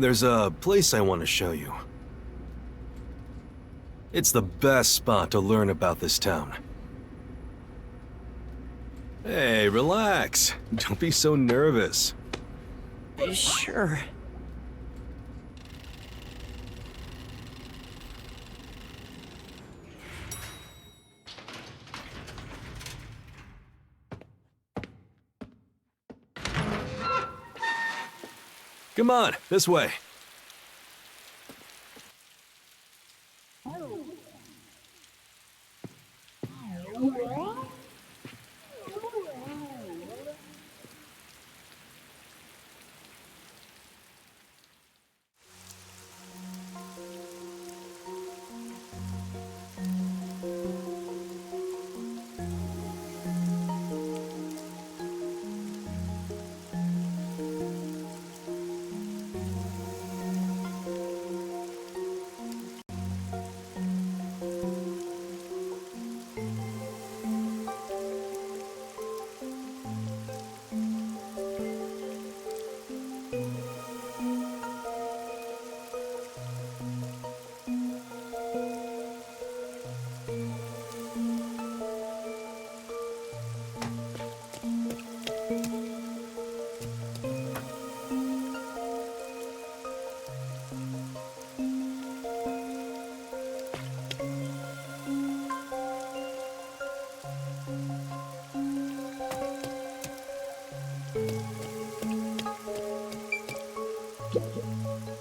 There's a place I want to show you. It's the best spot to learn about this town. Hey, relax. Don't be so nervous. Sure. Come on, this way.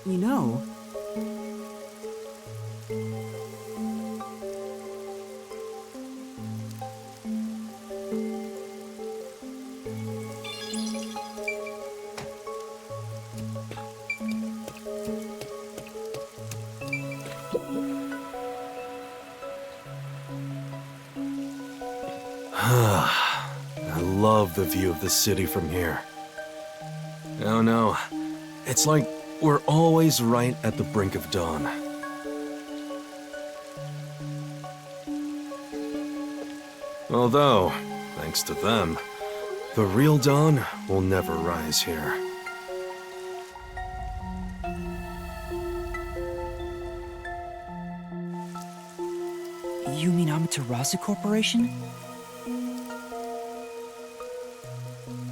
You know, I love the view of the city from here. Oh no, it's like we're always right at the brink of dawn. Although, thanks to them, the real dawn will never rise here. you mean Amaterasu Corporation?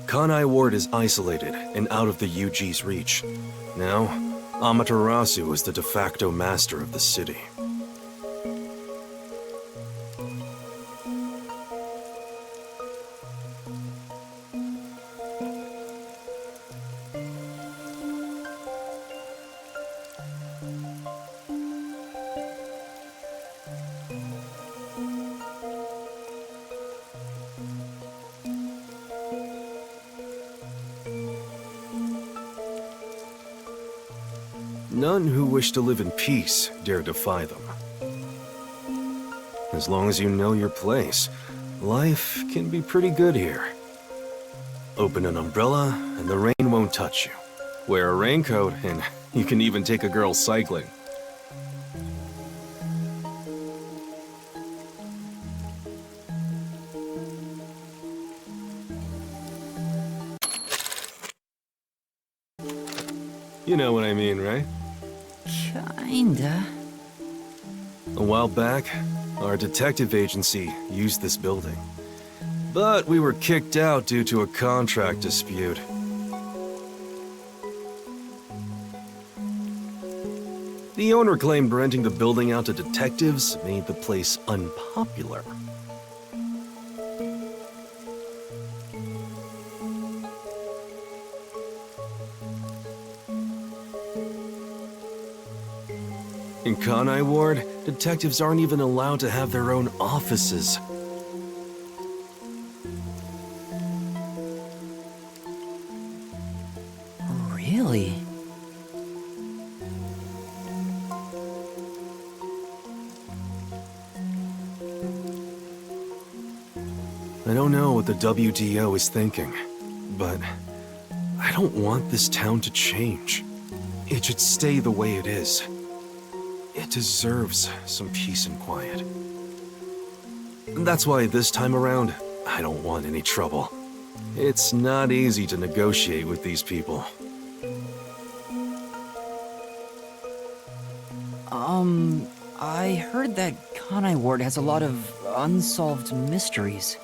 Kanai Ward is isolated and out of the UG's reach. Now, Amaterasu is the de facto master of the city. None who wish to live in peace dare defy them. As long as you know your place, life can be pretty good here. Open an umbrella and the rain won't touch you. Wear a raincoat and you can even take a girl cycling. You know what I mean, right? Kinda. A while back, our detective agency used this building. But we were kicked out due to a contract dispute. The owner claimed renting the building out to detectives made the place unpopular. In Kanai Ward, detectives aren't even allowed to have their own offices. Really? I don't know what the WDO is thinking, but I don't want this town to change. It should stay the way it is. It deserves some peace and quiet. That's why this time around, I don't want any trouble. It's not easy to negotiate with these people. I heard that Kanai Ward has a lot of unsolved mysteries.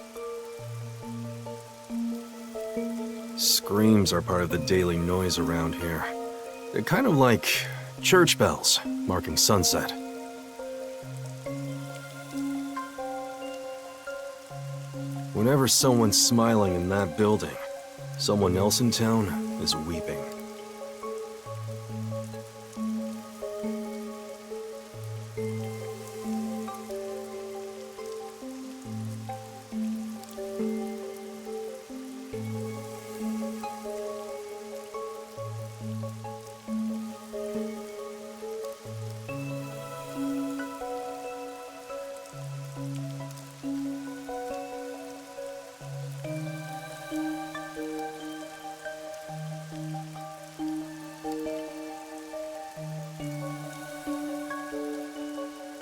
Screams are part of the daily noise around here. They're kind of like church bells marking sunset. Whenever someone's smiling in that building, someone else in town is weeping.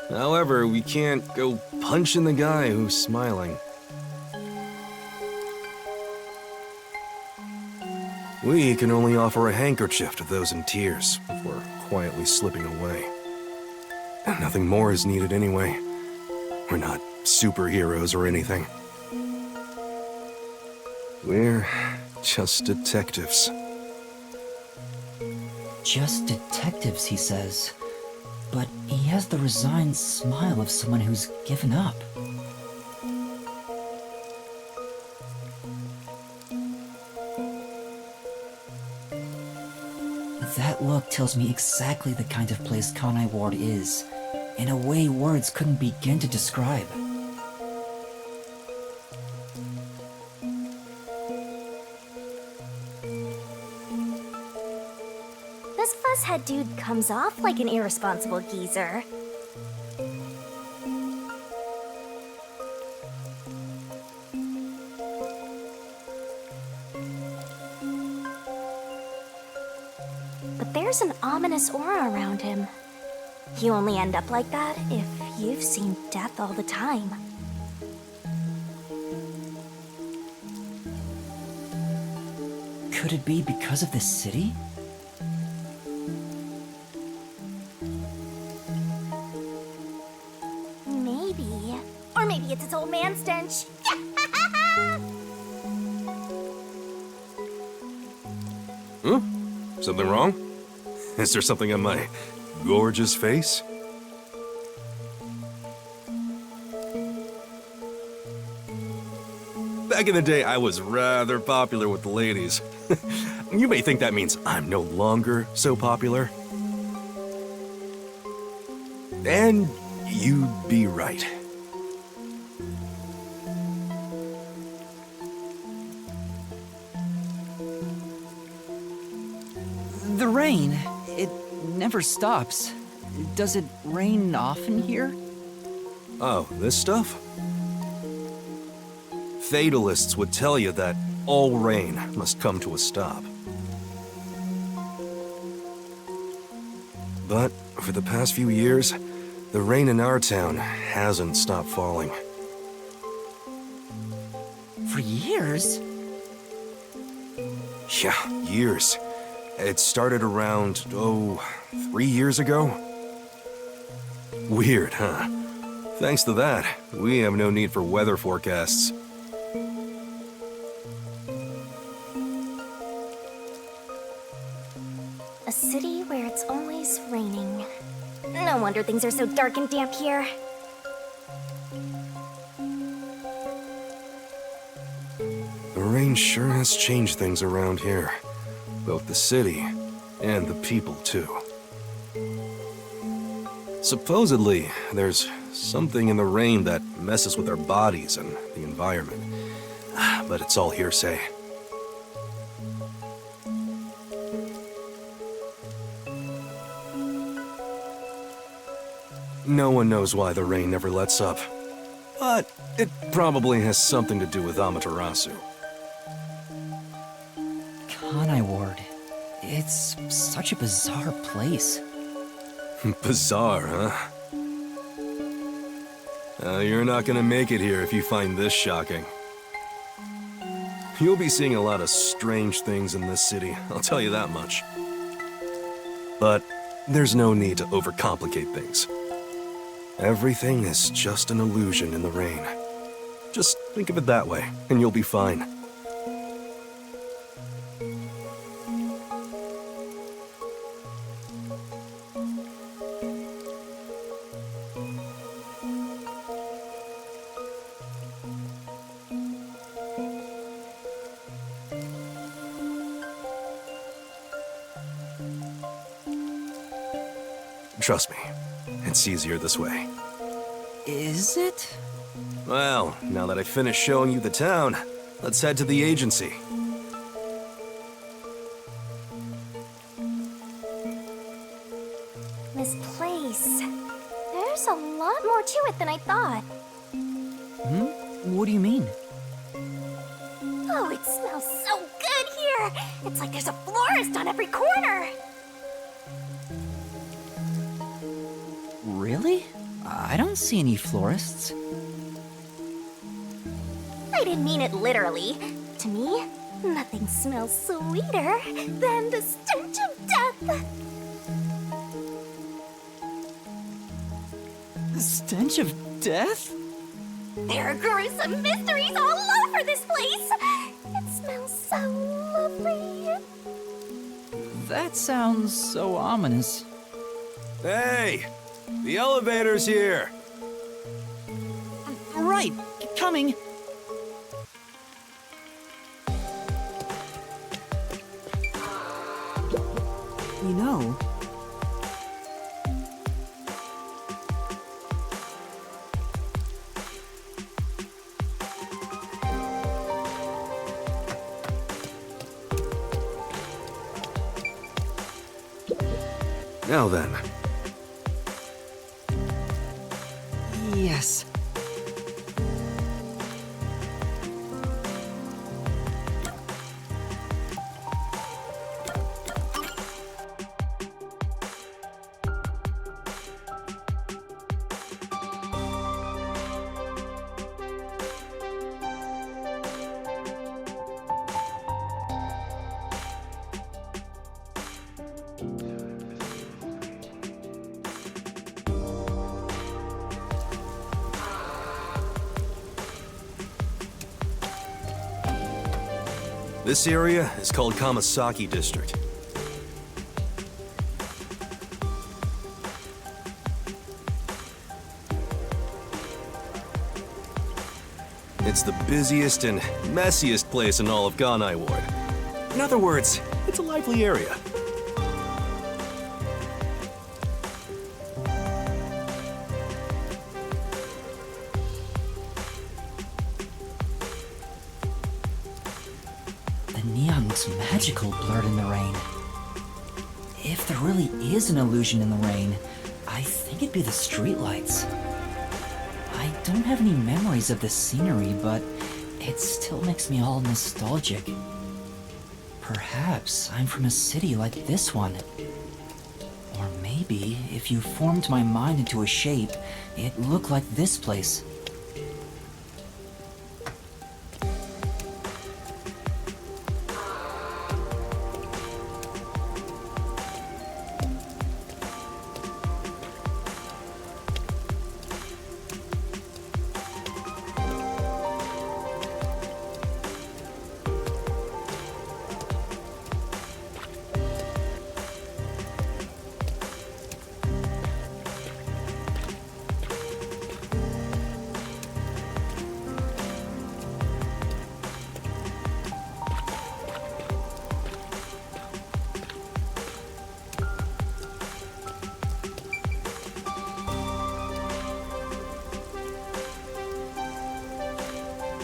However, we can't go punching the guy who's smiling. We can only offer a handkerchief to those in tears before quietly slipping away. Nothing more is needed anyway. We're not superheroes or anything. We're just detectives. Just detectives, he says. But he has the resigned smile of someone who's given up. That look tells me exactly the kind of place Kanai Ward is, in a way words couldn't begin to describe. This fuzzhead dude comes off like an irresponsible geezer. But there's an ominous aura around him. You only end up like that if you've seen death all the time. Could it be because of this city? Maybe. Or maybe it's its old man stench. Huh? Something wrong? Is there something on my gorgeous face? Back in the day, I was rather popular with the ladies. You may think that means I'm no longer so popular. And you'd be right. The rain, it never stops. Does it rain often here? Oh, this stuff? Fatalists would tell you that all rain must come to a stop. But for the past few years, the rain in our town hasn't stopped falling. For years? Yeah, years. It started around, 3 years ago? Weird, huh? Thanks to that, we have no need for weather forecasts. A city where it's always raining. No wonder things are so dark and damp here. The rain sure has changed things around here. Both the city and the people, too. Supposedly, there's something in the rain that messes with our bodies and the environment. But it's all hearsay. No one knows why the rain never lets up. But it probably has something to do with Amaterasu. Kanai Ward. It's such a bizarre place. Bizarre, huh? You're not gonna make it here if you find this shocking. You'll be seeing a lot of strange things in this city, I'll tell you that much. But there's no need to overcomplicate things. Everything is just an illusion in the rain. Just think of it that way, and you'll be fine. Trust me, it's easier this way. Is it? Well, now that I've finished showing you the town, let's head to the agency. This place. There's a lot more to it than I thought. What do you mean? Oh, it smells so good here! It's like there's a florist on every corner! Really? I don't see any florists. I didn't mean it literally. To me, nothing smells sweeter than the stench of death. The stench of death? There are gruesome mysteries all over this place. It smells so lovely. That sounds so ominous. Hey! The elevator's here! Right, coming. You know, Now then, yes. this area is called Kamasaki District. It's the busiest and messiest place in all of Ganai Ward. In other words, it's a lively area. The neon looks magical blurred in the rain. If there really is an illusion in the rain, I think it'd be the streetlights. I don't have any memories of this scenery, but it still makes me all nostalgic. Perhaps I'm from a city like this one. Or maybe if you formed my mind into a shape, it looked like this place.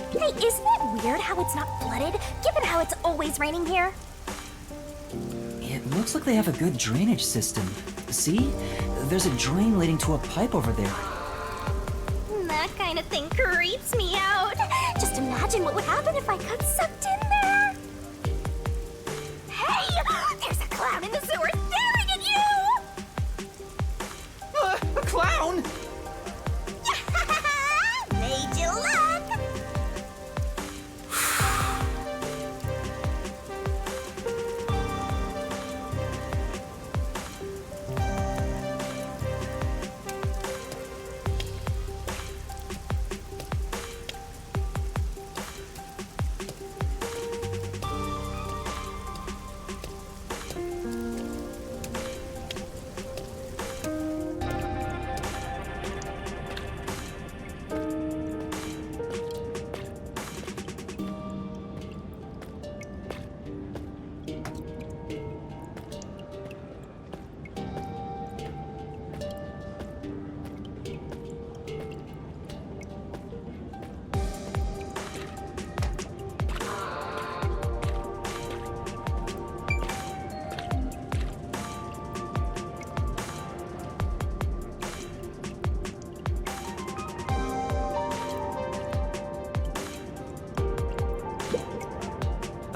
Hey, isn't it weird how it's not flooded, given how it's always raining here? It looks like they have a good drainage system. See? There's a drain leading to a pipe over there. That kind of thing creeps me out. Just imagine what would happen if I got sucked in there. Hey! There's a clown in the sewer staring at you! A clown? Made you look!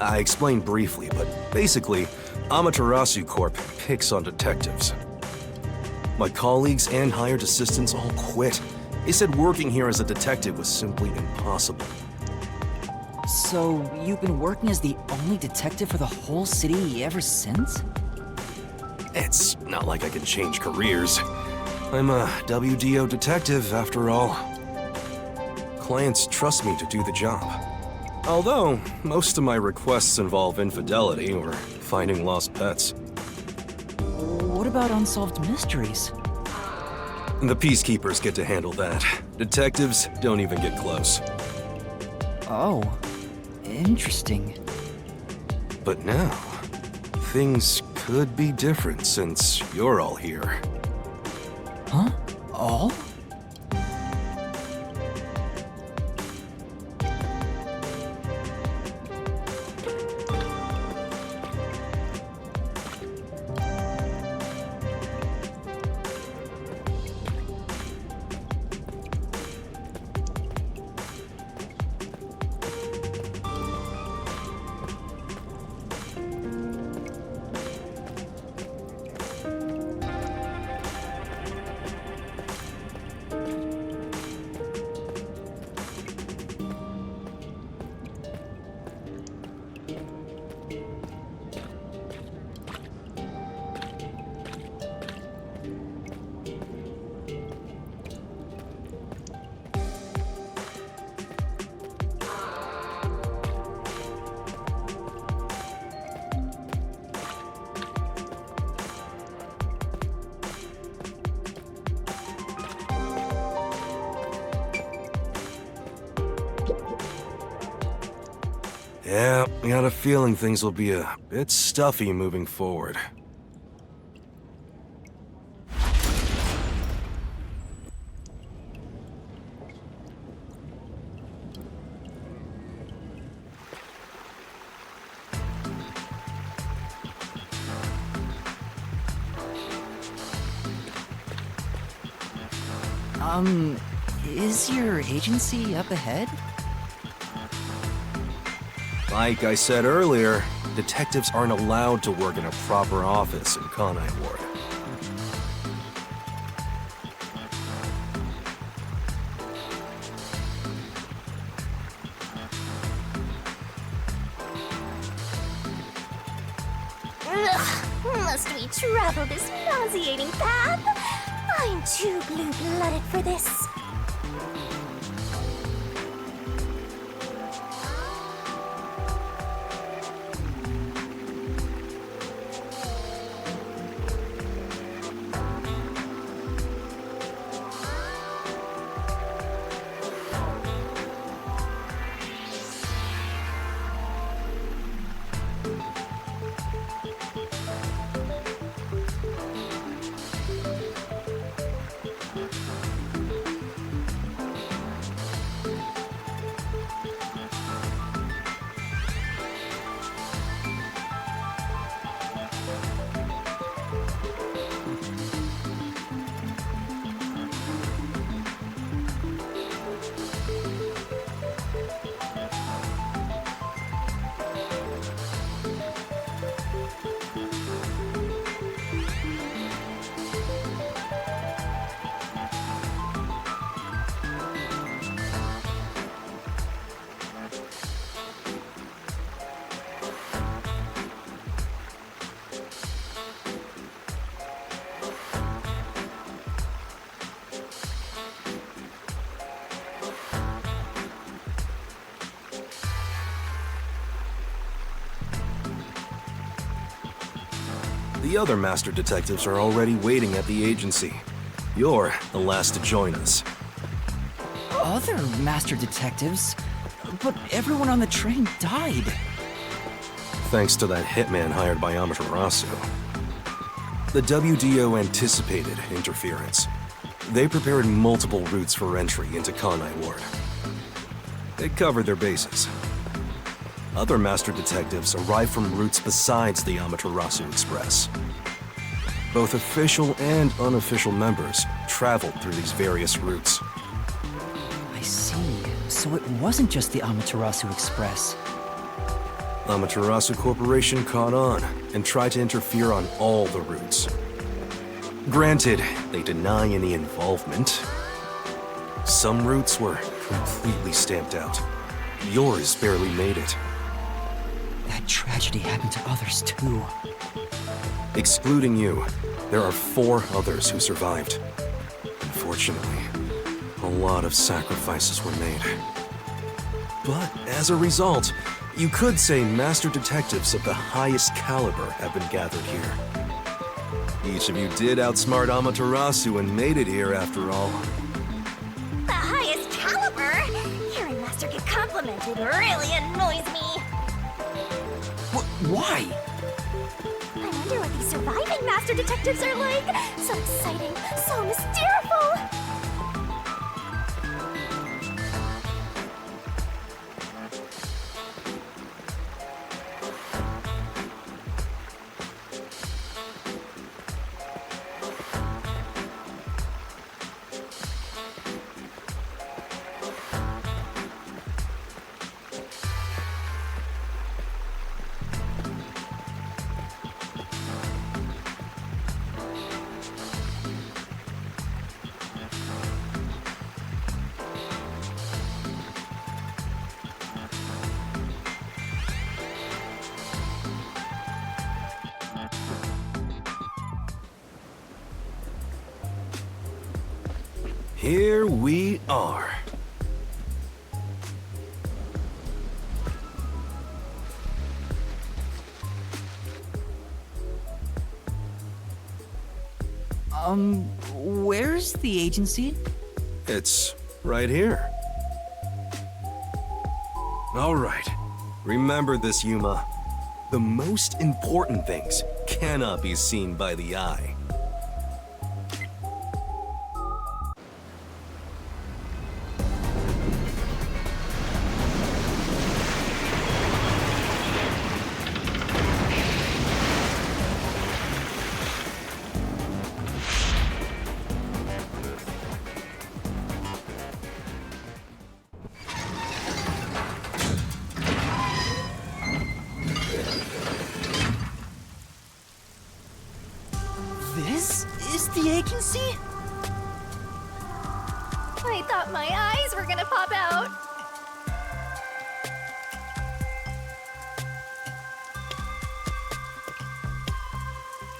I explained briefly, but basically, Amaterasu Corp picks on detectives. My colleagues and hired assistants all quit. They said working here as a detective was simply impossible. So, you've been working as the only detective for the whole city ever since? It's not like I can change careers. I'm a WDO detective, after all. Clients trust me to do the job. Although, most of my requests involve infidelity or finding lost pets. What about unsolved mysteries? The peacekeepers get to handle that. Detectives don't even get close. Oh, interesting. But now, things could be different since you're all here. Huh? All? Yeah, I got a feeling things will be a bit stuffy moving forward. Is your agency up ahead? Like I said earlier, detectives aren't allowed to work in a proper office in Kanai Ward. Ugh, must we travel this nauseating path? I'm too blue-blooded for this. The other master detectives are already waiting at the agency. You're the last to join us. Other master detectives? But everyone on the train died. Thanks to that hitman hired by Amaterasu. The WDO anticipated interference. They prepared multiple routes for entry into Kanai Ward. They covered their bases. Other master detectives arrived from routes besides the Amaterasu Express. Both official and unofficial members traveled through these various routes. I see. So it wasn't just the Amaterasu Express. Amaterasu Corporation caught on and tried to interfere on all the routes. Granted, they deny any involvement. Some routes were completely stamped out. Yours barely made it. That tragedy happened to others too. Excluding you, there are 4 others who survived. Unfortunately, a lot of sacrifices were made. But as a result, you could say master detectives of the highest caliber have been gathered here. Each of you did outsmart Amaterasu and made it here after all. The highest caliber? Hearing Master get complimented really annoys me. Why? I wonder what these surviving Master Detectives are like. So exciting, so mysteriful. Here we are. Where's the agency? It's right here. All right. Remember this, Yuma. The most important things cannot be seen by the eye. This is the agency? I thought my eyes were gonna pop out.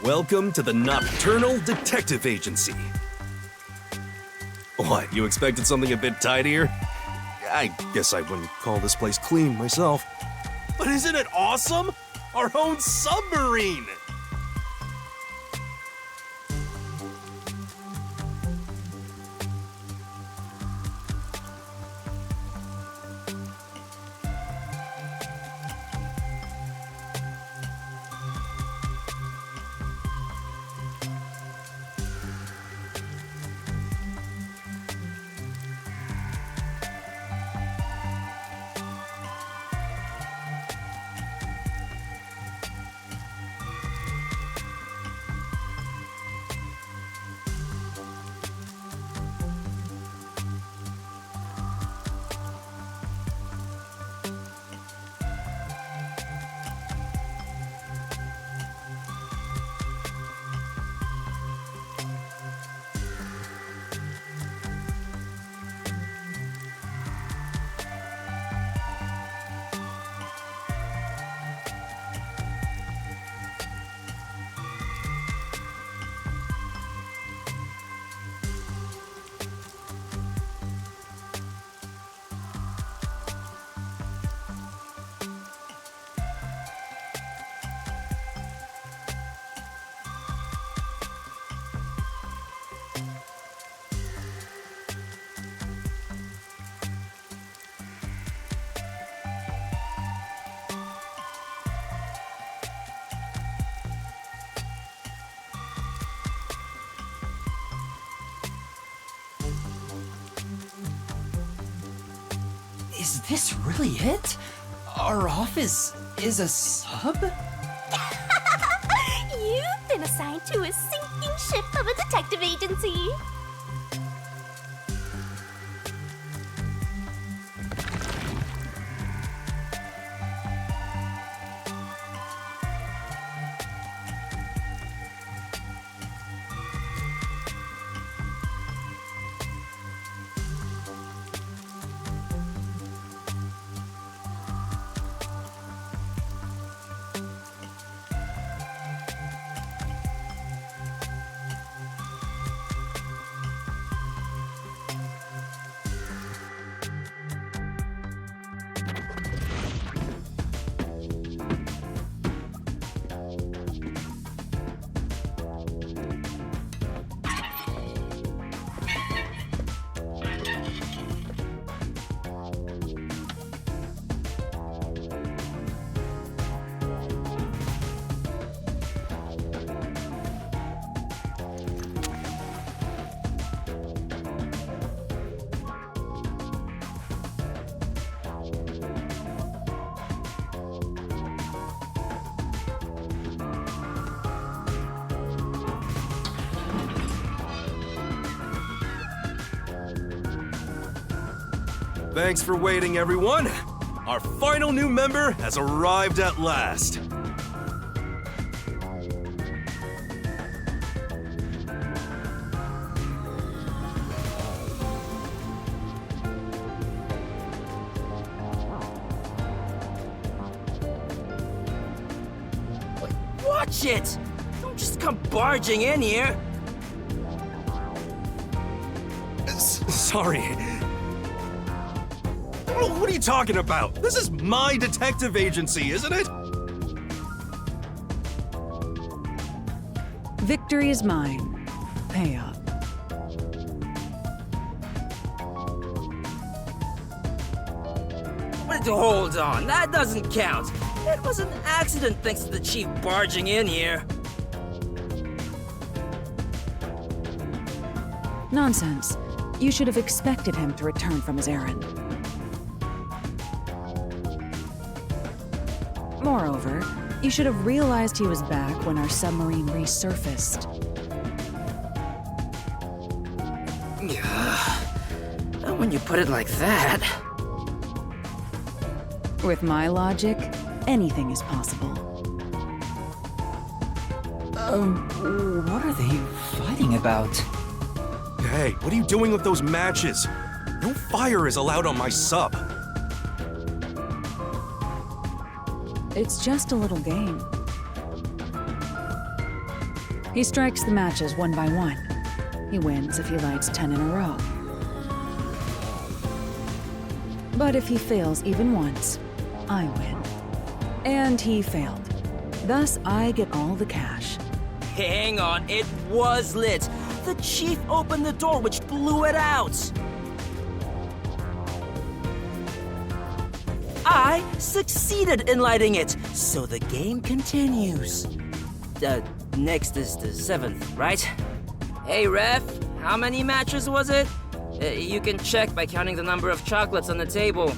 Welcome to the Nocturnal Detective Agency. What, you expected something a bit tidier? I guess I wouldn't call this place clean myself. But isn't it awesome? Our own submarine! Is this really it? Our office is a sub? You've been assigned to a sinking ship of a detective agency. Thanks for waiting, everyone. Our final new member has arrived at last. Watch it! Don't just come barging in here. Sorry. What are you talking about? This is my detective agency, isn't it? Victory is mine. Pay up. But hold on, that doesn't count. It was an accident thanks to the chief barging in here. Nonsense. You should have expected him to return from his errand. Moreover, you should have realized he was back when our submarine resurfaced. When you put it like that... With my logic, anything is possible. What are they fighting about? Hey, what are you doing with those matches? No fire is allowed on my sub. It's just a little game. He strikes the matches one by one. He wins if he lights 10 in a row. But if he fails even once, I win. And he failed. Thus, I get all the cash. Hang on, it was lit. The chief opened the door, which blew it out. I succeeded in lighting it, so the game continues. Next is the 7th, right? Hey, ref, how many matches was it? You can check by counting the number of chocolates on the table.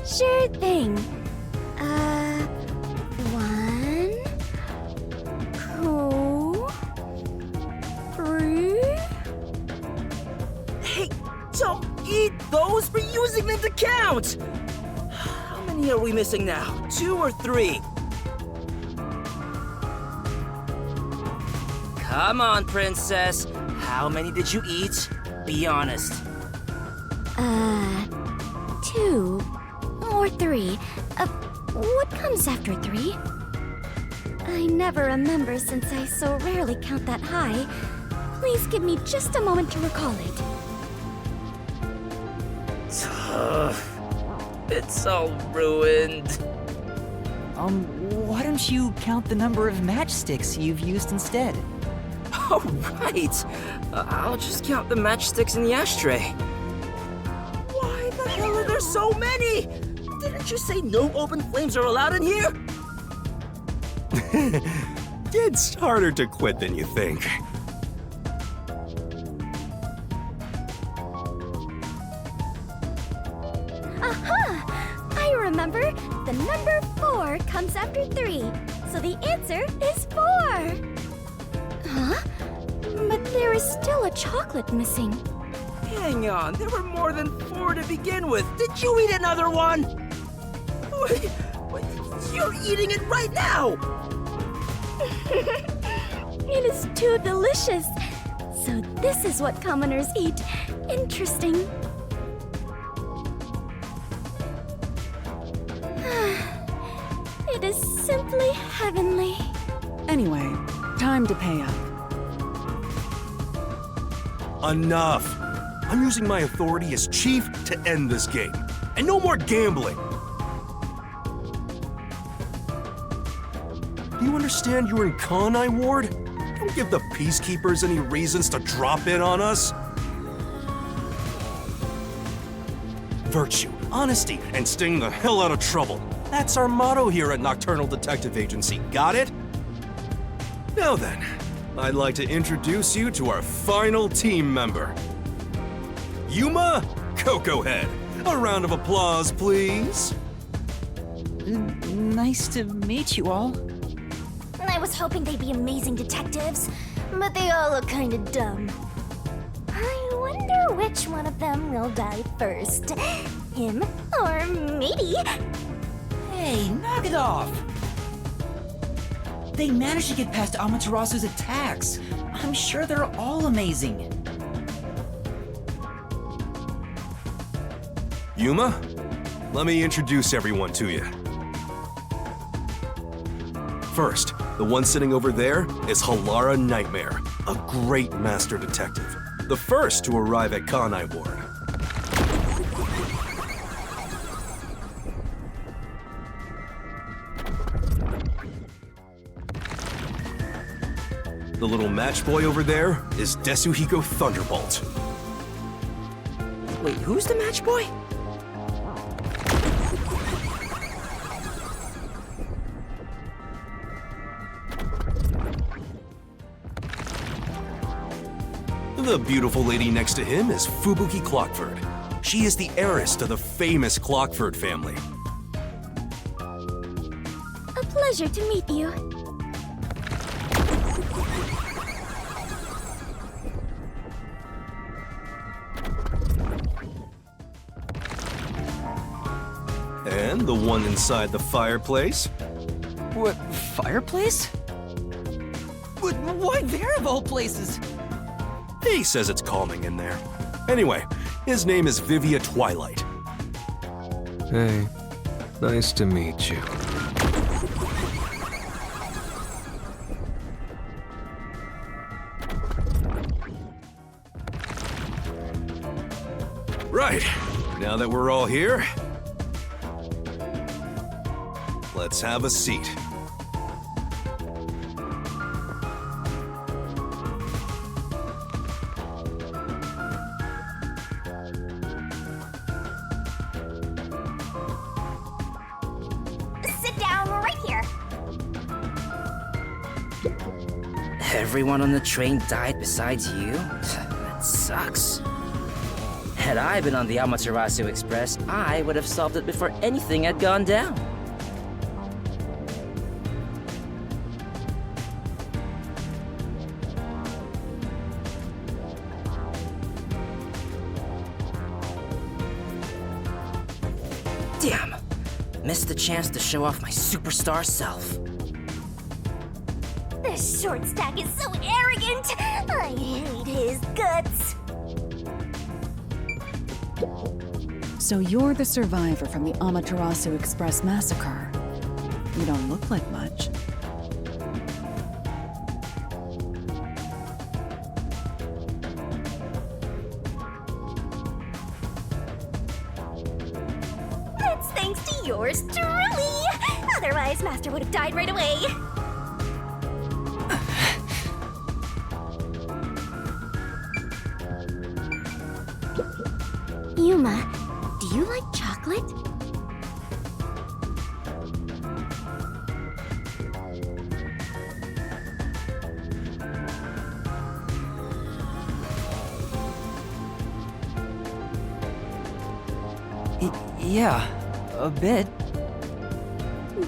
Sure thing. 1, 2, 3. Hey, don't eat those! We're using them to count! How many are we missing now? 2 or 3? Come on, princess. How many did you eat? Be honest. 2 or 3. What comes after 3? I never remember since I so rarely count that high. Please give me just a moment to recall it. It's all ruined. Why don't you count the number of matchsticks you've used instead? Oh, right. I'll just count the matchsticks in the ashtray. Why the hell are there so many? Didn't you say no open flames are allowed in here? It's harder to quit than you think. Aha! I remember. The number 4 comes after 3. So the answer is 4. Huh? But there is still a chocolate missing. Hang on, there were more than 4 to begin with. Did you eat another one? Wait, you're eating it right now! It is too delicious. So this is what commoners eat. Interesting. It is simply heavenly. Anyway, time to pay up. Enough! I'm using my authority as chief to end this game. And no more gambling! Do you understand you're in Kanai Ward? Don't give the Peacekeepers any reasons to drop in on us. Virtue, honesty, and staying the hell out of trouble. That's our motto here at Nocturnal Detective Agency, got it? Now then, I'd like to introduce you to our final team member. Yuma Cocohead. A round of applause, please. Nice to meet you all. I was hoping they'd be amazing detectives, but they all look kinda dumb. I wonder which one of them will die first. Him or me? Hey, knock it off! They managed to get past Amaterasu's attacks. I'm sure they're all amazing. Yuma, let me introduce everyone to you. First, the one sitting over there is Halara Nightmare, a great master detective. The first to arrive at Kanai Ward. The little match boy over there is Desuhiko Thunderbolt. Wait, who's the match boy? The beautiful lady next to him is Fubuki Clockford. She is the heiress to the famous Clockford family. A pleasure to meet you. And the one inside the fireplace? What, fireplace? But why there of all places? He says it's calming in there. Anyway, his name is Vivia Twilight. Hey, nice to meet you. Right, now that we're all here, let's have a seat. Sit down right here. Everyone on the train died besides you? That sucks. Had I been on the Amaterasu Express, I would have solved it before anything had gone down. Damn! Missed the chance to show off my superstar self. This short stack is so arrogant. I hate his guts. So you're the survivor from the Amaterasu Express massacre. You don't look like much. That's thanks to yours truly. Otherwise, Master would have died right away. Yuma, do you like chocolate? Yeah, a bit.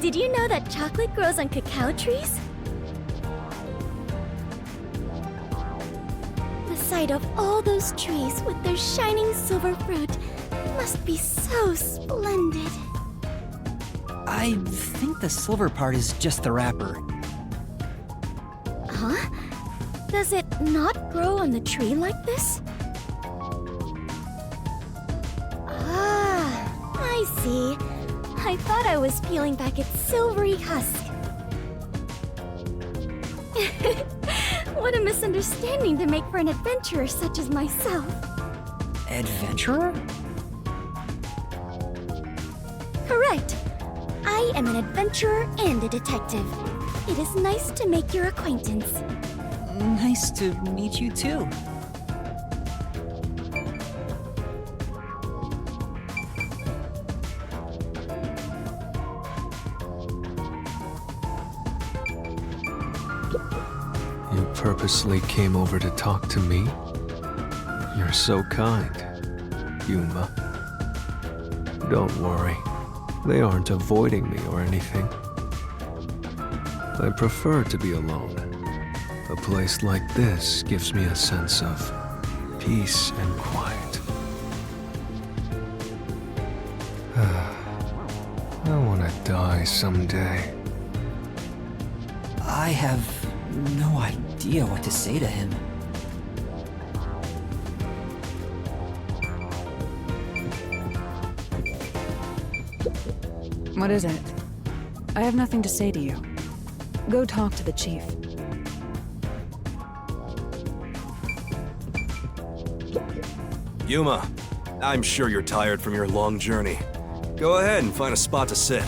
Did you know that chocolate grows on cacao trees? The sight of all those trees with their shining silver fruit must be so splendid. I think the silver part is just the wrapper. Huh? Does it not grow on the tree like this? Ah, I see. I thought I was peeling back its silvery husk. What a misunderstanding to make for an adventurer such as myself. Adventurer? Correct. I am an adventurer and a detective. It is nice to make your acquaintance. Nice to meet you too. You purposely came over to talk to me? You're so kind, Yuma. Don't worry. They aren't avoiding me or anything. I prefer to be alone. A place like this gives me a sense of peace and quiet. I want to die someday. I have no idea what to say to him. What is it? I have nothing to say to you. Go talk to the chief. Yuma, I'm sure you're tired from your long journey. Go ahead and find a spot to sit.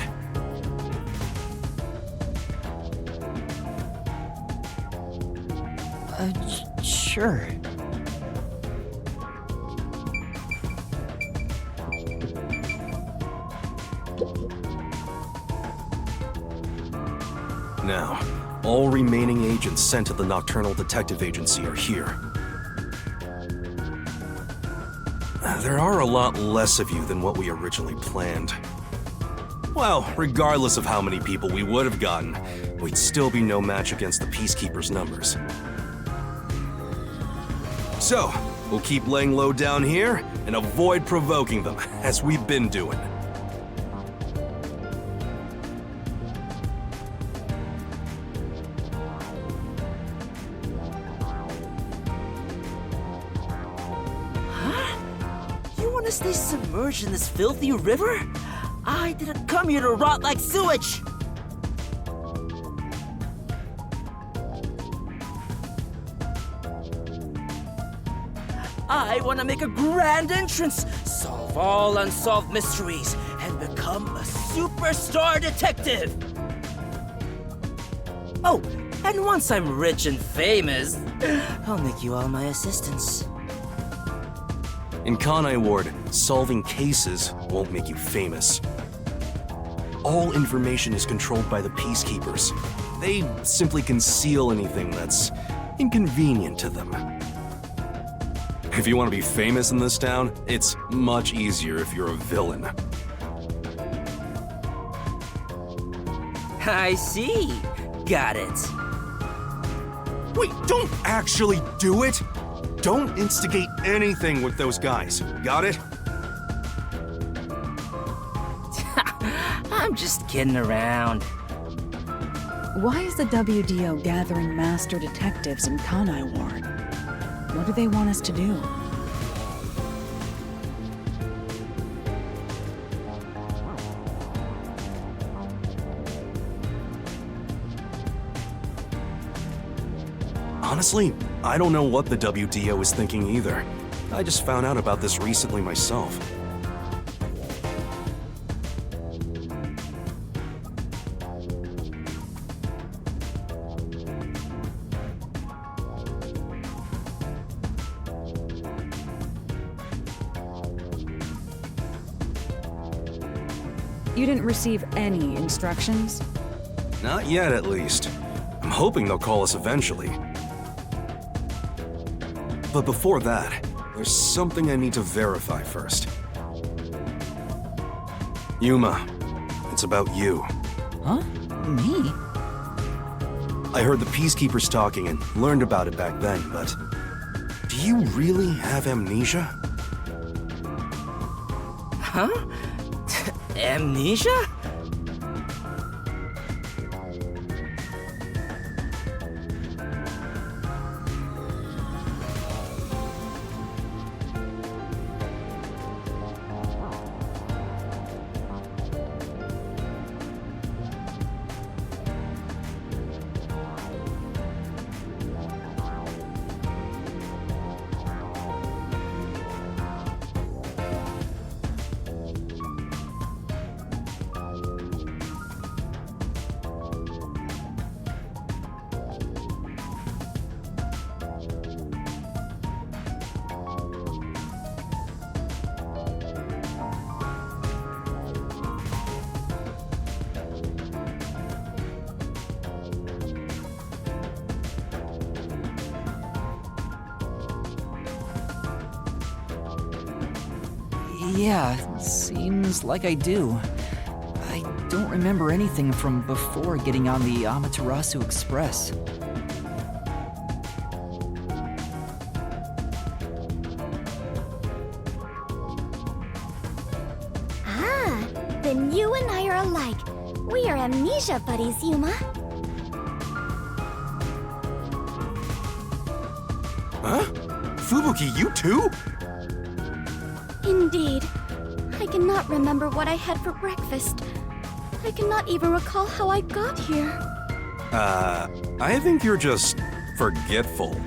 Sure. Now, all remaining agents sent to the Nocturnal Detective Agency are here. There are a lot less of you than what we originally planned. Well, regardless of how many people we would have gotten, we'd still be no match against the Peacekeepers' numbers. So, we'll keep laying low down here and avoid provoking them, as we've been doing. You want to stay submerged in this filthy river? I didn't come here to rot like sewage! I want to make a grand entrance, solve all unsolved mysteries, and become a superstar detective! Oh, and once I'm rich and famous, I'll make you all my assistants. In Kanai Ward, solving cases won't make you famous. All information is controlled by the Peacekeepers. They simply conceal anything that's inconvenient to them. If you want to be famous in this town, it's much easier if you're a villain. I see. Got it. Wait, don't actually do it! Don't instigate anything with those guys. Got it? I'm just kidding around. Why is the WDO gathering master detectives in Kanai Ward? What do they want us to do? Honestly, I don't know what the WDO is thinking either. I just found out about this recently myself. You didn't receive any instructions? Not yet, at least. I'm hoping they'll call us eventually. But before that, there's something I need to verify first. Yuma, it's about you. Huh? Me? I heard the Peacekeepers talking and learned about it back then, but do you really have amnesia? Huh? Amnesia? Yeah, seems like I do. I don't remember anything from before getting on the Amaterasu Express. You and I are alike. We are amnesia buddies, Yuma. Huh? Fubuki, you too? Indeed. I cannot remember what I had for breakfast. I cannot even recall how I got here. I think you're just forgetful.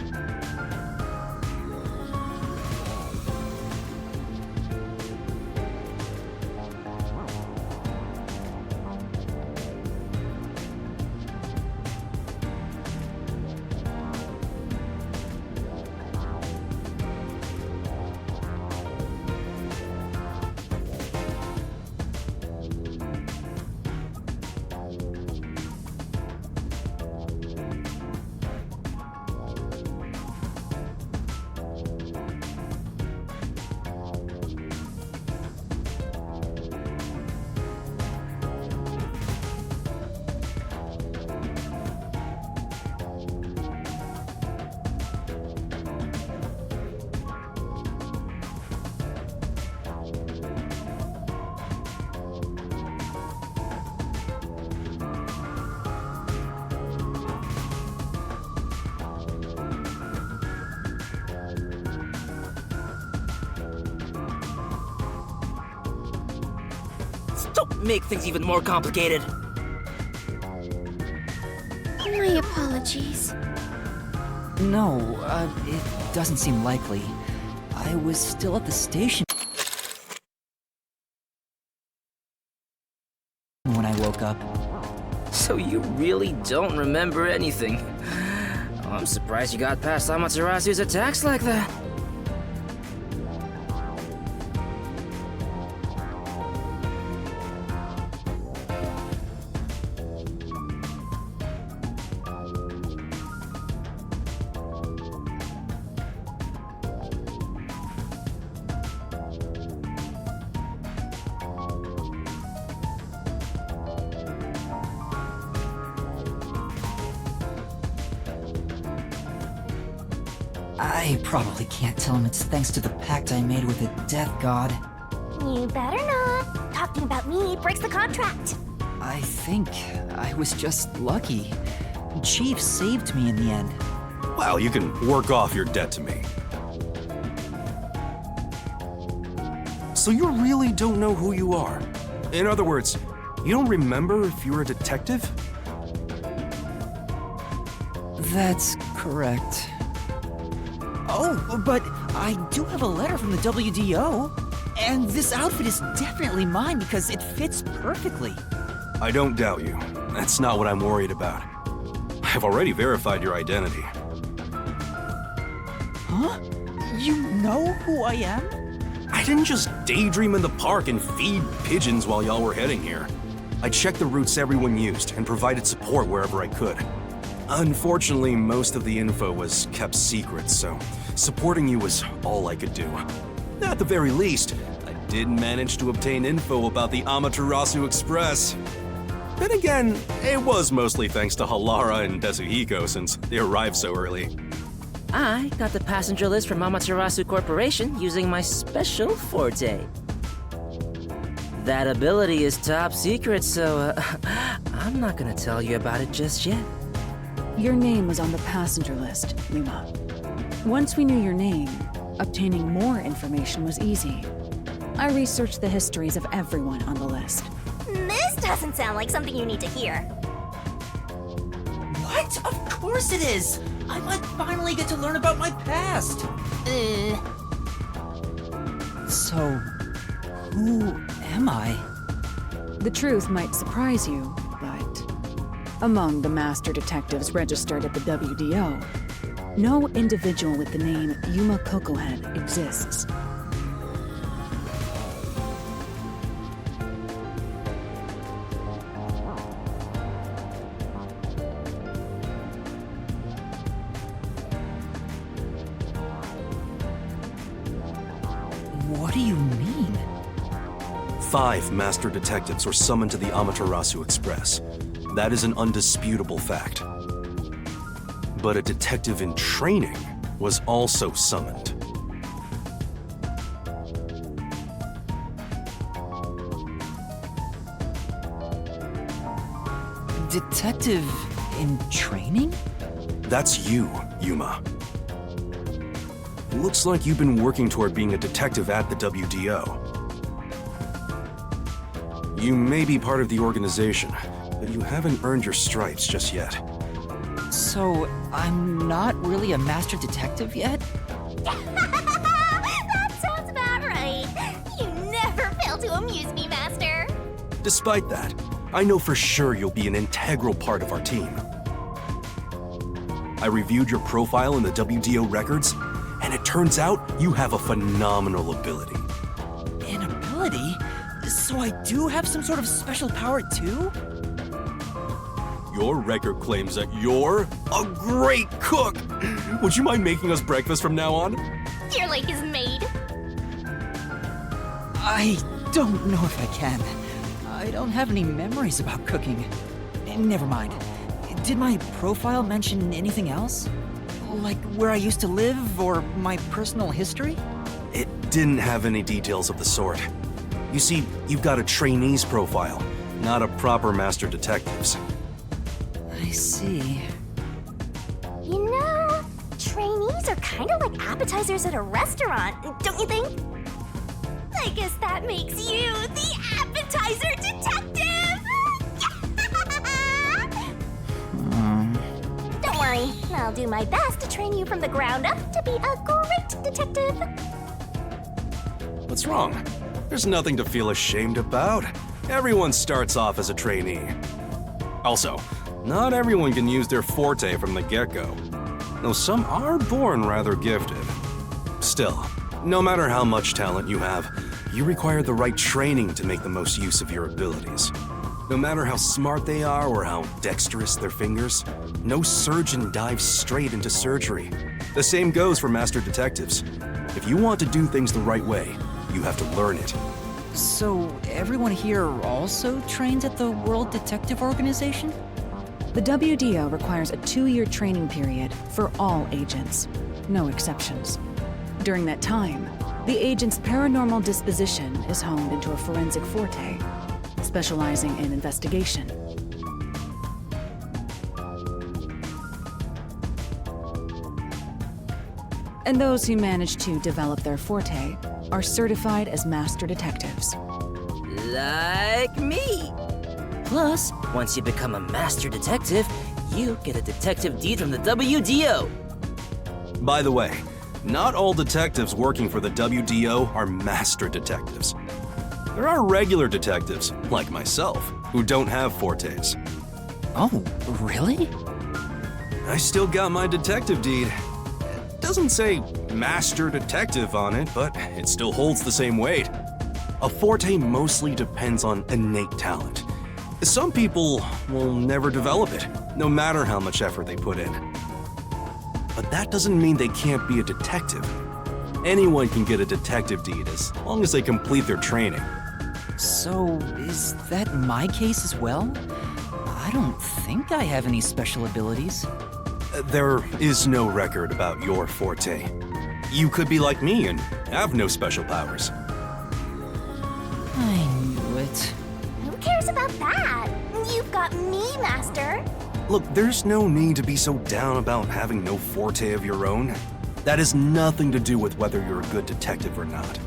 Don't make things even more complicated. My apologies. No, it doesn't seem likely. I was still at the station when I woke up. So you really don't remember anything. I'm surprised you got past Amaterasu's attacks like that. I probably can't tell him it's thanks to the pact I made with the Death God. You better not. Talking about me breaks the contract. I think I was just lucky. Chief saved me in the end. Well, you can work off your debt to me. So you really don't know who you are? In other words, you don't remember if you're a detective? That's correct. Oh, but I do have a letter from the WDO. And this outfit is definitely mine because it fits perfectly. I don't doubt you. That's not what I'm worried about. I've already verified your identity. Huh? You know who I am? I didn't just daydream in the park and feed pigeons while y'all were heading here. I checked the routes everyone used and provided support wherever I could. Unfortunately, most of the info was kept secret, so supporting you was all I could do. At the very least, I did manage to obtain info about the Amaterasu Express. Then again, it was mostly thanks to Halara and Desuhiko since they arrived so early. I got the passenger list from Amaterasu Corporation using my special forte. That ability is top secret, so I'm not gonna tell you about it just yet. Your name was on the passenger list, Yuma. Once we knew your name, obtaining more information was easy. I researched the histories of everyone on the list. This doesn't sound like something you need to hear. What? Of course it is! I might finally get to learn about my past! So, who am I? The truth might surprise you, but among the master detectives registered at the WDO, no individual with the name Yuma Kokohead exists. What do you mean? 5 master detectives were summoned to the Amaterasu Express. That is an undisputable fact. But a detective in training was also summoned. detective in training? That's you, Yuma. Looks like you've been working toward being a detective at the WDO. You may be part of the organization, but you haven't earned your stripes just yet. So, I'm not really a master detective yet? That sounds about right. You never fail to amuse me, Master. Despite that, I know for sure you'll be an integral part of our team. I reviewed your profile in the WDO records, and it turns out you have a phenomenal ability. An ability? So I do have some sort of special power too? Your record claims that you're a great cook. Would you mind making us breakfast from now on? You're like his maid. I don't know if I can. I don't have any memories about cooking. Never mind. Did my profile mention anything else? Like where I used to live or my personal history? It didn't have any details of the sort. You see, you've got a trainee's profile, not a proper master detective's. I see. You know, trainees are kind of like appetizers at a restaurant, don't you think? I guess that makes you the appetizer detective! Don't worry, I'll do my best to train you from the ground up to be a great detective. What's wrong? There's nothing to feel ashamed about. Everyone starts off as a trainee. Also, not everyone can use their forte from the get-go, though some are born rather gifted. Still, no matter how much talent you have, you require the right training to make the most use of your abilities. No matter how smart they are or how dexterous their fingers, no surgeon dives straight into surgery. The same goes for master detectives. If you want to do things the right way, you have to learn it. So everyone here also trains at the World Detective Organization? The WDO requires a 2-year training period for all agents, no exceptions. During that time, the agent's paranormal disposition is honed into a forensic forte, specializing in investigation. And those who manage to develop their forte are certified as master detectives. Like me. Plus, once you become a master detective, you get a detective deed from the WDO. By the way, not all detectives working for the WDO are master detectives. There are regular detectives, like myself, who don't have fortes. Oh, really? I still got my detective deed. It doesn't say master detective on it, but it still holds the same weight. A forte mostly depends on innate talent. Some people will never develop it, no matter how much effort they put in. But that doesn't mean they can't be a detective. Anyone can get a detective deed as long as they complete their training. So, is that my case as well? I don't think I have any special abilities. There is no record about your forte. You could be like me and have no special powers. I knew it. Who cares about that? You've got me, Master. Look, there's no need to be so down about having no forte of your own. That has nothing to do with whether you're a good detective or not.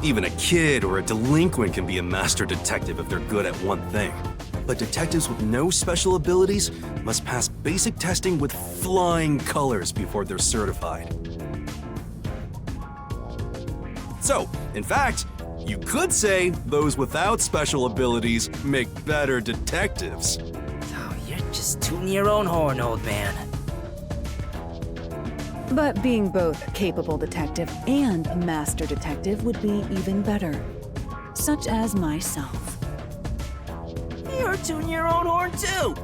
Even a kid or a delinquent can be a master detective if they're good at one thing. But detectives with no special abilities must pass basic testing with flying colors before they're certified. So, in fact, you could say those without special abilities make better detectives. Oh, you're just tooting your own horn, old man. But being both a capable detective and a master detective would be even better. Such as myself. You're tooting your own horn too.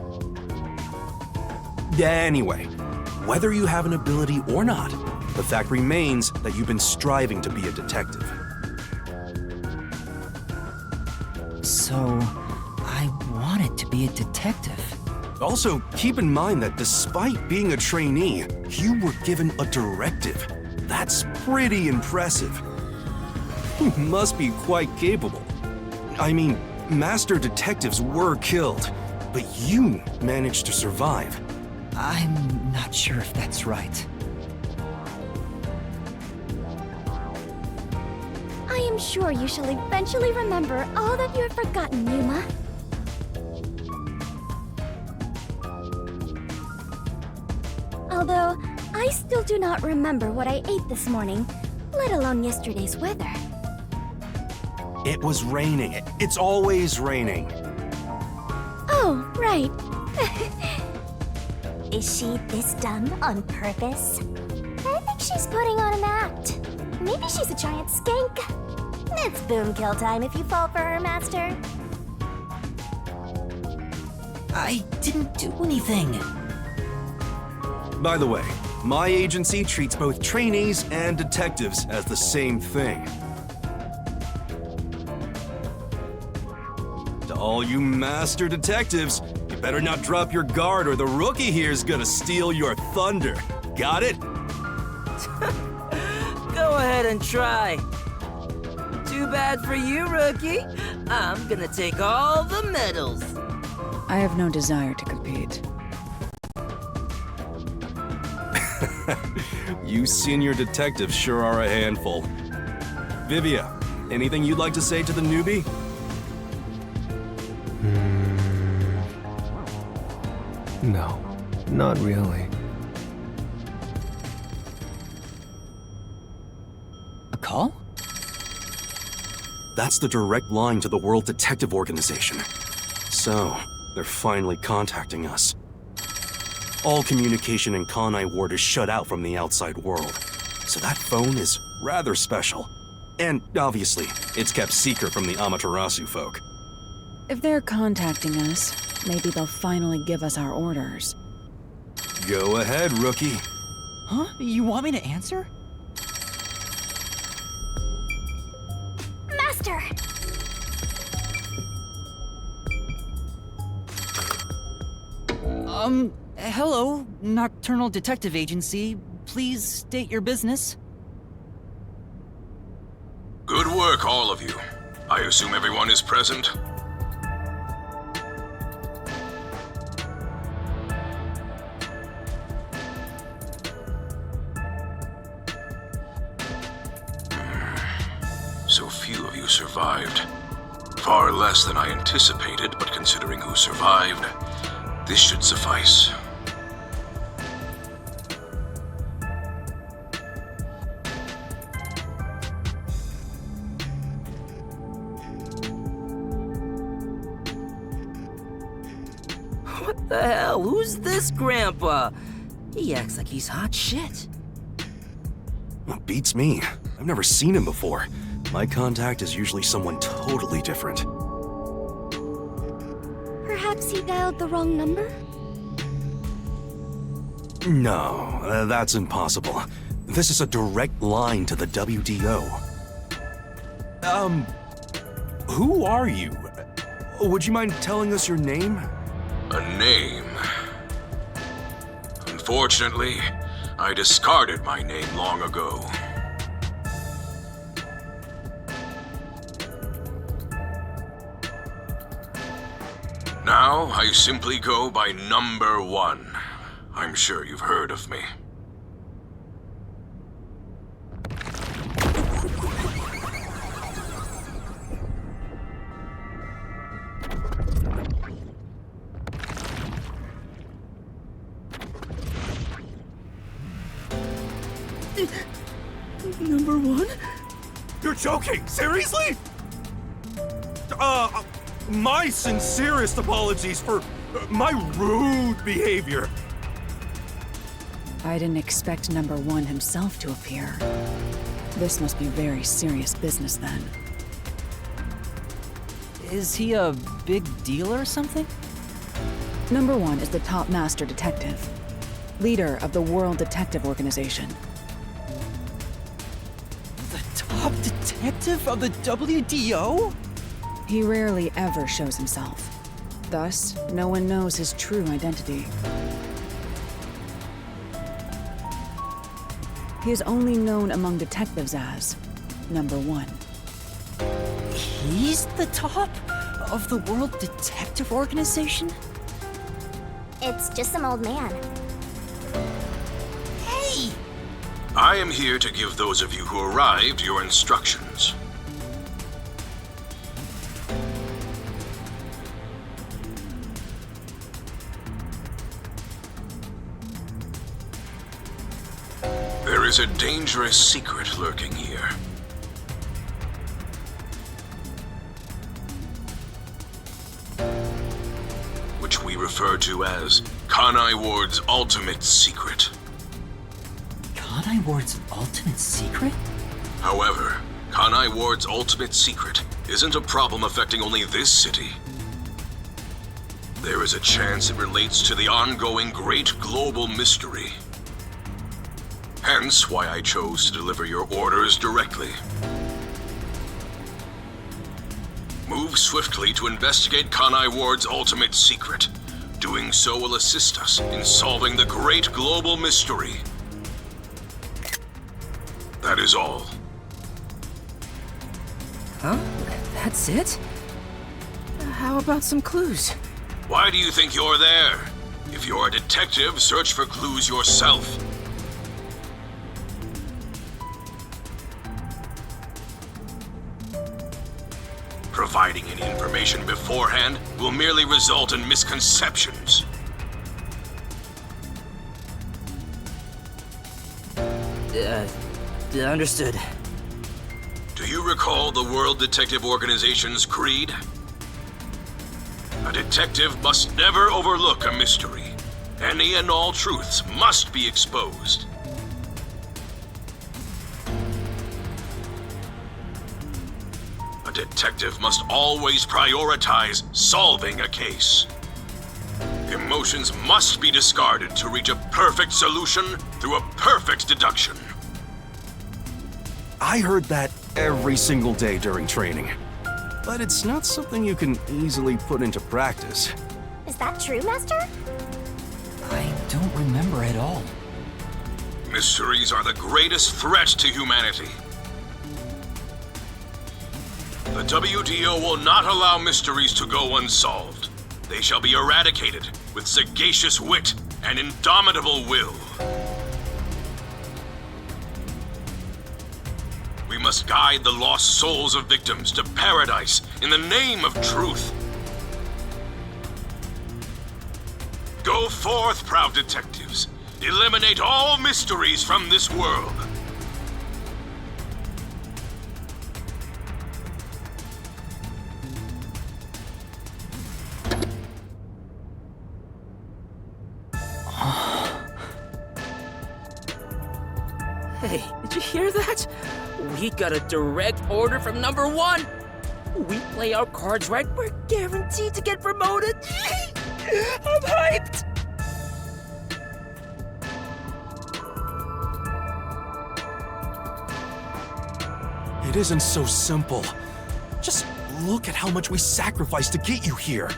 Anyway, whether you have an ability or not, the fact remains that you've been striving to be a detective. So, I wanted to be a detective. Also, keep in mind that despite being a trainee, you were given a directive. That's pretty impressive. You must be quite capable. I mean, master detectives were killed. but you managed to survive. I'm not sure if that's right. I am sure you shall eventually remember all that you have forgotten, Yuma. Although, I still do not remember what I ate this morning, let alone yesterday's weather. It was raining. It's always raining. Oh, right. Is she this dumb on purpose? I think she's putting on an act. Maybe she's a giant skank. It's boom kill time if you fall for her, Master. I didn't do anything. By the way, my agency treats both trainees and detectives as the same thing. To all you master detectives, you better not drop your guard or the rookie here's gonna steal your thunder. Got it? Go ahead and try. Too bad for you, rookie. I'm gonna take all the medals. I have no desire to compete. You senior detectives sure are a handful. Vivia, anything you'd like to say to the newbie? No, not really. A call? That's the direct line to the World Detective Organization. So, they're finally contacting us. All communication in Kanai Ward is shut out from the outside world, so that phone is rather special. And obviously, it's kept secret from the Amaterasu folk. If they're contacting us, maybe they'll finally give us our orders. Go ahead, rookie. Huh? You want me to answer? Master! Hello, Nocturnal Detective Agency. Please state your business. Good work, all of you. I assume everyone is present? So few of you survived. Far less than I anticipated, but considering who survived, this should suffice. What the hell? Who's this grandpa? He acts like he's hot shit. Well, beats me. I've never seen him before. My contact is usually someone totally different. Perhaps he dialed the wrong number? No, that's impossible. This is a direct line to the WDO. Who are you? Would you mind telling us your name? A name. Unfortunately, I discarded my name long ago. Now, I simply go by Number 1. I'm sure you've heard of me. Number 1? You're joking! Seriously? My sincerest apologies for my rude behavior. I didn't expect number 1 himself to appear. This must be very serious business then. Is he a big deal or something? Number 1 is the top master detective, leader of the World Detective Organization. The top detective of the WDO? He rarely ever shows himself. Thus, no one knows his true identity. He is only known among detectives as Number 1. He's the top of the World Detective Organization? It's just some old man. Hey! I am here to give those of you who arrived your instructions. There is a dangerous secret lurking here. Which we refer to as Kanai Ward's ultimate secret. Kanai Ward's ultimate secret? However, Kanai Ward's ultimate secret isn't a problem affecting only this city. There is a chance it relates to the ongoing great global mystery. Hence why I chose to deliver your orders directly. Move swiftly to investigate Kanai Ward's ultimate secret. Doing so will assist us in solving the great global mystery. That is all. Huh? That's it? How about some clues? Why do you think you're there? If you're a detective, search for clues yourself. Providing any information beforehand will merely result in misconceptions. Understood. Do you recall the World Detective Organization's creed? A detective must never overlook a mystery. Any and all truths must be exposed. A detective must always prioritize solving a case. Emotions must be discarded to reach a perfect solution through a perfect deduction. I heard that every single day during training. But it's not something you can easily put into practice. Is that true, Master? I don't remember at all. Mysteries are the greatest threat to humanity. The WDO will not allow mysteries to go unsolved. They shall be eradicated with sagacious wit and indomitable will. We must guide the lost souls of victims to paradise in the name of truth. Go forth, proud detectives. Eliminate all mysteries from this world. Hey, did you hear that? We got a direct order from number 1. We play our cards right, we're guaranteed to get promoted. I'm hyped. It isn't so simple. Just look at how much we sacrificed to get you here.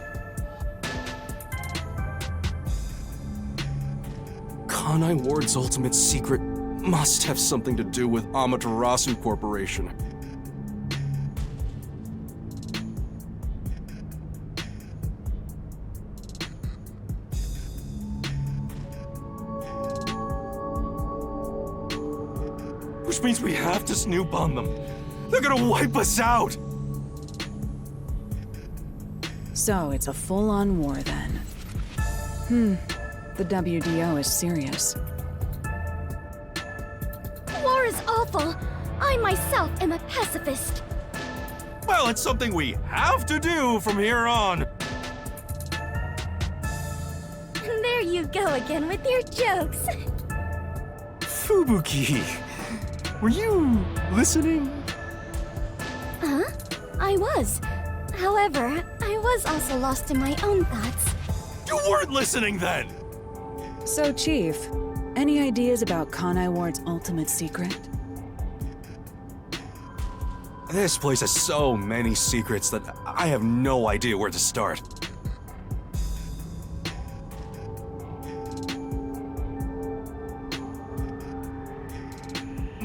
Kanai Ward's ultimate secret must have something to do with Amaterasu Corporation. Which means we have to snoop on them. They're gonna wipe us out! So it's a full-on war then. The WDO is serious. War is awful. I myself am a pacifist. Well, it's something we have to do from here on. There you go again with your jokes. Fubuki, were you listening? Huh? I was. However, I was also lost in my own thoughts. You weren't listening then! So, Chief, any ideas about Kanai Ward's ultimate secret? This place has so many secrets that I have no idea where to start.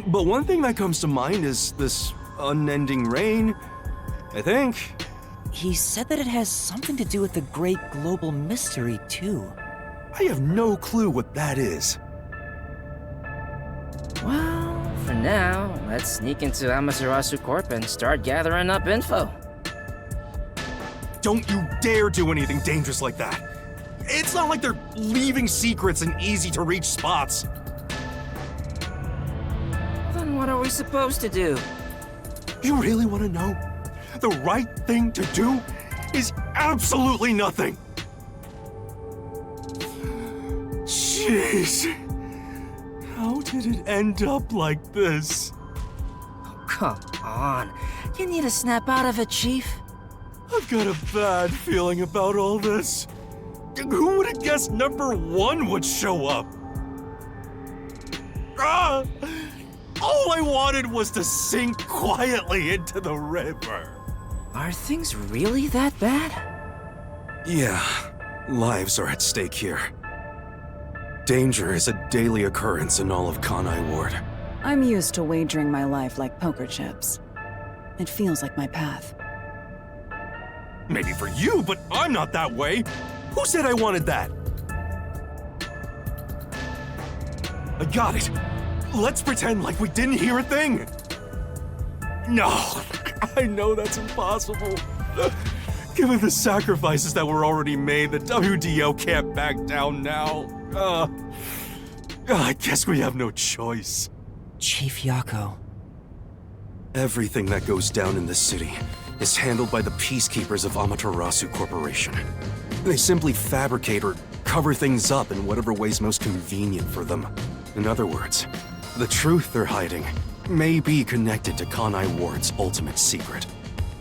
But one thing that comes to mind is this unending rain, I think. He said that it has something to do with the great global mystery, too. I have no clue what that is. Well, for now, let's sneak into Amaterasu Corp and start gathering up info. Don't you dare do anything dangerous like that. It's not like they're leaving secrets in easy-to-reach spots. Then what are we supposed to do? You really want to know? The right thing to do is absolutely nothing. Jeez. How did it end up like this? Come on. You need to snap out of it, Chief. I've got a bad feeling about all this. Who would have guessed number 1 would show up? Ah! All I wanted was to sink quietly into the river. Are things really that bad? Yeah, lives are at stake here. Danger is a daily occurrence in all of Kanai Ward. I'm used to wagering my life like poker chips. It feels like my path. Maybe for you, but I'm not that way. Who said I wanted that? I got it. Let's pretend like we didn't hear a thing. No, I know that's impossible. Given the sacrifices that were already made, the WDO can't back down now. I guess we have no choice. Chief Yako. Everything that goes down in this city is handled by the Peacekeepers of Amaterasu Corporation. They simply fabricate or cover things up in whatever way's most convenient for them. In other words, the truth they're hiding may be connected to Kanai Ward's ultimate secret.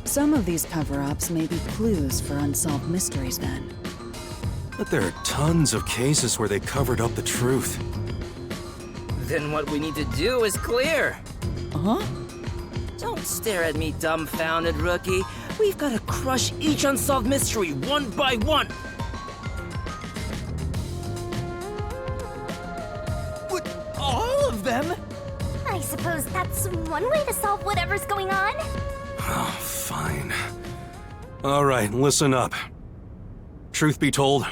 Some of these cover-ups may be clues for unsolved mysteries then. But there are tons of cases where they covered up the truth. Then what we need to do is clear. Huh? Don't stare at me, dumbfounded rookie. We've got to crush each unsolved mystery one by one. What? All of them? I suppose that's one way to solve whatever's going on. Oh, fine. All right, listen up. Truth be told,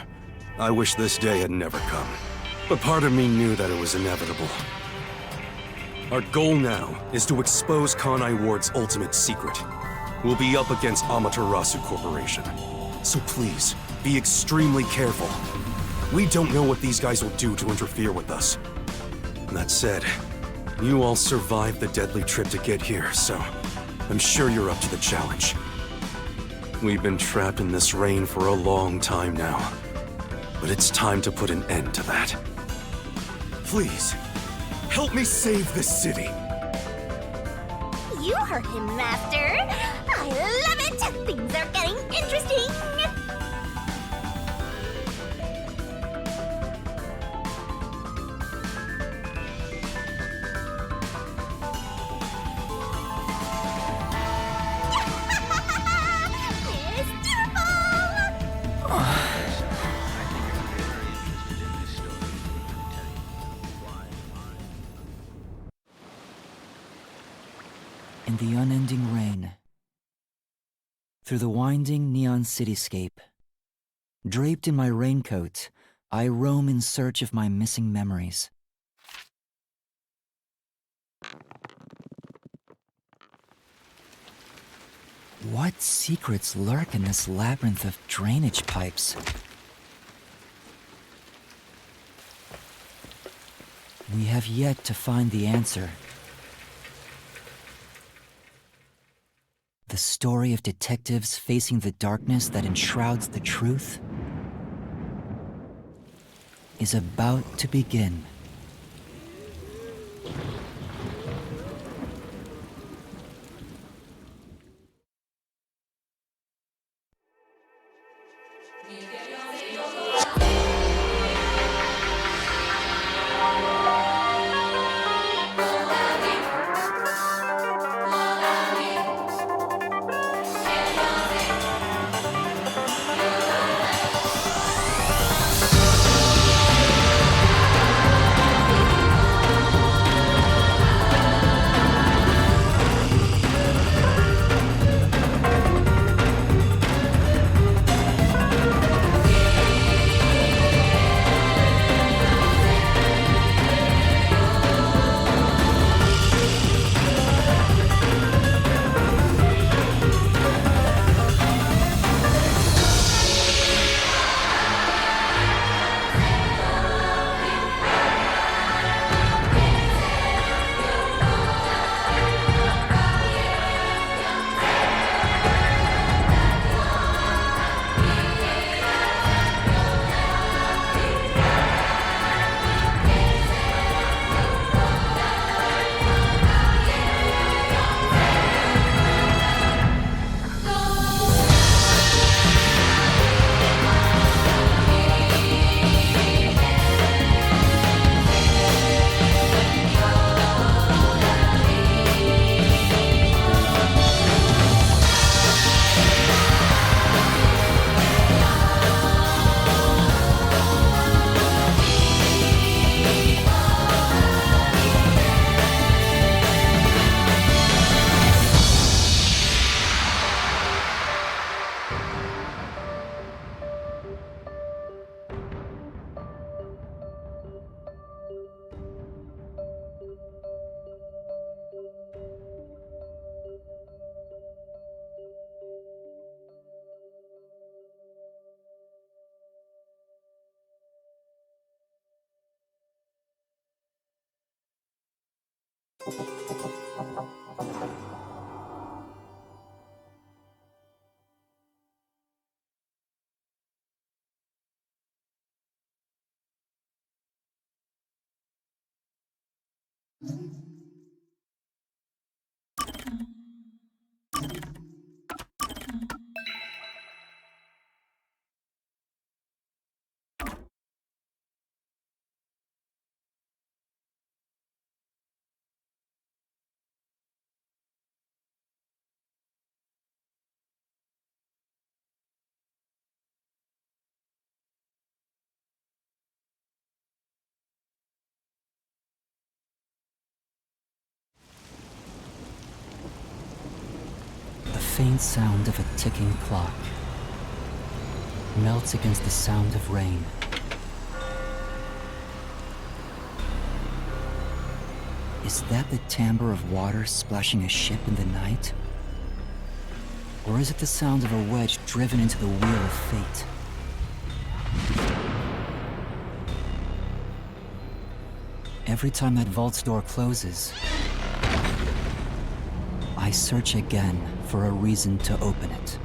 I wish this day had never come. But part of me knew that it was inevitable. Our goal now is to expose Kanai Ward's ultimate secret. We'll be up against Amaterasu Corporation. So please, be extremely careful. We don't know what these guys will do to interfere with us. That said, you all survived the deadly trip to get here, so I'm sure you're up to the challenge. We've been trapped in this rain for a long time now, but it's time to put an end to that. Please, help me save this city. You heard him, Master. I love it. Things are getting interesting. In the unending rain, through the winding neon cityscape, draped in my raincoat, I roam in search of my missing memories. What secrets lurk in this labyrinth of drainage pipes? We have yet to find the answer. The story of detectives facing the darkness that enshrouds the truth is about to begin. The faint sound of a ticking clock melts against the sound of rain. Is that the timbre of water splashing a ship in the night? Or is it the sound of a wedge driven into the wheel of fate? Every time that vault's door closes, I search again for a reason to open it.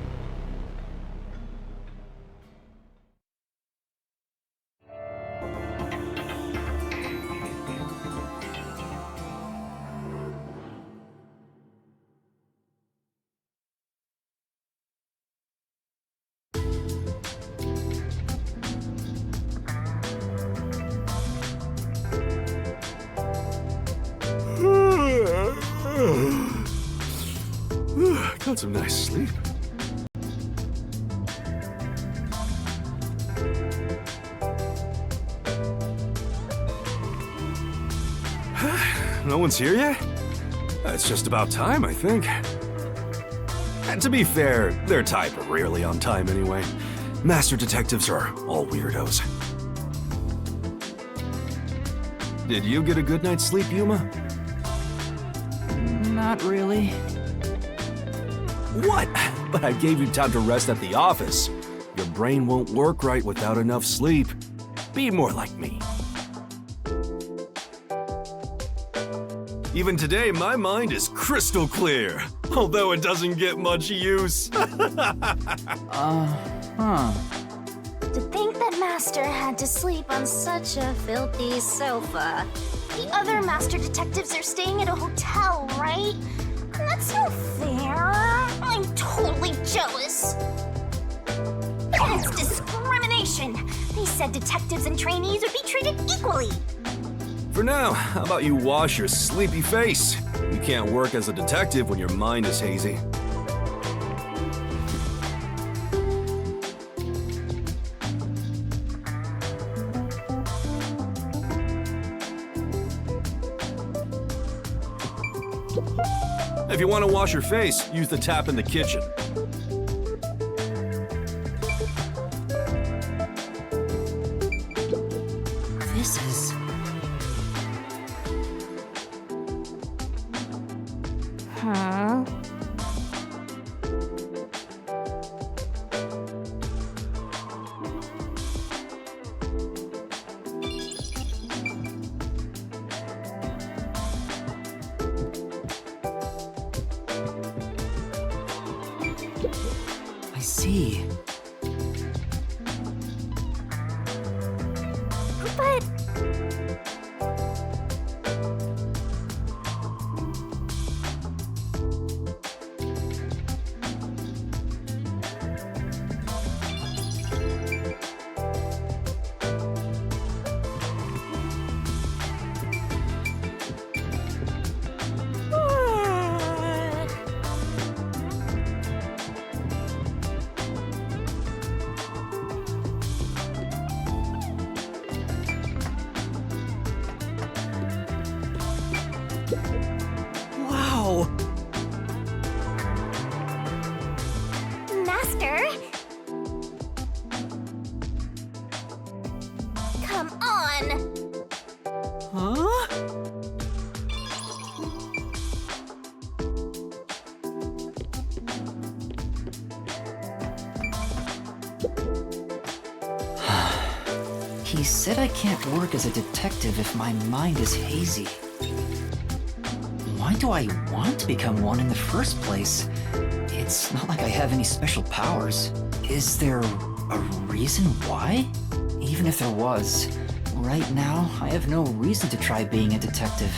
Got some nice sleep. No one's here yet? It's just about time, I think. And to be fair, their type are rarely on time anyway. Master detectives are all weirdos. Did you get a good night's sleep, Yuma? Not really. What? But I gave you time to rest at the office. Your brain won't work right without enough sleep. Be more like me. Even today, my mind is crystal clear, although it doesn't get much use. To think that Master had to sleep on such a filthy sofa. The other Master Detectives are staying at a hotel, right? That's no fair. I'm totally jealous. It's discrimination. They said detectives and trainees would be treated equally. For now, how about you wash your sleepy face? You can't work as a detective when your mind is hazy. If you want to wash your face, use the tap in the kitchen. This is... Huh? I see. But Wow! Master? Come on! Huh? He said I can't work as a detective if my mind is hazy. why do I want to become one in the first place? It's not like I have any special powers. Is there a reason why? Even if there was, right now, I have no reason to try being a detective.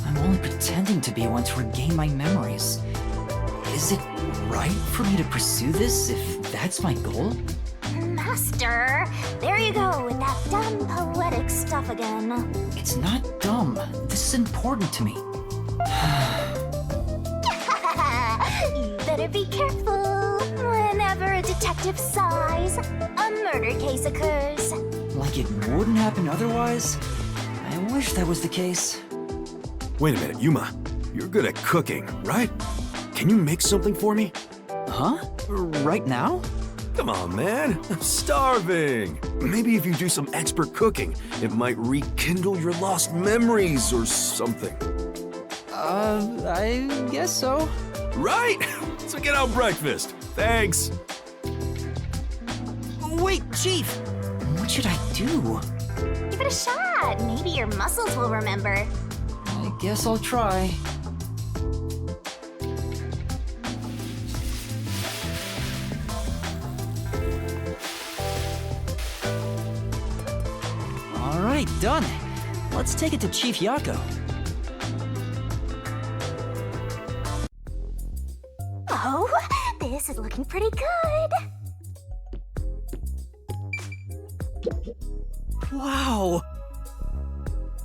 I'm only pretending to be one to regain my memories. Is it right for me to pursue this if that's my goal? Master, there you go with that dumb poetic stuff again. It's not dumb. This is important to me. You better be careful. Whenever a detective sighs, a murder case occurs. Like it wouldn't happen otherwise? I wish that was the case. Wait a minute, Yuma. You're good at cooking, right? Can you make something for me? Huh? Right now? Come on, man. I'm starving. Maybe if you do some expert cooking, it might rekindle your lost memories or something. I guess so. Right? So get out breakfast. Thanks. Wait, Chief! What should I do? Give it a shot. Maybe your muscles will remember. I guess I'll try. Alright, done. Let's take it to Chief Yako. Oh, this is looking pretty good. Wow!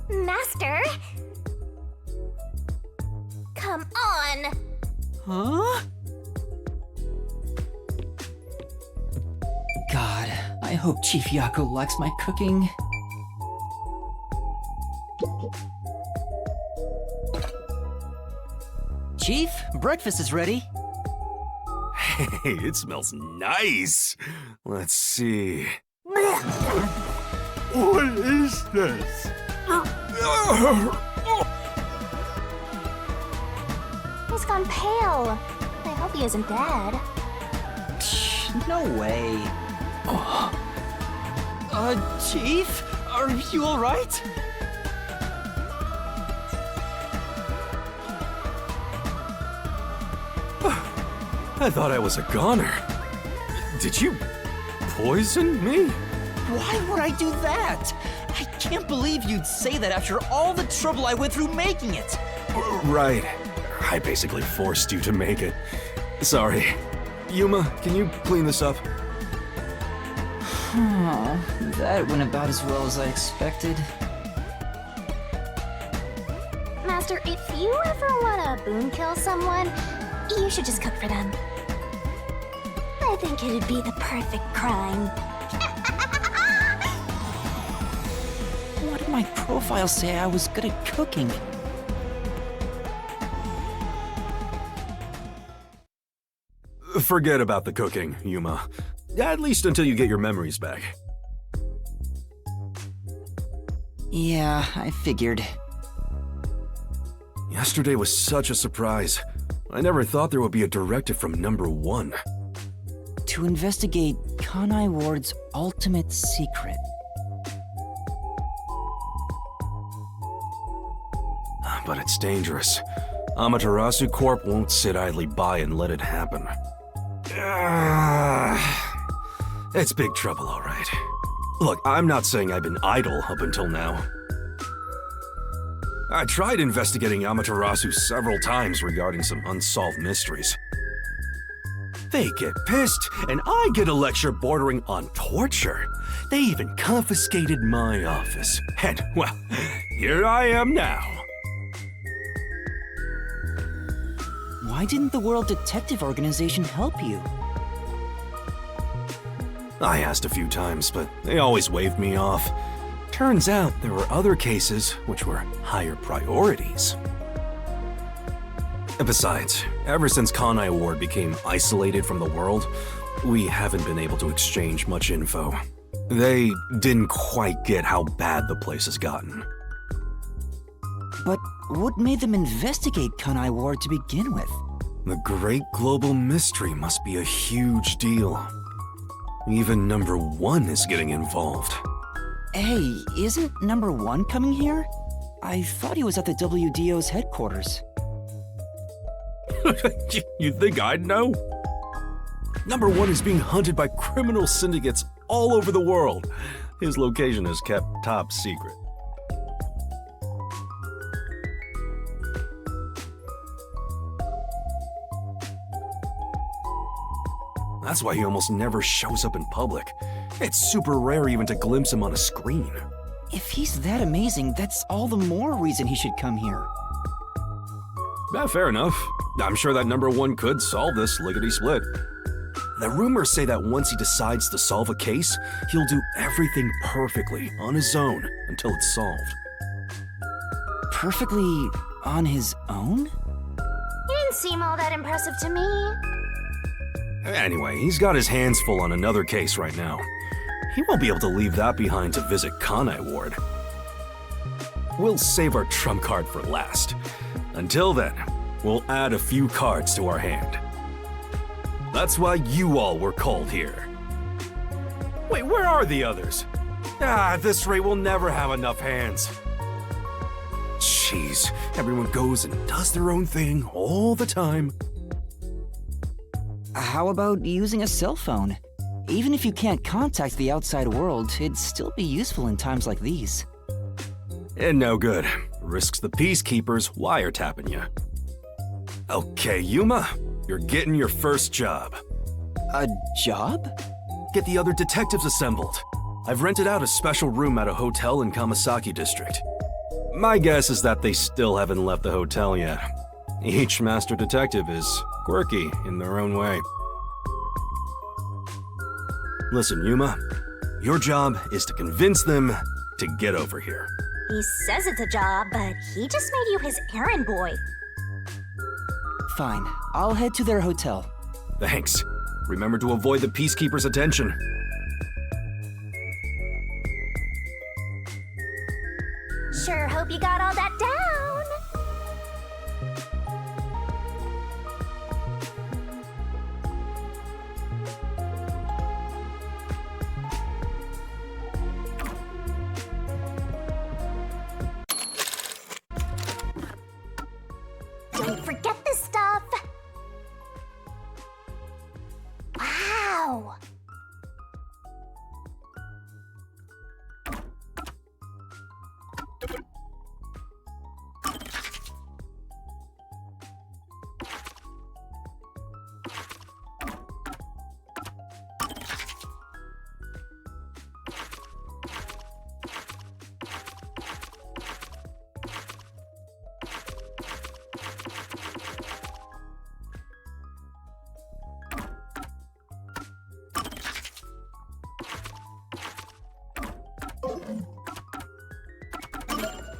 Master? Come on! Huh? God, I hope Chief Yako likes my cooking. Chief, breakfast is ready. Hey, it smells nice. Let's see. What is this? He's gone pale. I hope he isn't dead. No way. Chief? Are you alright? I thought I was a goner. Did you poison me? Why would I do that? I can't believe you'd say that after all the trouble I went through making it. Right. I basically forced you to make it. Sorry. Yuma, can you clean this up? Oh, that went about as well as I expected. Master, if you ever want to boon kill someone, you should just cook for them. I think it'd be the perfect crime. What did my profile say I was good at cooking? Forget about the cooking, Yuma. At least until you get your memories back. Yeah, I figured. Yesterday was such a surprise. I never thought there would be a directive from number 1. To investigate Kanai Ward's ultimate secret. But it's dangerous. Amaterasu Corp won't sit idly by and let it happen. It's big trouble, all right. Look, I'm not saying I've been idle up until now. I tried investigating Amaterasu several times regarding some unsolved mysteries. They get pissed, and I get a lecture bordering on torture. They even confiscated my office. And, well, here I am now. Why didn't the World Detective Organization help you? I asked a few times, but they always waved me off. Turns out there were other cases which were higher priorities. And besides, ever since Kanai Ward became isolated from the world, we haven't been able to exchange much info. They didn't quite get how bad the place has gotten. But what made them investigate Kanai Ward to begin with? The great global mystery must be a huge deal. Even number 1 is getting involved. Hey, isn't number 1 coming here? I thought he was at the WDO's headquarters. You think I'd know? Number one is being hunted by criminal syndicates all over the world. His location is kept top secret. That's why he almost never shows up in public. It's super rare even to glimpse him on a screen. If he's that amazing, that's all the more reason he should come here. Yeah, fair enough. I'm sure that number one could solve this lickety-split. The rumors say that once he decides to solve a case, he'll do everything perfectly on his own until it's solved. Perfectly on his own? He didn't seem all that impressive to me. Anyway, he's got his hands full on another case right now. He won't be able to leave that behind to visit Kanai Ward. We'll save our trump card for last. Until then, we'll add a few cards to our hand. That's why you all were called here. Wait, where are the others? At this rate, we'll never have enough hands. Jeez, everyone goes and does their own thing all the time. How about using a cell phone? Even if you can't contact the outside world, it'd still be useful in times like these. And no good. Risks the Peacekeepers wiretapping you. Okay, Yuma, you're getting your first job. A job? Get the other detectives assembled. I've rented out a special room at a hotel in Kamasaki District. My guess is that they still haven't left the hotel yet. Each master detective is quirky in their own way. Listen, Yuma, your job is to convince them to get over here. He says it's a job, but he just made you his errand boy. Fine, I'll head to their hotel. Thanks. Remember to avoid the Peacekeepers' attention. Sure hope you got all that down. Don't forget this stuff. Wow.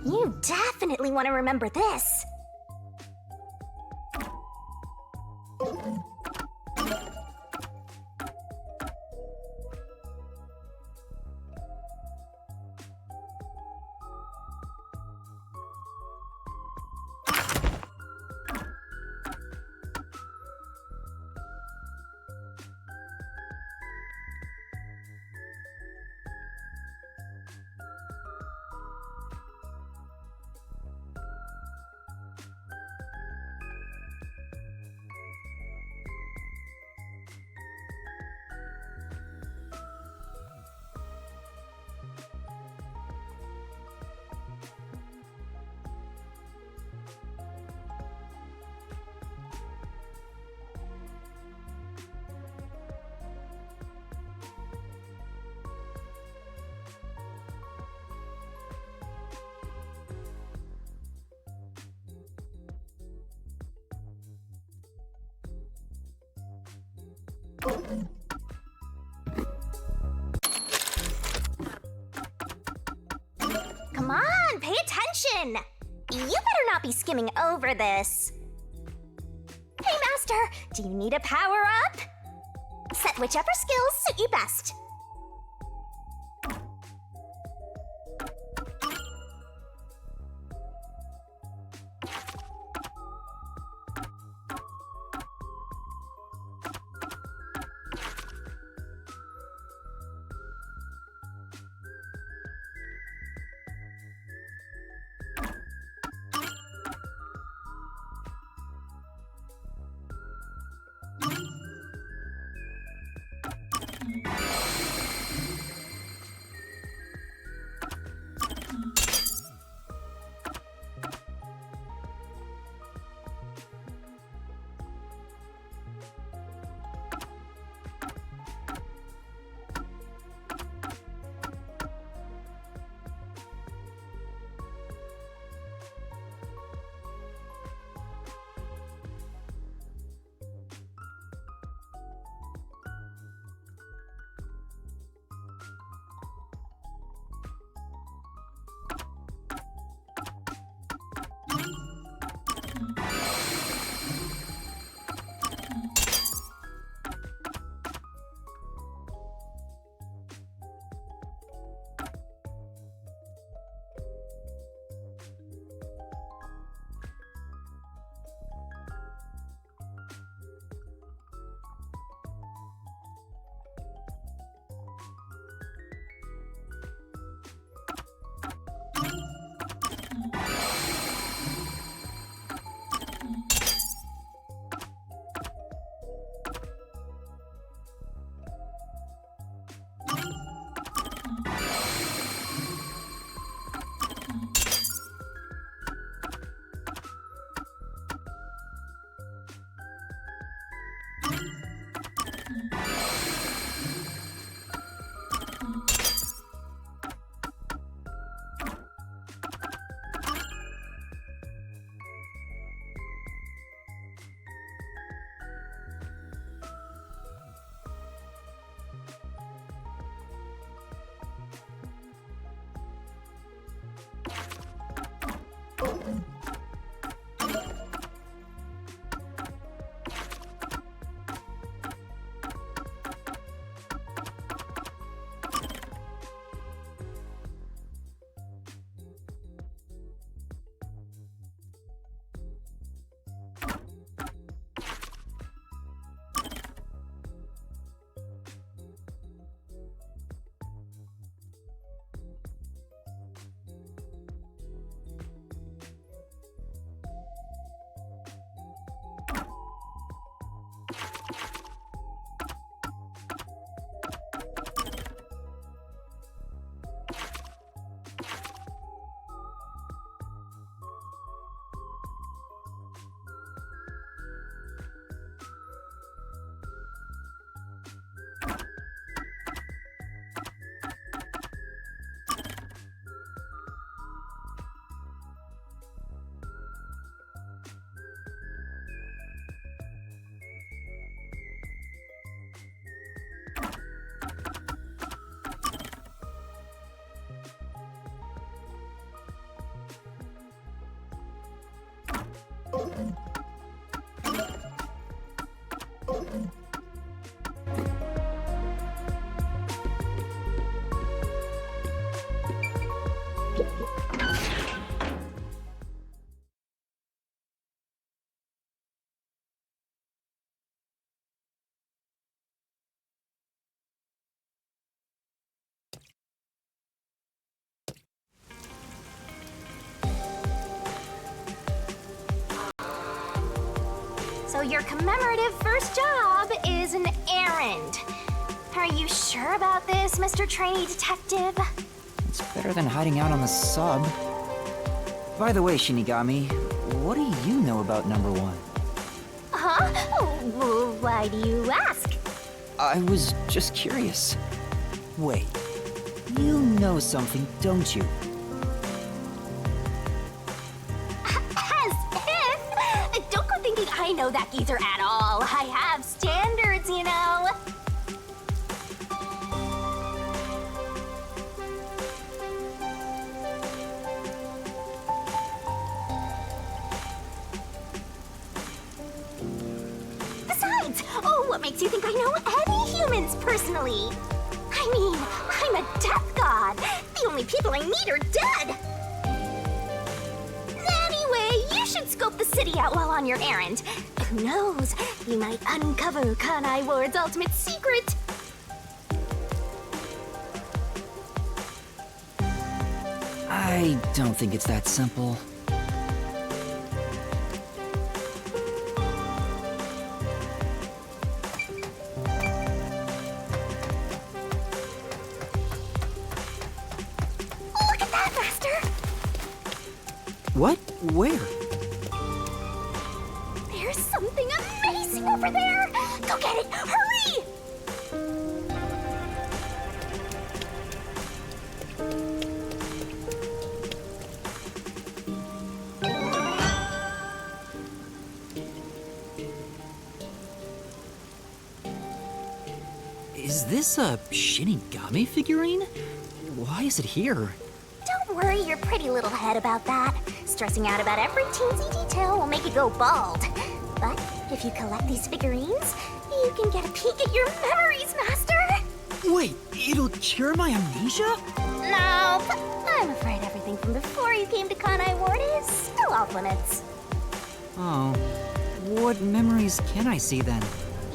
You definitely want to remember this. Come on, pay attention! You better not be skimming over this. Hey, Master, do you need a power-up? Set whichever skills suit you best. So your commemorative first job is an errand. Are you sure about this, Mr. Trainee Detective? It's better than hiding out on the sub. By the way, Shinigami, what do you know about number 1? Huh? Oh, why do you ask? I was just curious. Wait, you know something, don't you? As if! Don't go thinking I know that geezer at all. I have standards, you know. Besides, oh, what makes you think I know any humans personally? I mean, I'm a death god. The only people I meet are dead. Anyway, you should scope the city out while on your errand. Who knows? You might uncover Kanai Ward's ultimate secret. I don't think it's that simple. Look at that, Master! What? Where? There's something amazing over there! Go get it! Hurry! Is this a Shinigami figurine? Why is it here? Don't worry your pretty little head about that. Stressing out about every teensy detail will make you go bald. But if you collect these figurines, you can get a peek at your memories, Master! Wait, it'll cure my amnesia? Nope. I'm afraid everything from before you came to Kanai Ward is still off limits. Oh, what memories can I see then?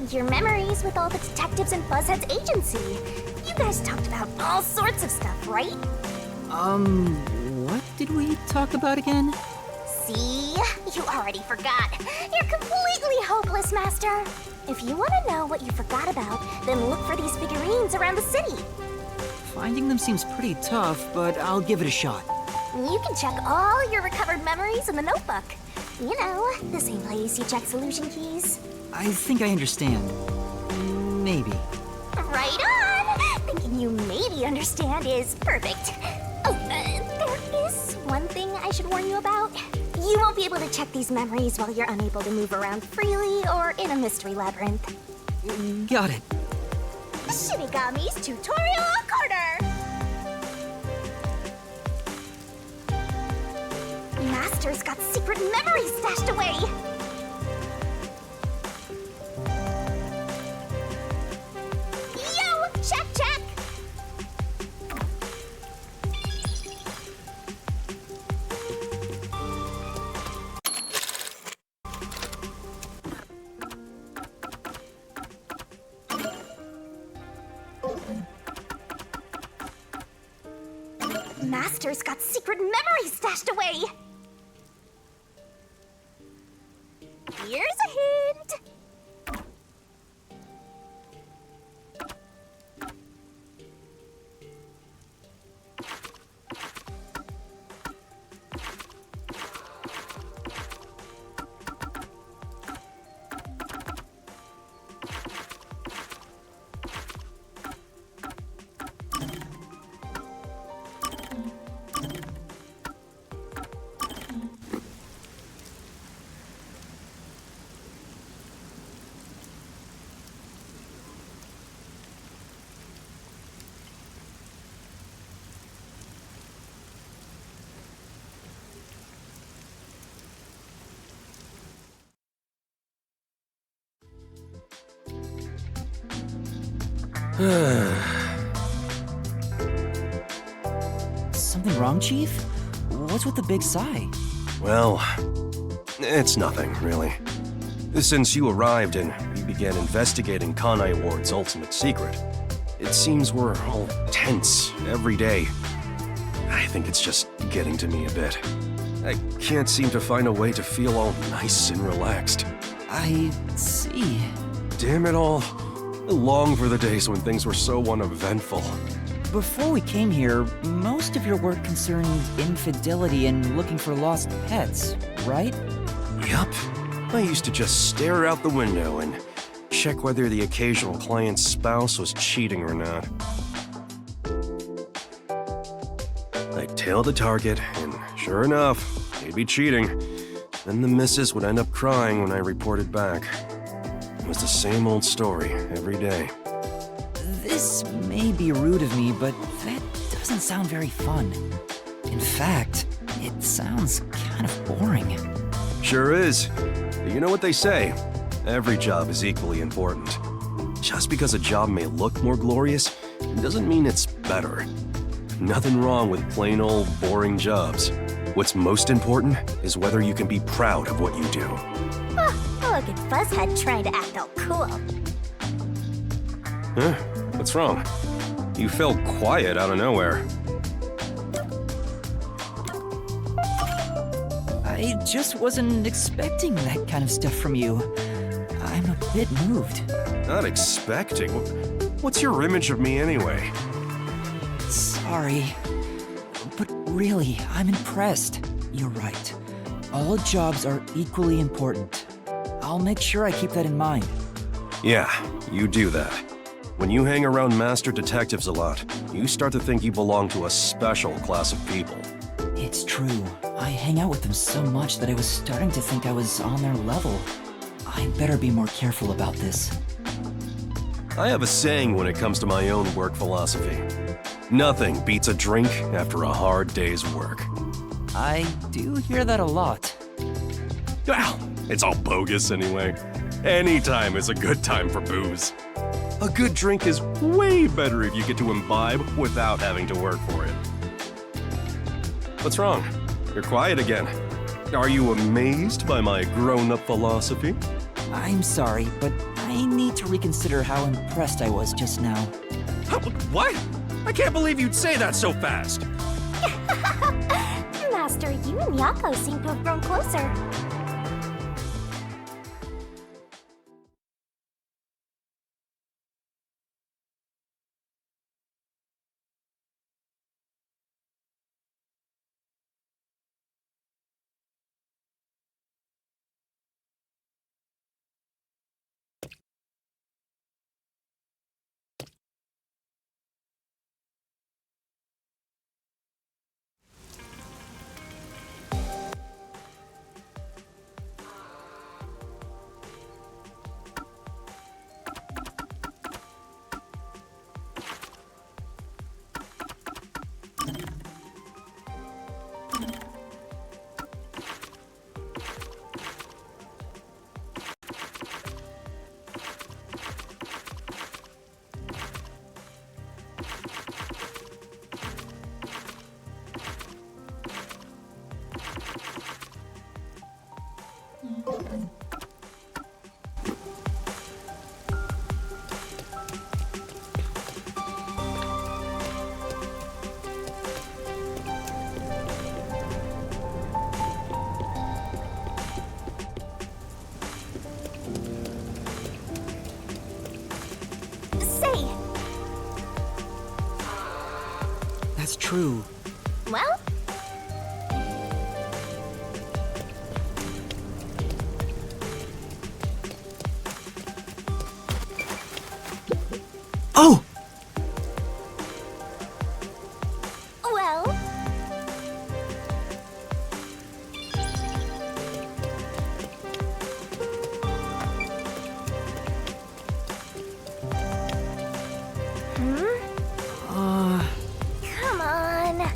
Your memories with all the detectives in Buzzhead's agency. You guys talked about all sorts of stuff, right? What did we talk about again? See? You already forgot. You're completely hopeless, Master. If you want to know what you forgot about, then look for these figurines around the city. Finding them seems pretty tough, but I'll give it a shot. You can check all your recovered memories in the notebook. You know, the same place you check solution keys. I think I understand. Maybe. Right on! Thinking you maybe understand is perfect. Oh, there is one thing I should warn you about. You won't be able to check these memories while you're unable to move around freely or in a mystery labyrinth. Got it. Shinigami's Tutorial Corner! Master's got secret memories stashed away! Yo! Check, check! Master's got secret memories stashed away! Here's a hint! Something wrong, Chief? What's with the big sigh? Well, it's nothing, really. Since you arrived and we began investigating Kanai Ward's ultimate secret, it seems we're all tense every day. I think it's just getting to me a bit. I can't seem to find a way to feel all nice and relaxed. I see. Damn it all. I long for the days when things were so uneventful. Before we came here, most of your work concerned infidelity and looking for lost pets, right? Yup. I used to just stare out the window and check whether the occasional client's spouse was cheating or not. I'd tail the target, and sure enough, they'd be cheating. Then the missus would end up crying when I reported back. It was the same old story every day. This may be rude of me, but that doesn't sound very fun. In fact, it sounds kind of boring. Sure is. But you know what they say? Every job is equally important. Just because a job may look more glorious, doesn't mean it's better. Nothing wrong with plain old boring jobs. What's most important is whether you can be proud of what you do. Look at Fuzzhead trying to act all cool. Huh? What's wrong? You fell quiet out of nowhere. I just wasn't expecting that kind of stuff from you. I'm a bit moved. Not expecting? What's your image of me anyway? Sorry. But really, I'm impressed. You're right. All jobs are equally important. I'll make sure I keep that in mind. Yeah, you do that. When you hang around master detectives a lot, you start to think you belong to a special class of people. It's true. I hang out with them so much that I was starting to think I was on their level. I better be more careful about this. I have a saying when it comes to my own work philosophy. Nothing beats a drink after a hard day's work. I do hear that a lot. Well, it's all bogus anyway. Any time is a good time for booze. A good drink is way better if you get to imbibe without having to work for it. What's wrong? You're quiet again. Are you amazed by my grown-up philosophy? I'm sorry, but I need to reconsider how impressed I was just now. What? I can't believe you'd say that so fast. Master, you and Yako seem to have grown closer. Say, That's true. well, Oh! well, come on.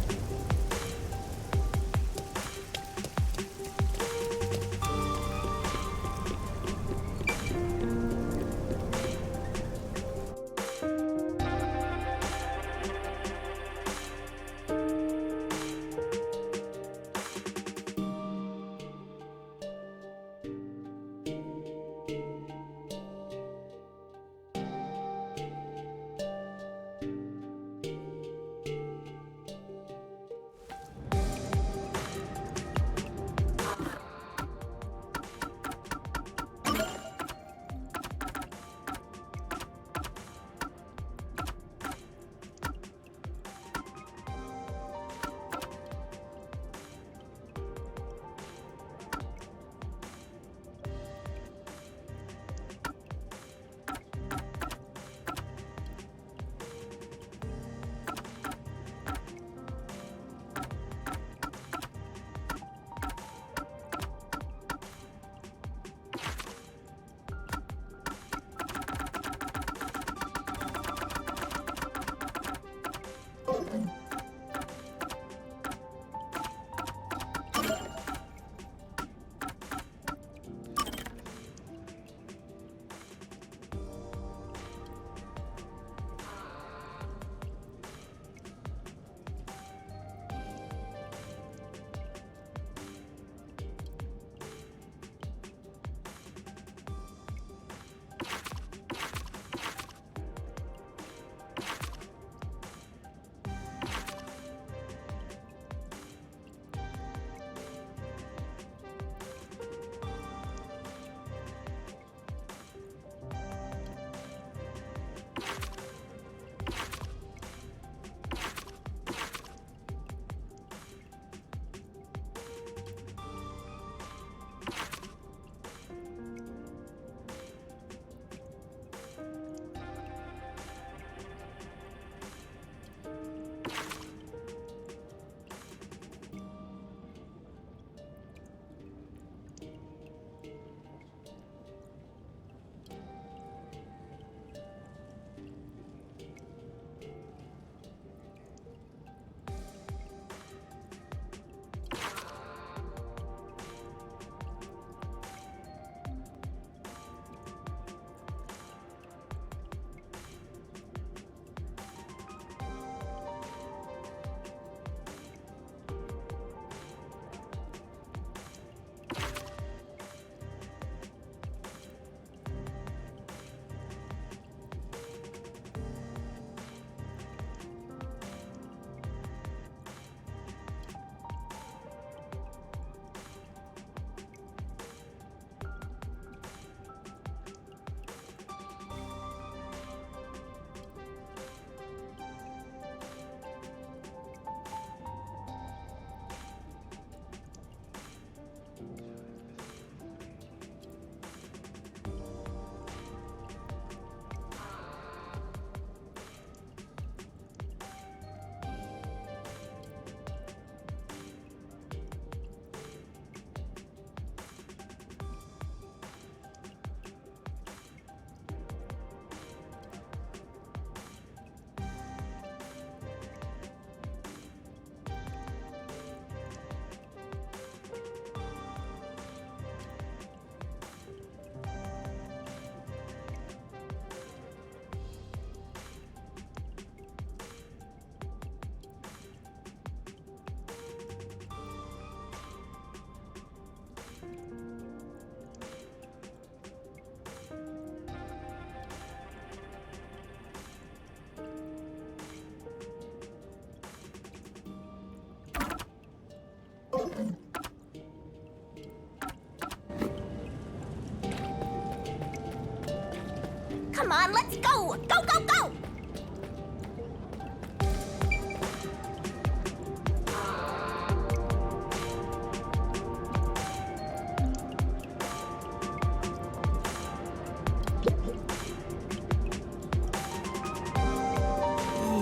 Come on, let's go! Go, go, go!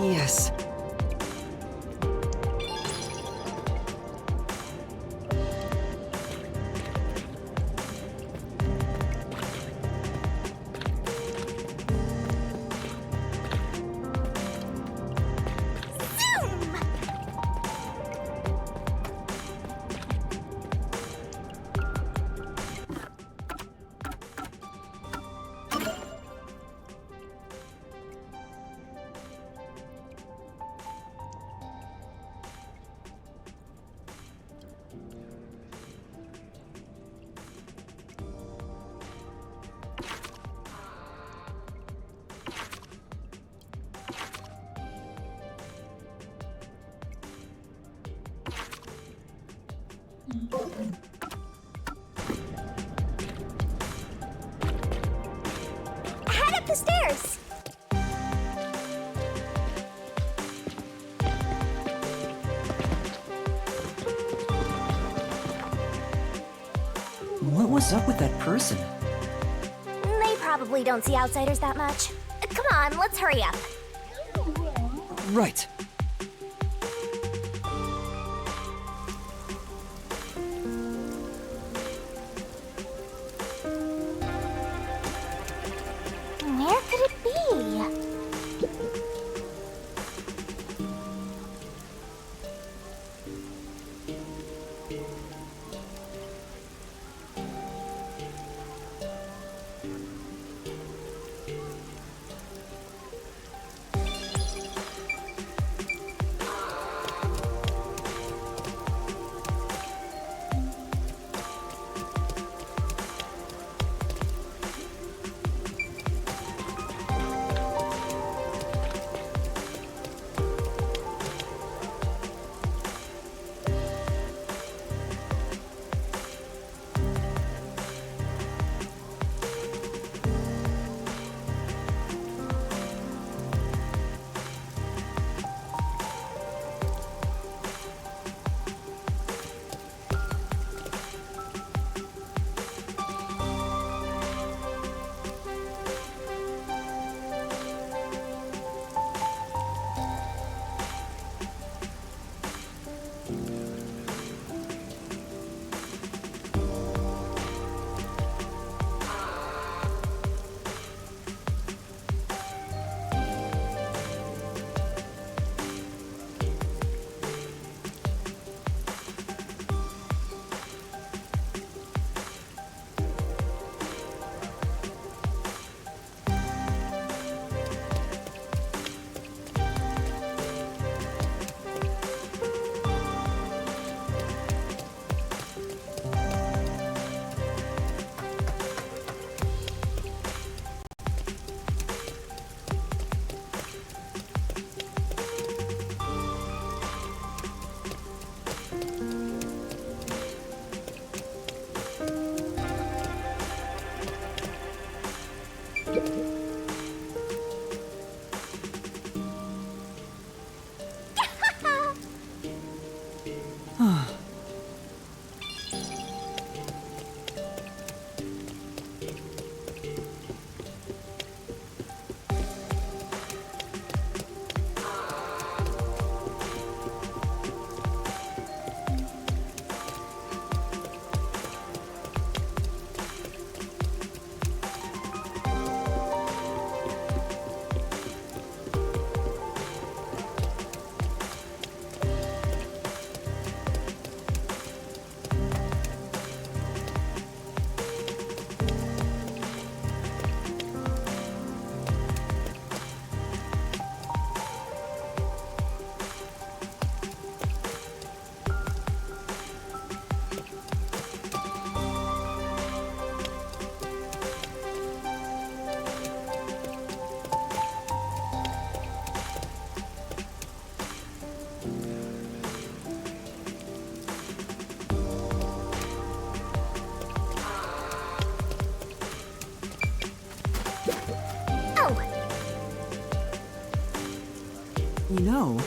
Yes. Zoom! Head up the stairs! What was up with that person? They probably don't see outsiders that much. Come on, let's hurry up. Right. Where could it be? You know,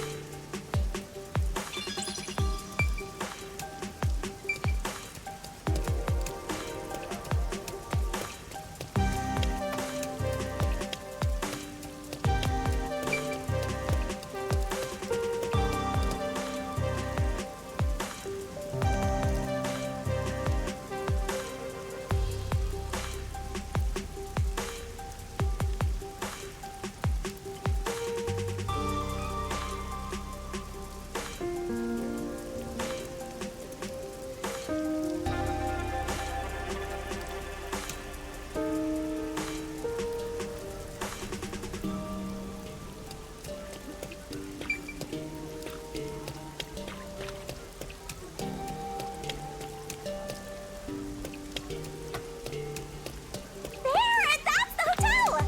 There! That's the hotel!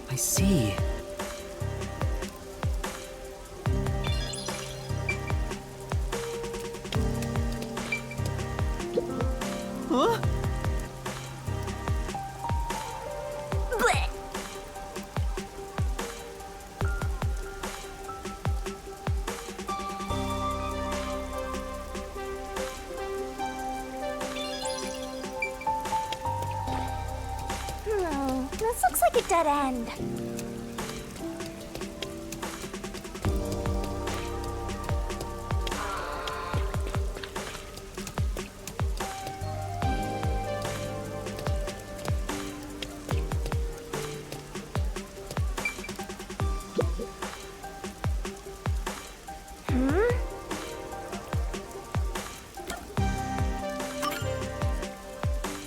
I see. Huh? Blech. This looks like a dead end.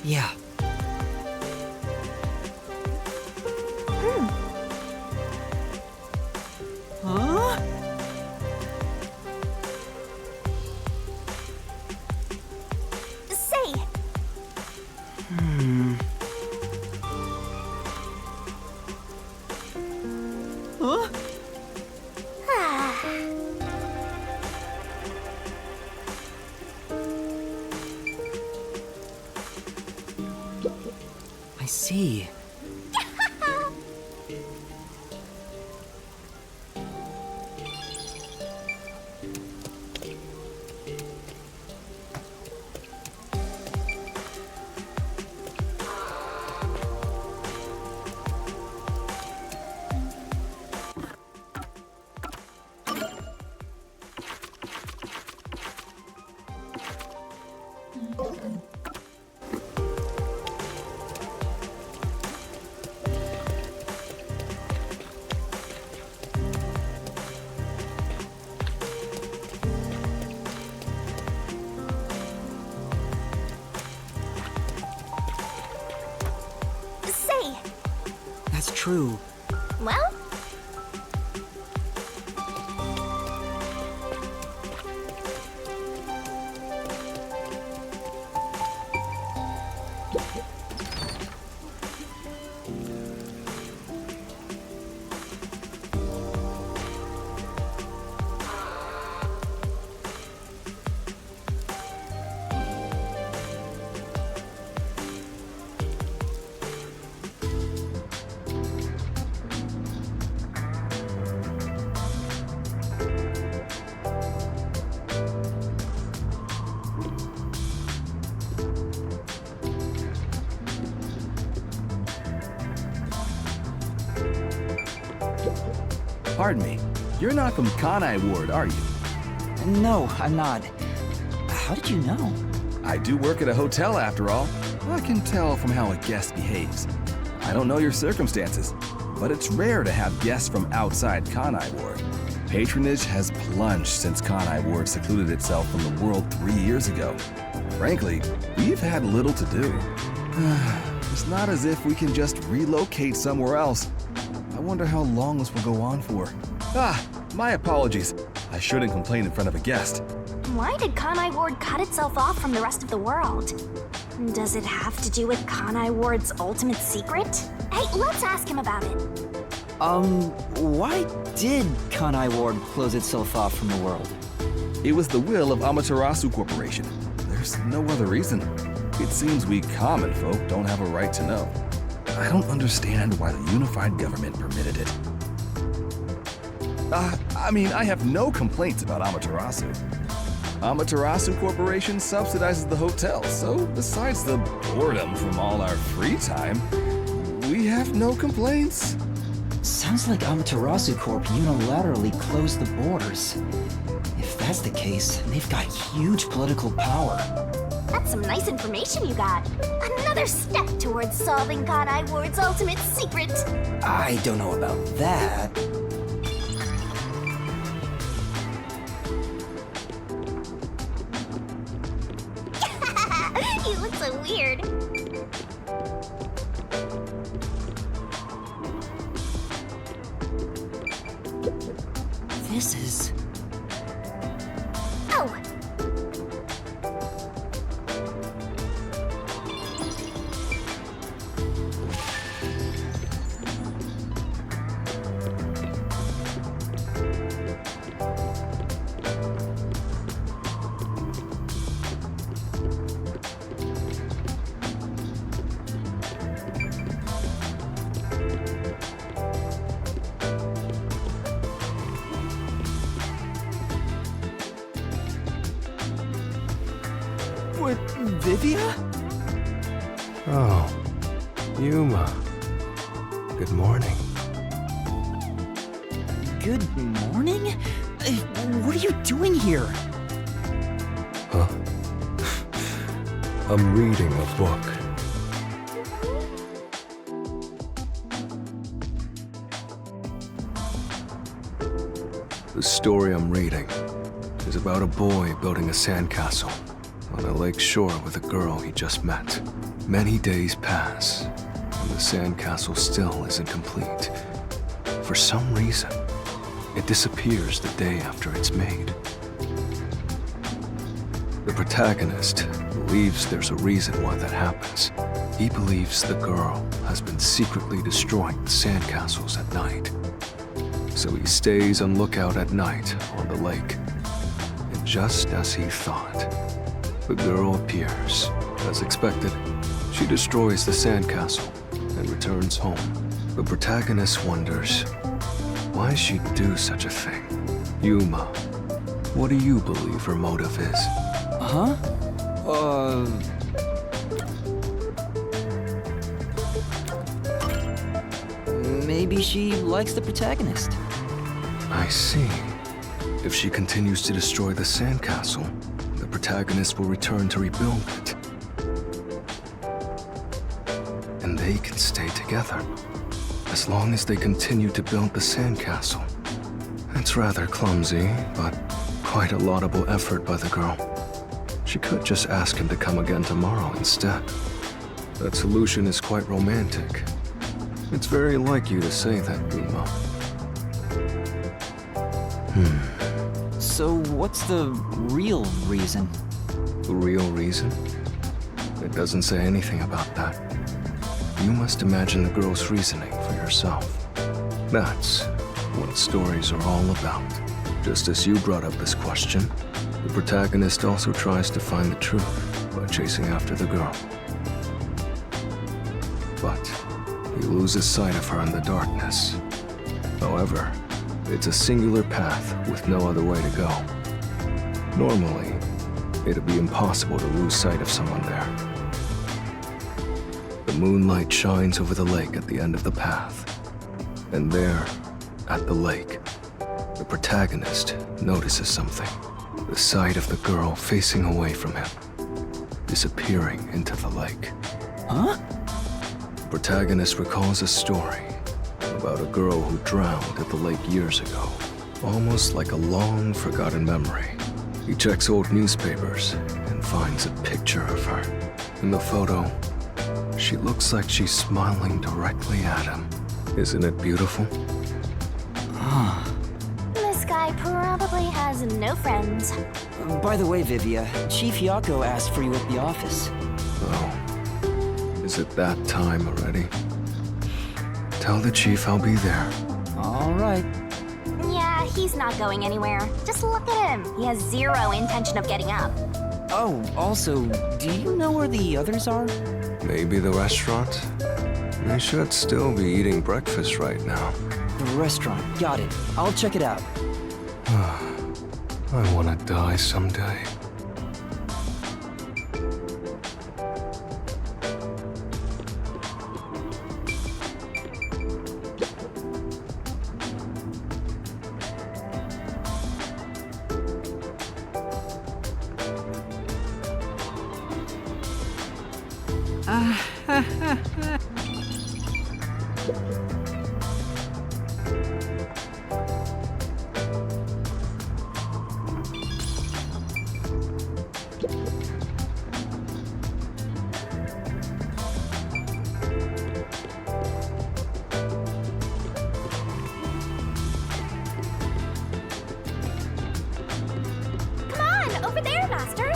Yeah. Huh? Say, Huh? I see. say. That's true. Well, Pardon me, you're not from Kanai Ward, are you? No, I'm not. How did you know? I do work at a hotel after all. I can tell from how a guest behaves. I don't know your circumstances, but it's rare to have guests from outside Kanai Ward. Patronage has plunged since Kanai Ward secluded itself from the world 3 years ago. Frankly, we've had little to do. It's not as if we can just relocate somewhere else. I wonder how long this will go on for. My apologies. I shouldn't complain in front of a guest. why did Kanai Ward cut itself off from the rest of the world? Does it have to do with Kanai Ward's ultimate secret? Hey, let's ask him about it. Why did Kanai Ward close itself off from the world? It was the will of Amaterasu Corporation. There's no other reason. It seems we common folk don't have a right to know. I don't understand why the unified government permitted it. I have no complaints about Amaterasu. Amaterasu Corporation subsidizes the hotel, so besides the boredom from all our free time, we have no complaints. Sounds like Amaterasu Corp unilaterally closed the borders. If that's the case, they've got huge political power. That's some nice information you got. Another step towards solving Kanai Ward's ultimate secret. I don't know about that. You look so weird. This is... Oh! Vivia? Oh, Yuma. Good morning. Good morning? What are you doing here? Huh? I'm reading a book. The story I'm reading is about a boy building a sandcastle on a lake shore with a girl he just met. Many days pass, and the sandcastle still isn't complete. For some reason, it disappears the day after it's made. The protagonist believes there's a reason why that happens. He believes the girl has been secretly destroying the sandcastles at night. So he stays on lookout at night on the lake. And just as he thought, the girl appears. As expected, she destroys the sandcastle and returns home. The protagonist wonders why she'd do such a thing. Yuma, what do you believe her motive is? Huh? Maybe she likes the protagonist. I see. If she continues to destroy the sandcastle, the protagonist will return to rebuild it. And they can stay together, as long as they continue to build the sandcastle. It's rather clumsy, but quite a laudable effort by the girl. She could just ask him to come again tomorrow instead. That solution is quite romantic. It's very like you to say that, Yuma. So what's the real reason? The real reason? It doesn't say anything about that. You must imagine the girl's reasoning for yourself. That's what stories are all about. Just as you brought up this question, the protagonist also tries to find the truth by chasing after the girl. But he loses sight of her in the darkness. However, it's a singular path with no other way to go. Normally, it'd be impossible to lose sight of someone there. The moonlight shines over the lake at the end of the path. And there, at the lake, the protagonist notices something. The sight of the girl facing away from him, disappearing into the lake. Huh? The protagonist recalls a story about a girl who drowned at the lake years ago, almost like a long forgotten memory. He checks old newspapers and finds a picture of her. In the photo, she looks like she's smiling directly at him. Isn't it beautiful? This guy probably has no friends. By the way, Vivia, Chief Yako asked for you at the office. Oh, is it that time already? Tell the chief I'll be there. All right. Yeah, he's not going anywhere. Just look at him. He has zero intention of getting up. Oh, also, do you know where the others are? Maybe the restaurant? They should still be eating breakfast right now. The restaurant. Got it. I'll check it out. I want to die someday. Come on, over there, Master.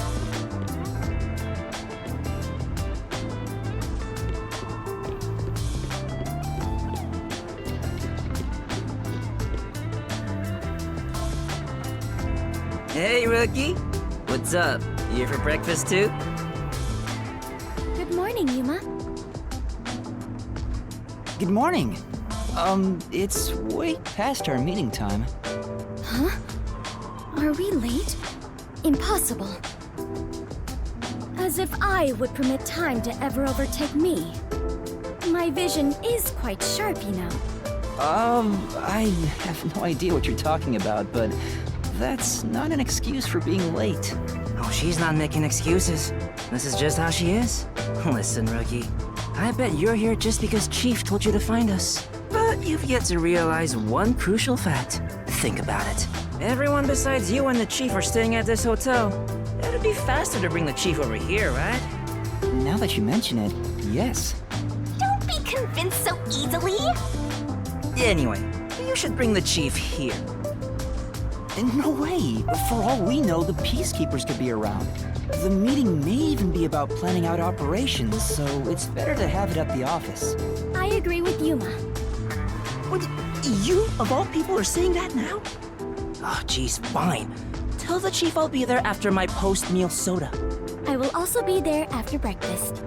Hey, rookie. What's up? You here for breakfast too? Good morning, Yuma. Good morning. It's way past our meeting time. Huh? Are we late? Impossible. As if I would permit time to ever overtake me. My vision is quite sharp, you know. I have no idea what you're talking about, but that's not an excuse for being late. Oh, she's not making excuses. This is just how she is. Listen, rookie. I bet you're here just because Chief told you to find us. But you've yet to realize one crucial fact. Think about it. Everyone besides you and the Chief are staying at this hotel. It'd be faster to bring the Chief over here, right? Now that you mention it, yes. Don't be convinced so easily. Anyway, you should bring the Chief here. No way! For all we know, the Peacekeepers could be around. The meeting may even be about planning out operations, so it's better to have it at the office. I agree with Yuma. What? You, of all people, are saying that now? Oh, geez, fine. Tell the Chief I'll be there after my post-meal soda. I will also be there after breakfast.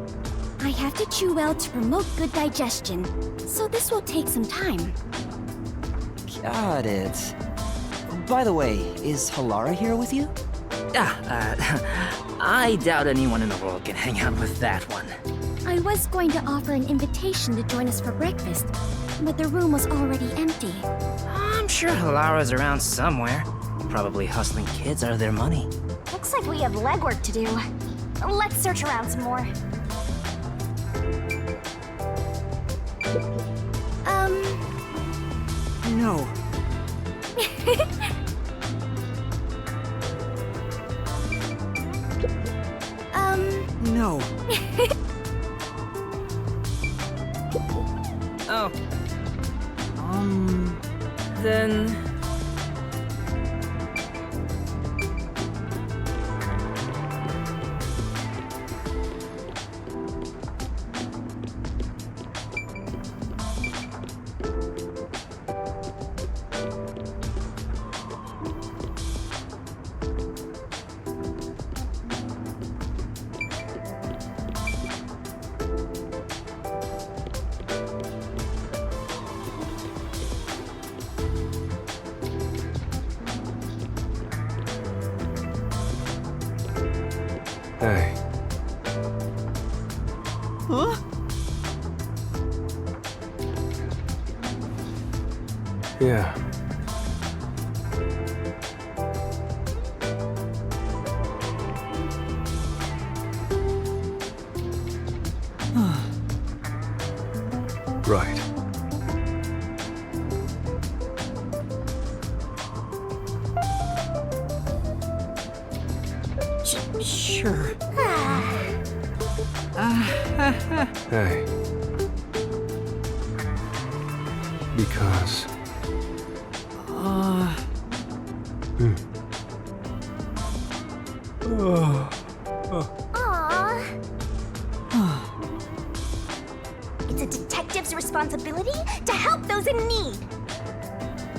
I have to chew well to promote good digestion, so this will take some time. Got it. By the way, is Halara here with you? I doubt anyone in the world can hang out with that one. I was going to offer an invitation to join us for breakfast, but the room was already empty. I'm sure Halara's around somewhere. Probably hustling kids out of their money. Looks like we have legwork to do. Let's search around some more. No. No. Oh. Then... Hey. Huh? Yeah. Right. Sure. Hey. Because... Aww. It's a a detective's responsibility to help those in need.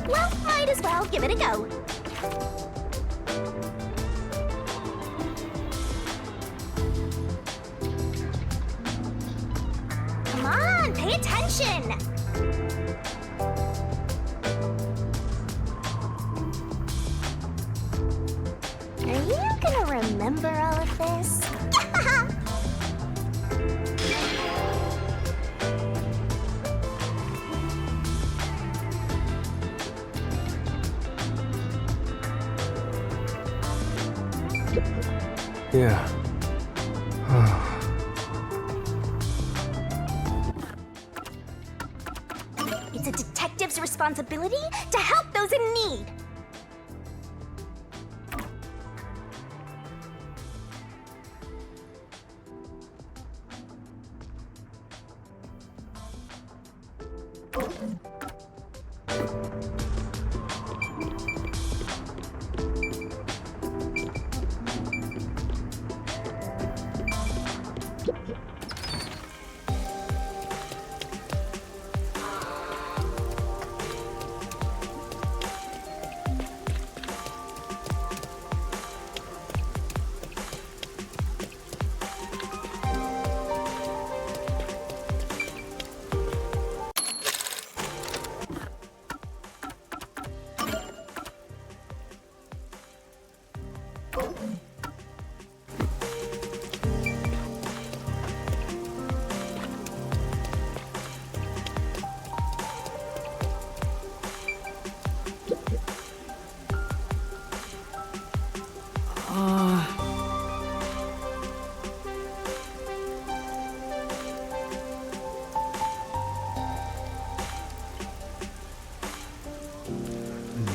Well, might as well give it a go. Come on, pay attention! Are you gonna remember all of this? Yeah. It's a detective's responsibility to help those in need.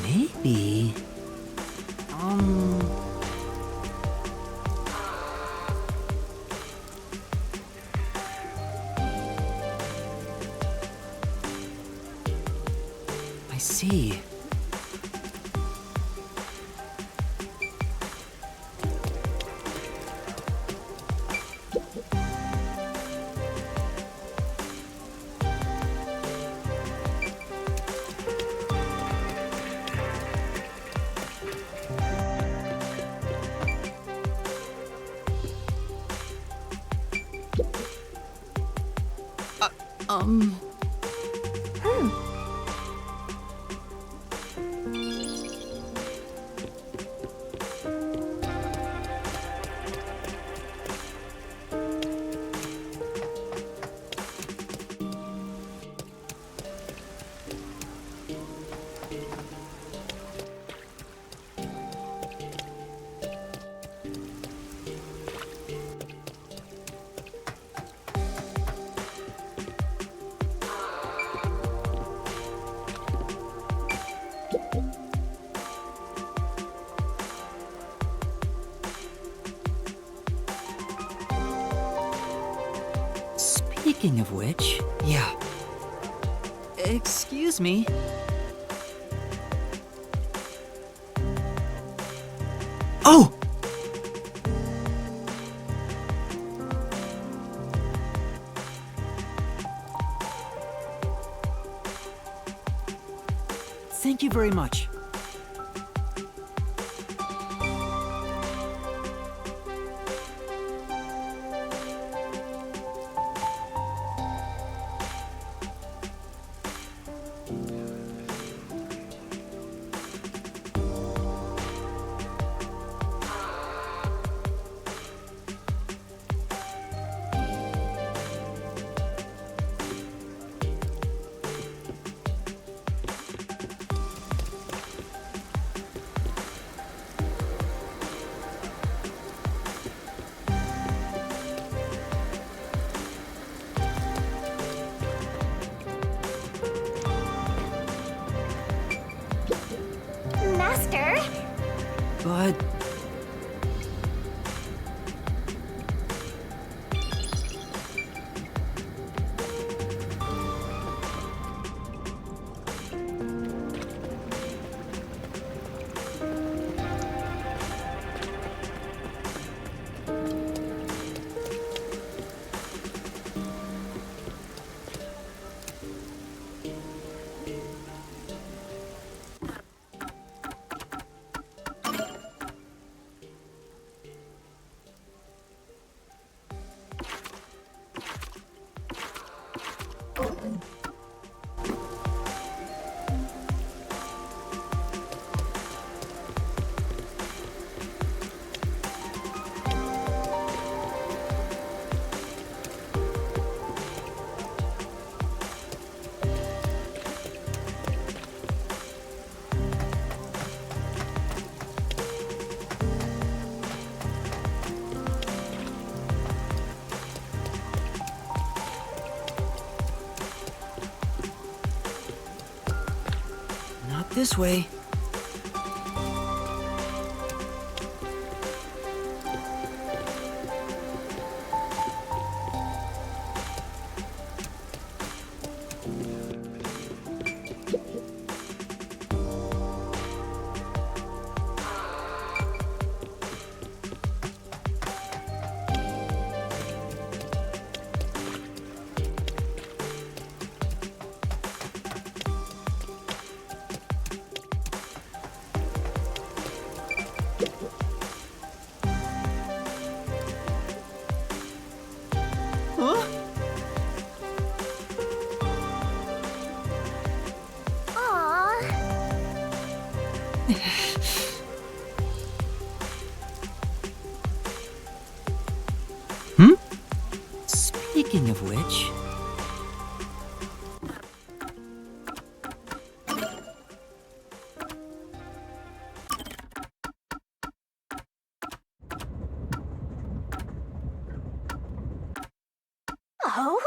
Maybe. I see. Speaking of which, yeah. Excuse me. Oh! Thank you very much. Master? But This way. Speaking of which... Oh,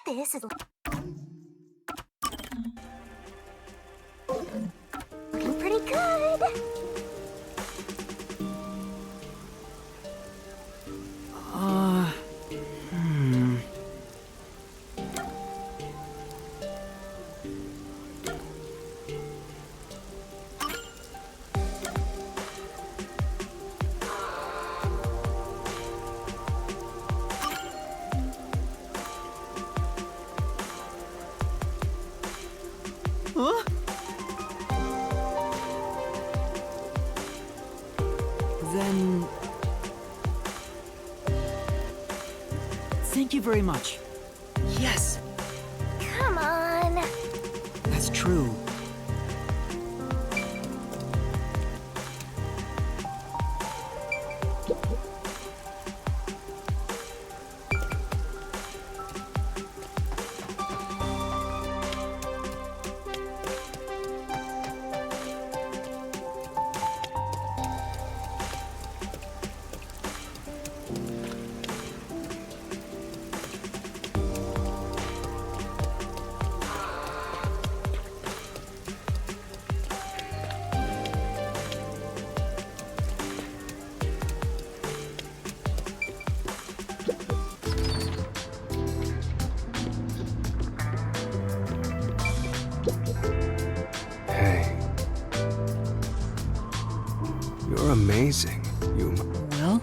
this is looking pretty good. Then... Thank you very much. Yes, Come on. that's true. Hey. You're amazing, Yuma. Well,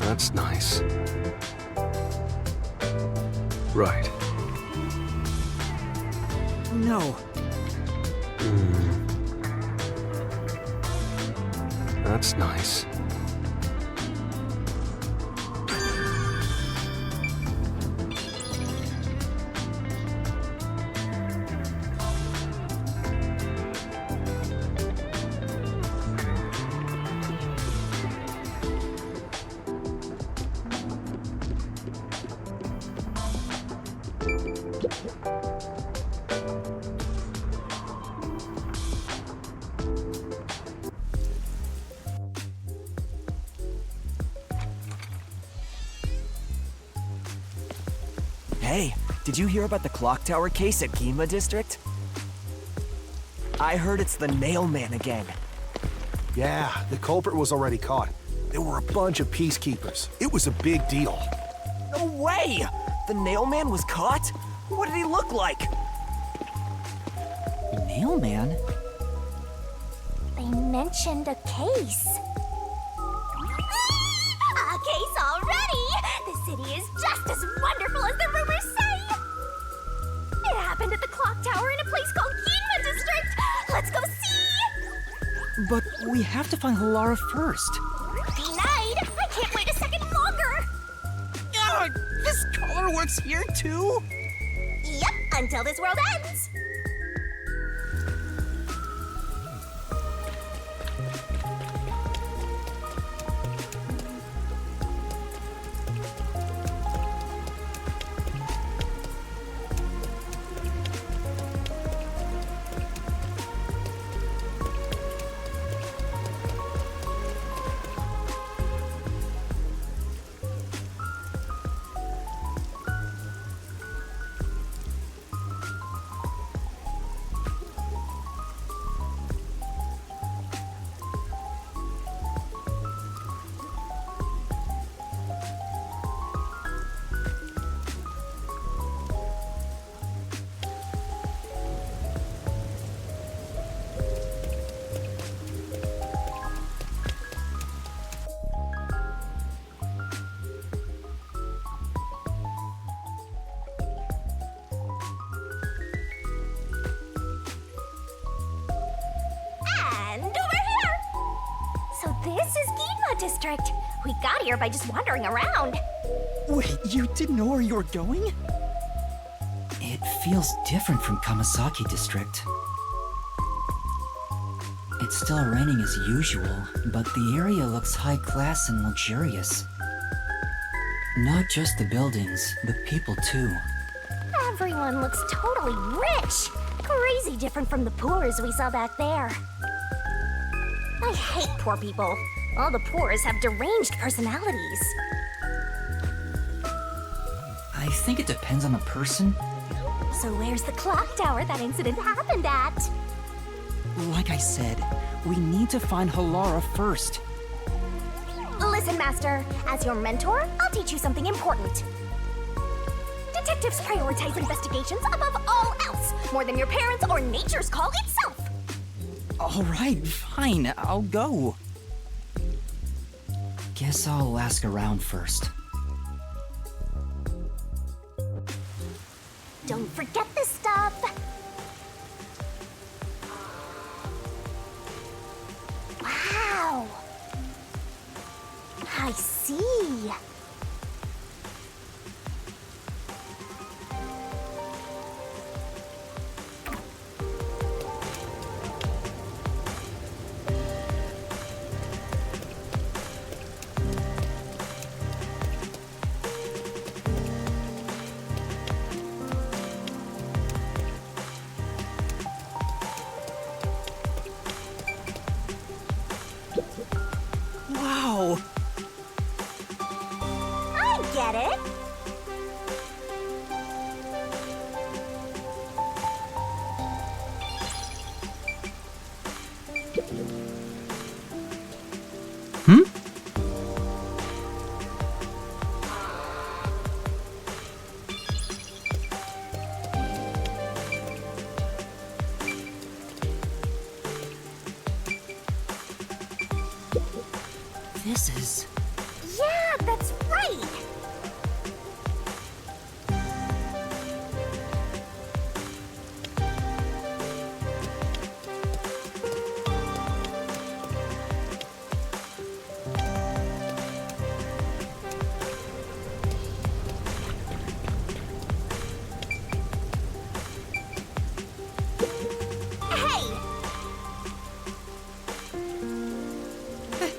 That's nice. Right. no. That's nice. Hey, did you hear about the clock tower case at Gima District? I heard it's the Nailman again. Yeah, the culprit was already caught. There were a bunch of peacekeepers. It was a big deal. No way! The Nailman was caught? What did he look like? Mailman? They mentioned a case. A case already! The city is just as wonderful as the rumors say! It happened at the clock tower in a place called Ginma District! Let's go see! But we have to find Halara first. Denied! I can't wait a second longer! This color works here too? Yep, until this world ends! So this is Ginma District. We got here by just wandering around. Wait, you didn't know where you were going? It feels different from Kamasaki District. It's still raining as usual, but the area looks high class and luxurious. Not just the buildings, the people too. Everyone looks totally rich. Crazy different from the poors we saw back there. I hate poor people. All the poors have deranged personalities. I think it depends on the person. So where's the clock tower that incident happened at? Like I said, we need to find Halara first. Listen, Master. As your mentor, I'll teach you something important. Detectives prioritize investigations above all else, more than your parents or nature's call itself. All right, fine, I'll go. Guess I'll ask around first. Don't forget this stuff. Wow. I see. Wow! I get it. This is... Yeah, that's right.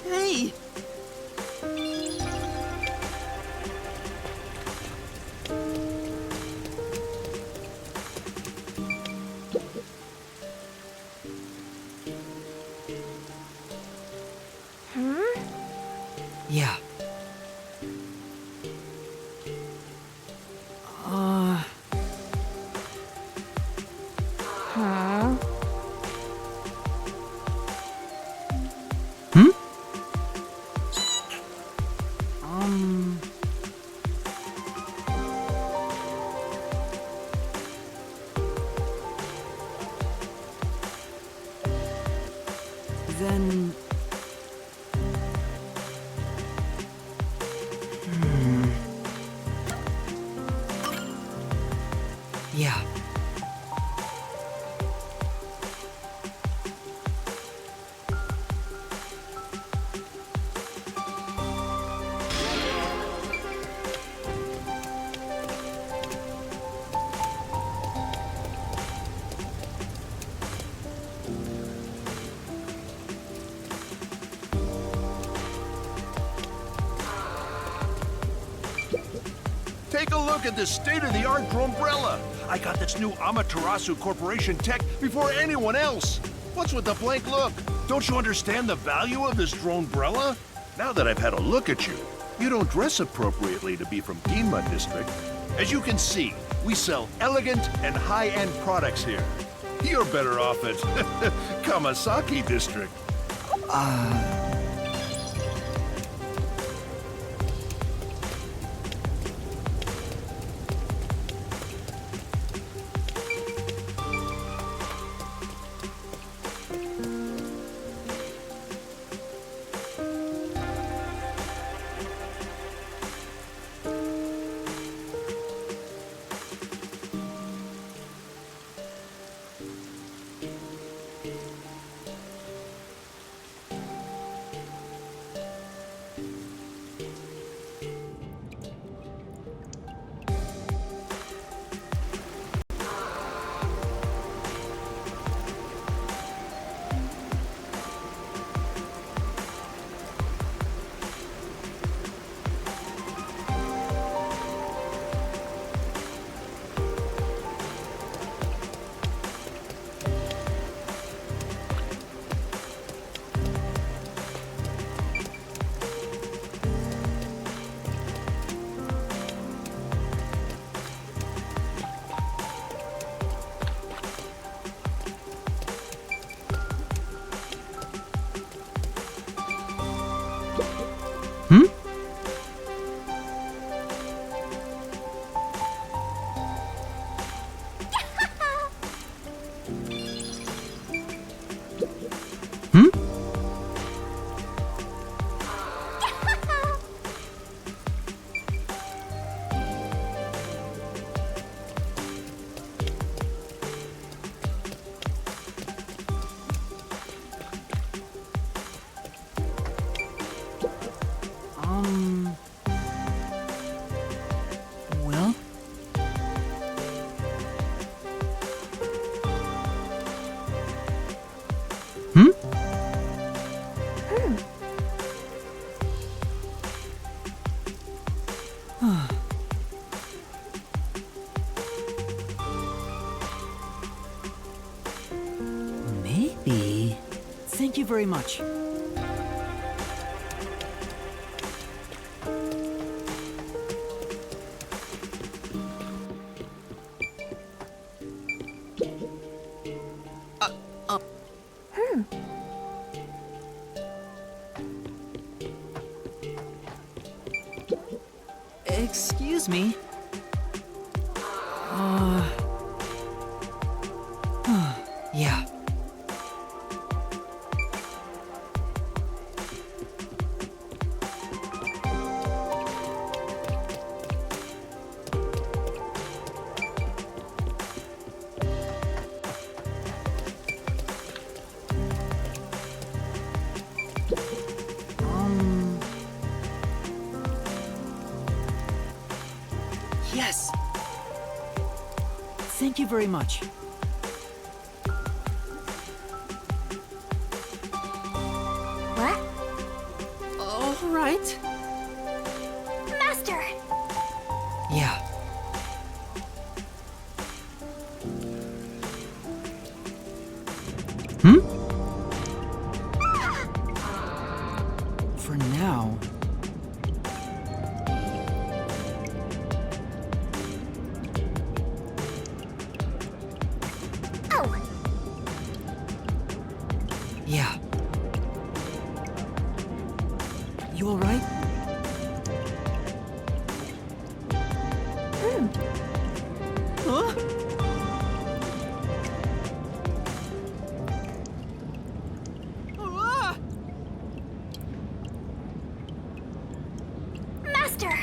Hey! Yeah. Then... Yeah. Take a look at this state-of-the-art Drombrella. I got this new Amaterasu Corporation tech before anyone else. What's with the blank look? Don't you understand the value of this Drombrella? Now that I've had a look at you, you don't dress appropriately to be from Ginma District. As you can see, we sell elegant and high-end products here. You're better off at Kamasaki District. Well? Maybe. Thank you very much. Excuse me. Yeah. Yes. Thank you very much. What? All right. Master! Yeah. For now. Oh! Yeah. You all right? Huh? Ah! Master!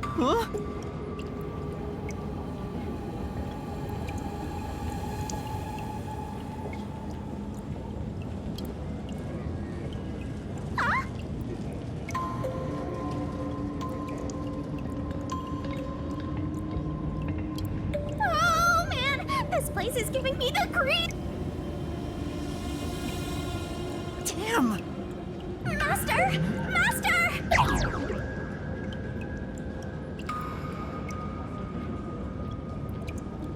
Huh? Oh man, this place is giving me the creep! Damn! Master! Master!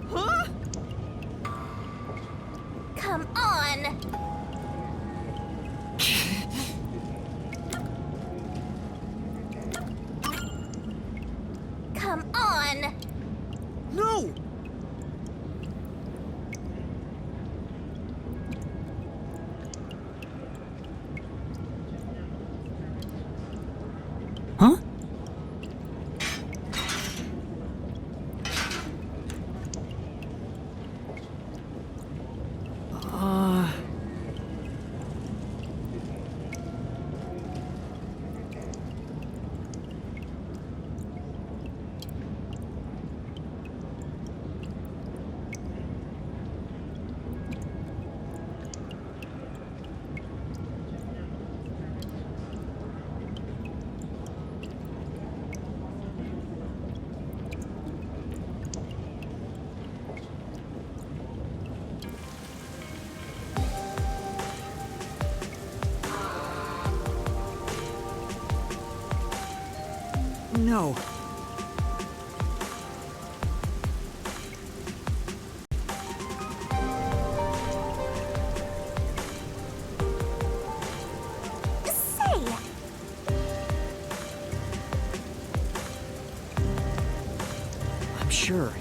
Huh? Come on! Come on! No! Huh? No. Say! I'm sure.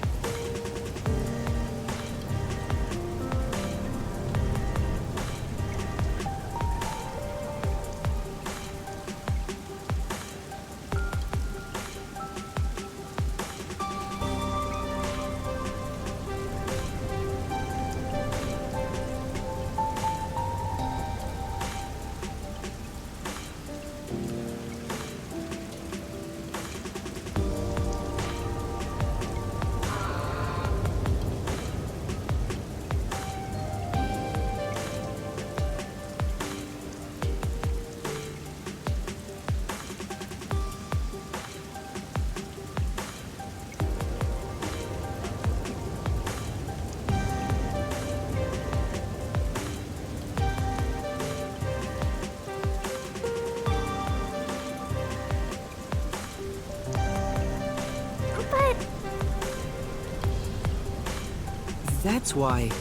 That's why...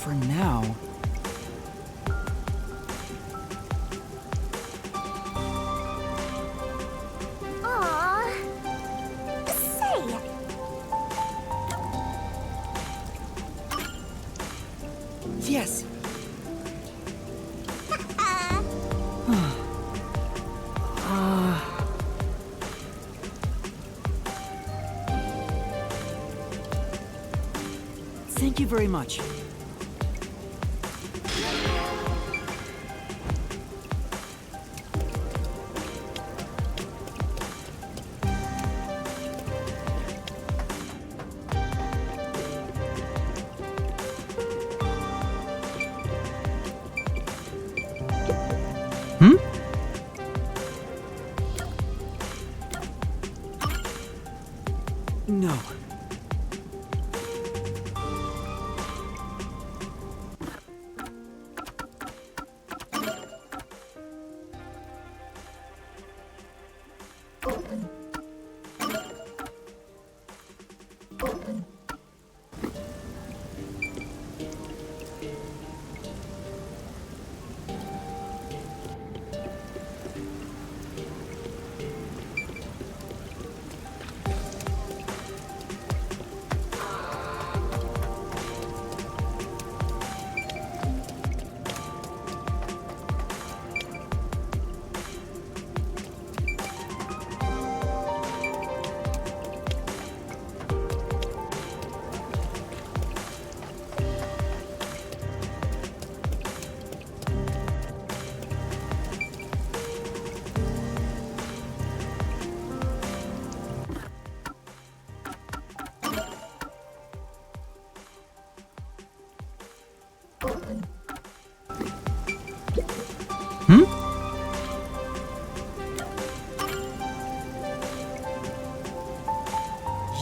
For now... Aww. Say. Yes! Thank you very much. No.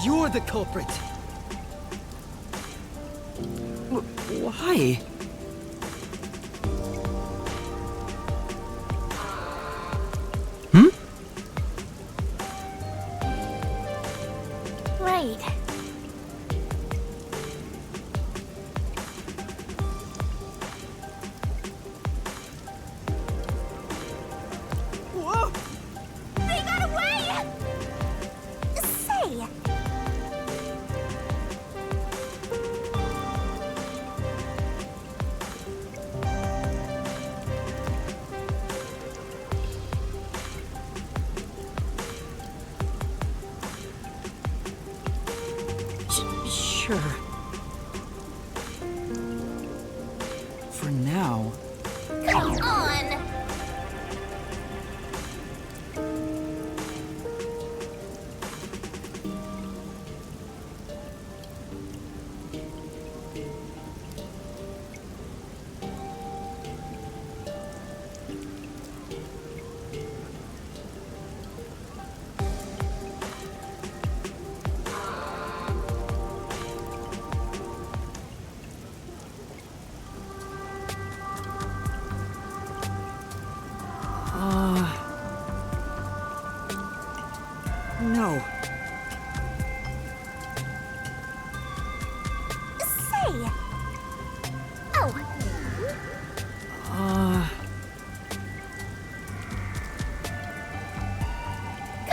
You're the culprit. Why? Right. Whoa! They got away! Say, Sure. For now. come on! No. Say. Oh,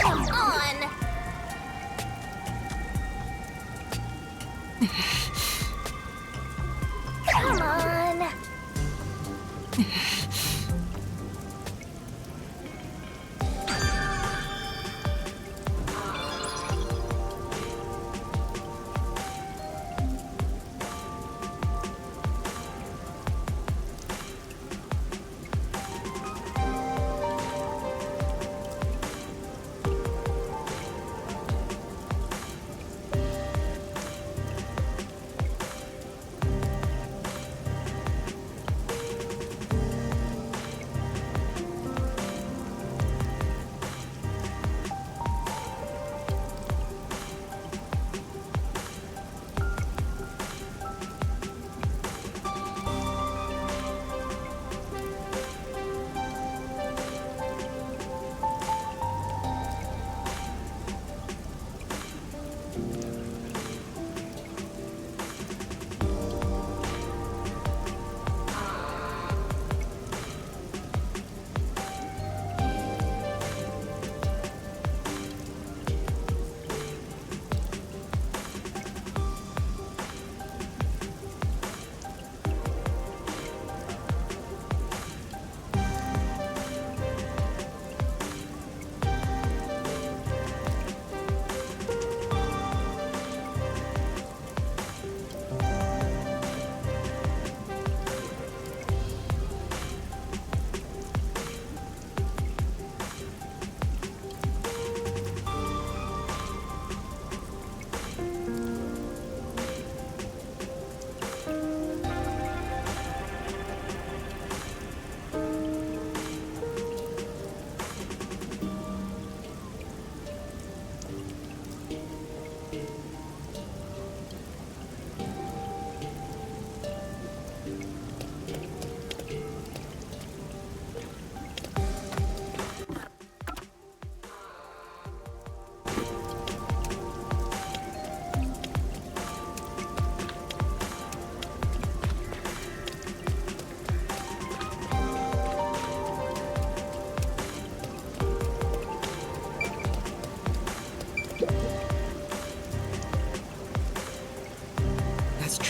come on! Come on!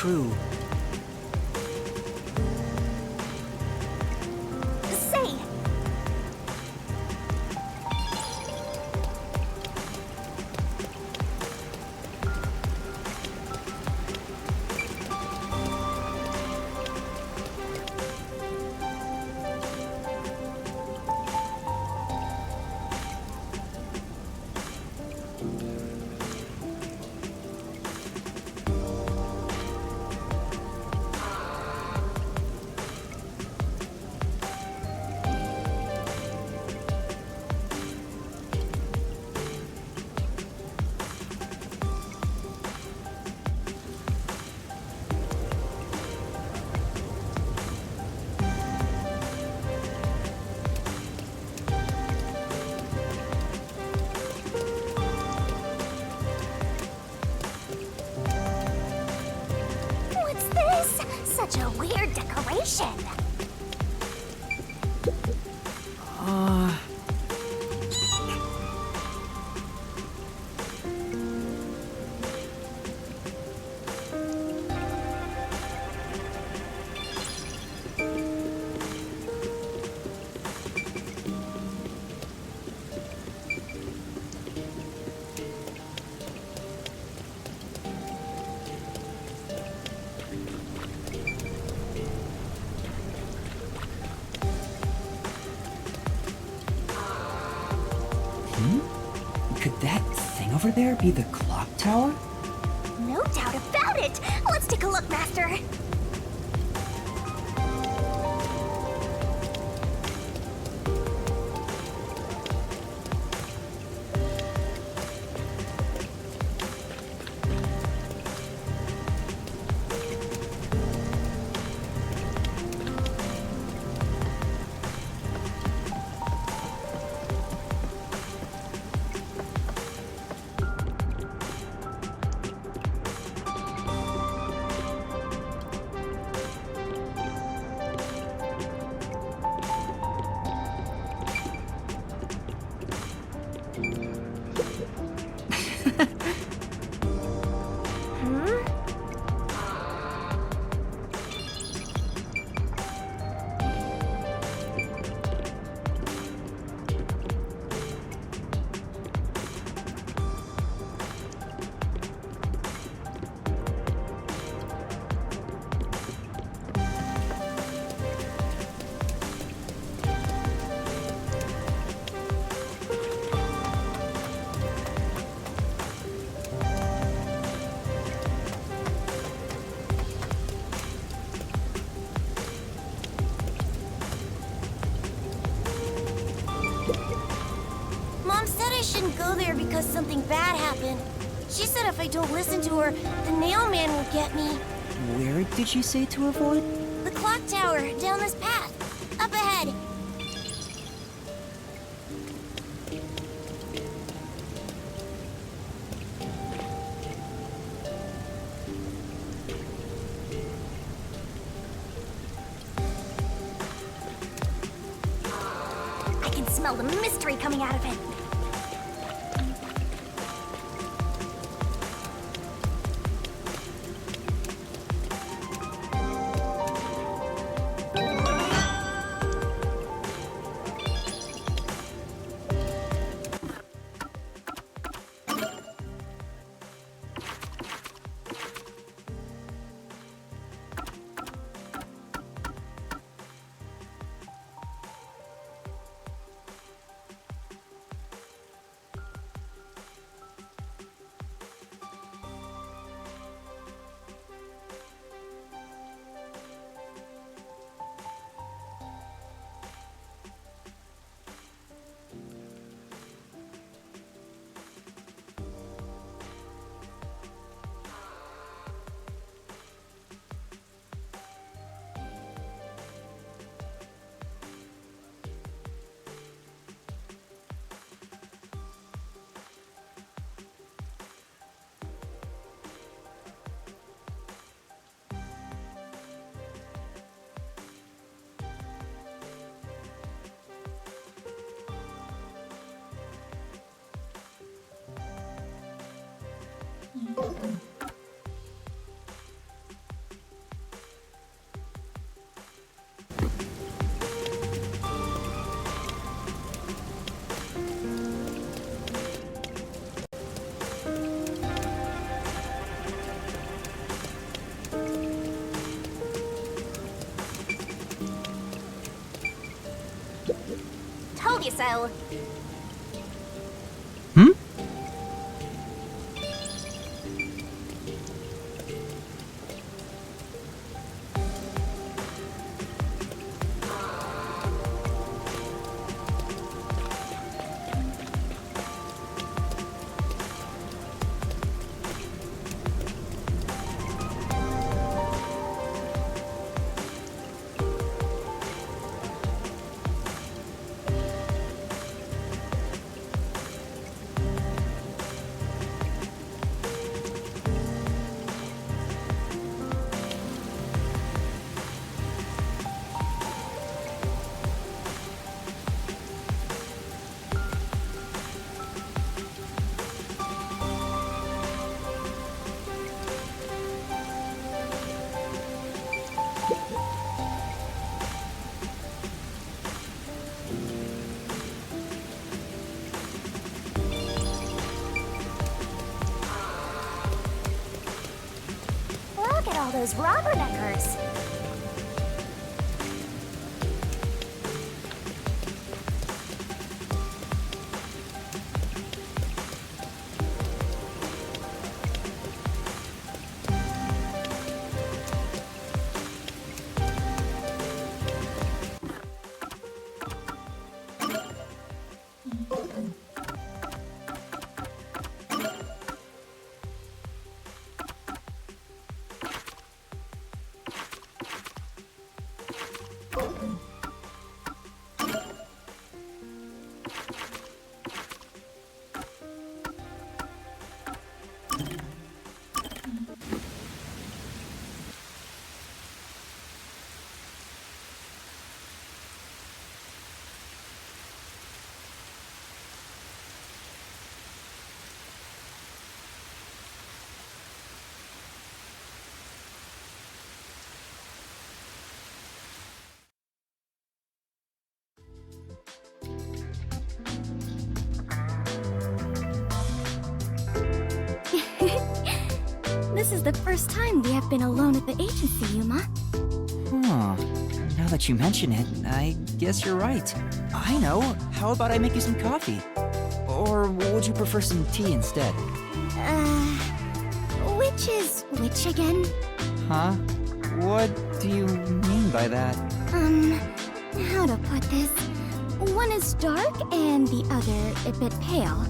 true. Say! such a weird decoration. Could that thing over there be the clock tower? No doubt about it! Let's take a look, Master! Mom said I shouldn't go there because something bad happened. She said if I don't listen to her, the nail man will get me. Where did she say to avoid? The clock tower, down this path. Up ahead. I can smell the mystery coming out of it. Told you so. all those rubberneckers. This is the first time we have been alone at the agency, Yuma. Huh. Now that you mention it, I guess you're right. I know. How about I make you some coffee? Or would you prefer some tea instead? Which is which again? Huh? What do you mean by that? How to put this? One is dark and the other a bit pale.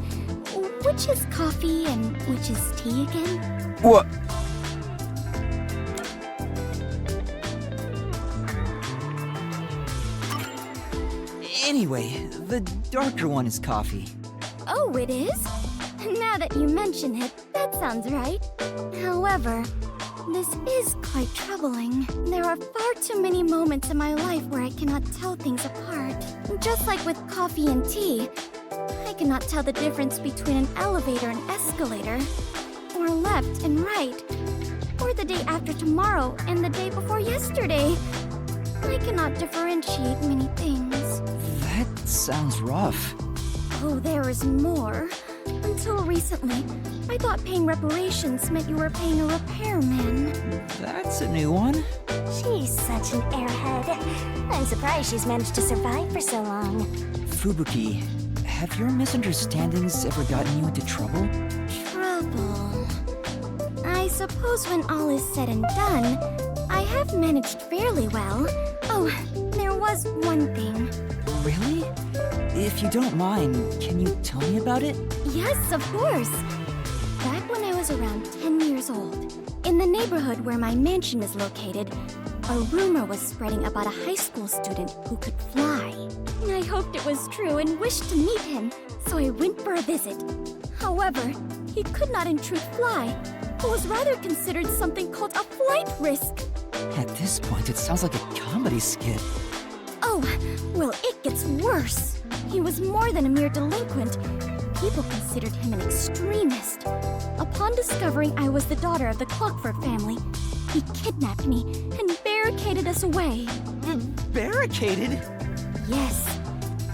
Which is coffee and which is tea again? What? Anyway, the darker one is coffee. Oh, it is? Now that you mention it, that sounds right. However, this is quite troubling. There are far too many moments in my life where I cannot tell things apart. Just like with coffee and tea, I cannot tell the difference between an elevator and escalator, or left and right, or the day after tomorrow and the day before yesterday. I cannot differentiate many things. That sounds rough. Oh, there is more. Until recently, I thought paying reparations meant you were paying a repairman. That's a new one. She's such an airhead. I'm surprised she's managed to survive for so long. Fubuki, have your misunderstandings ever gotten you into trouble? Trouble. I suppose when all is said and done, I have managed fairly well. Oh, there was one thing. Really? If you don't mind, can you tell me about it? Yes, of course. Back when I was around 10 years old, in the neighborhood where my mansion is located, a rumor was spreading about a high school student who could fly. I hoped it was true and wished to meet him, so I went for a visit. However, he could not in truth fly, but was rather considered something called a flight risk. At this point, it sounds like a comedy skit. Oh, well, it gets worse. He was more than a mere delinquent. People considered him an extremist. Upon discovering I was the daughter of the Clockford family, he kidnapped me and barricaded us away. Barricaded? Yes.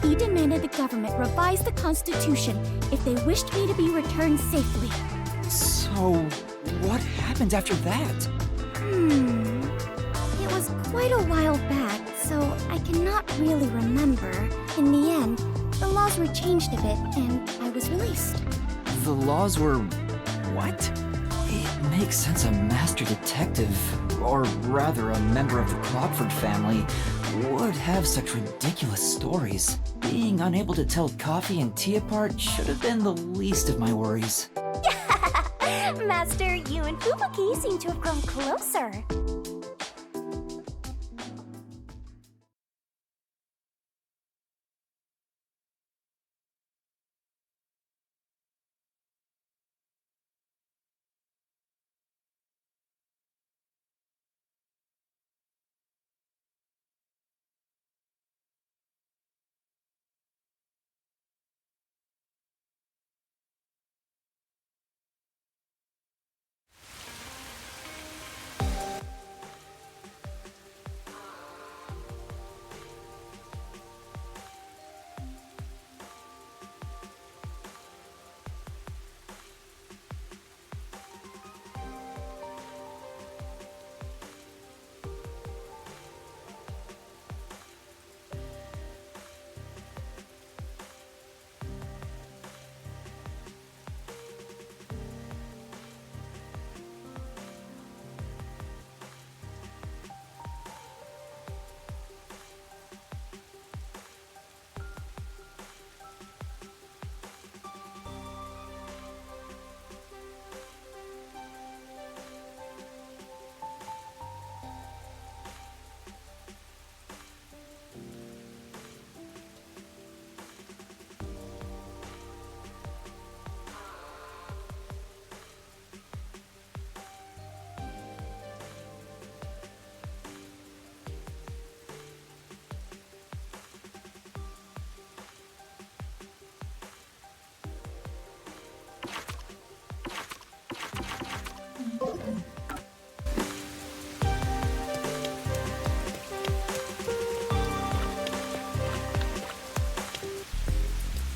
He demanded the government revise the Constitution if they wished me to be returned safely. So, what happened after that? It was quite a while back, so I cannot really remember. In the end, the laws were changed a bit, and I was released. The laws were... what? It makes sense a master detective, or rather a member of the Clockford family, would have such ridiculous stories. Being unable to tell coffee and tea apart should have been the least of my worries. Master, you and Fubuki seem to have grown closer.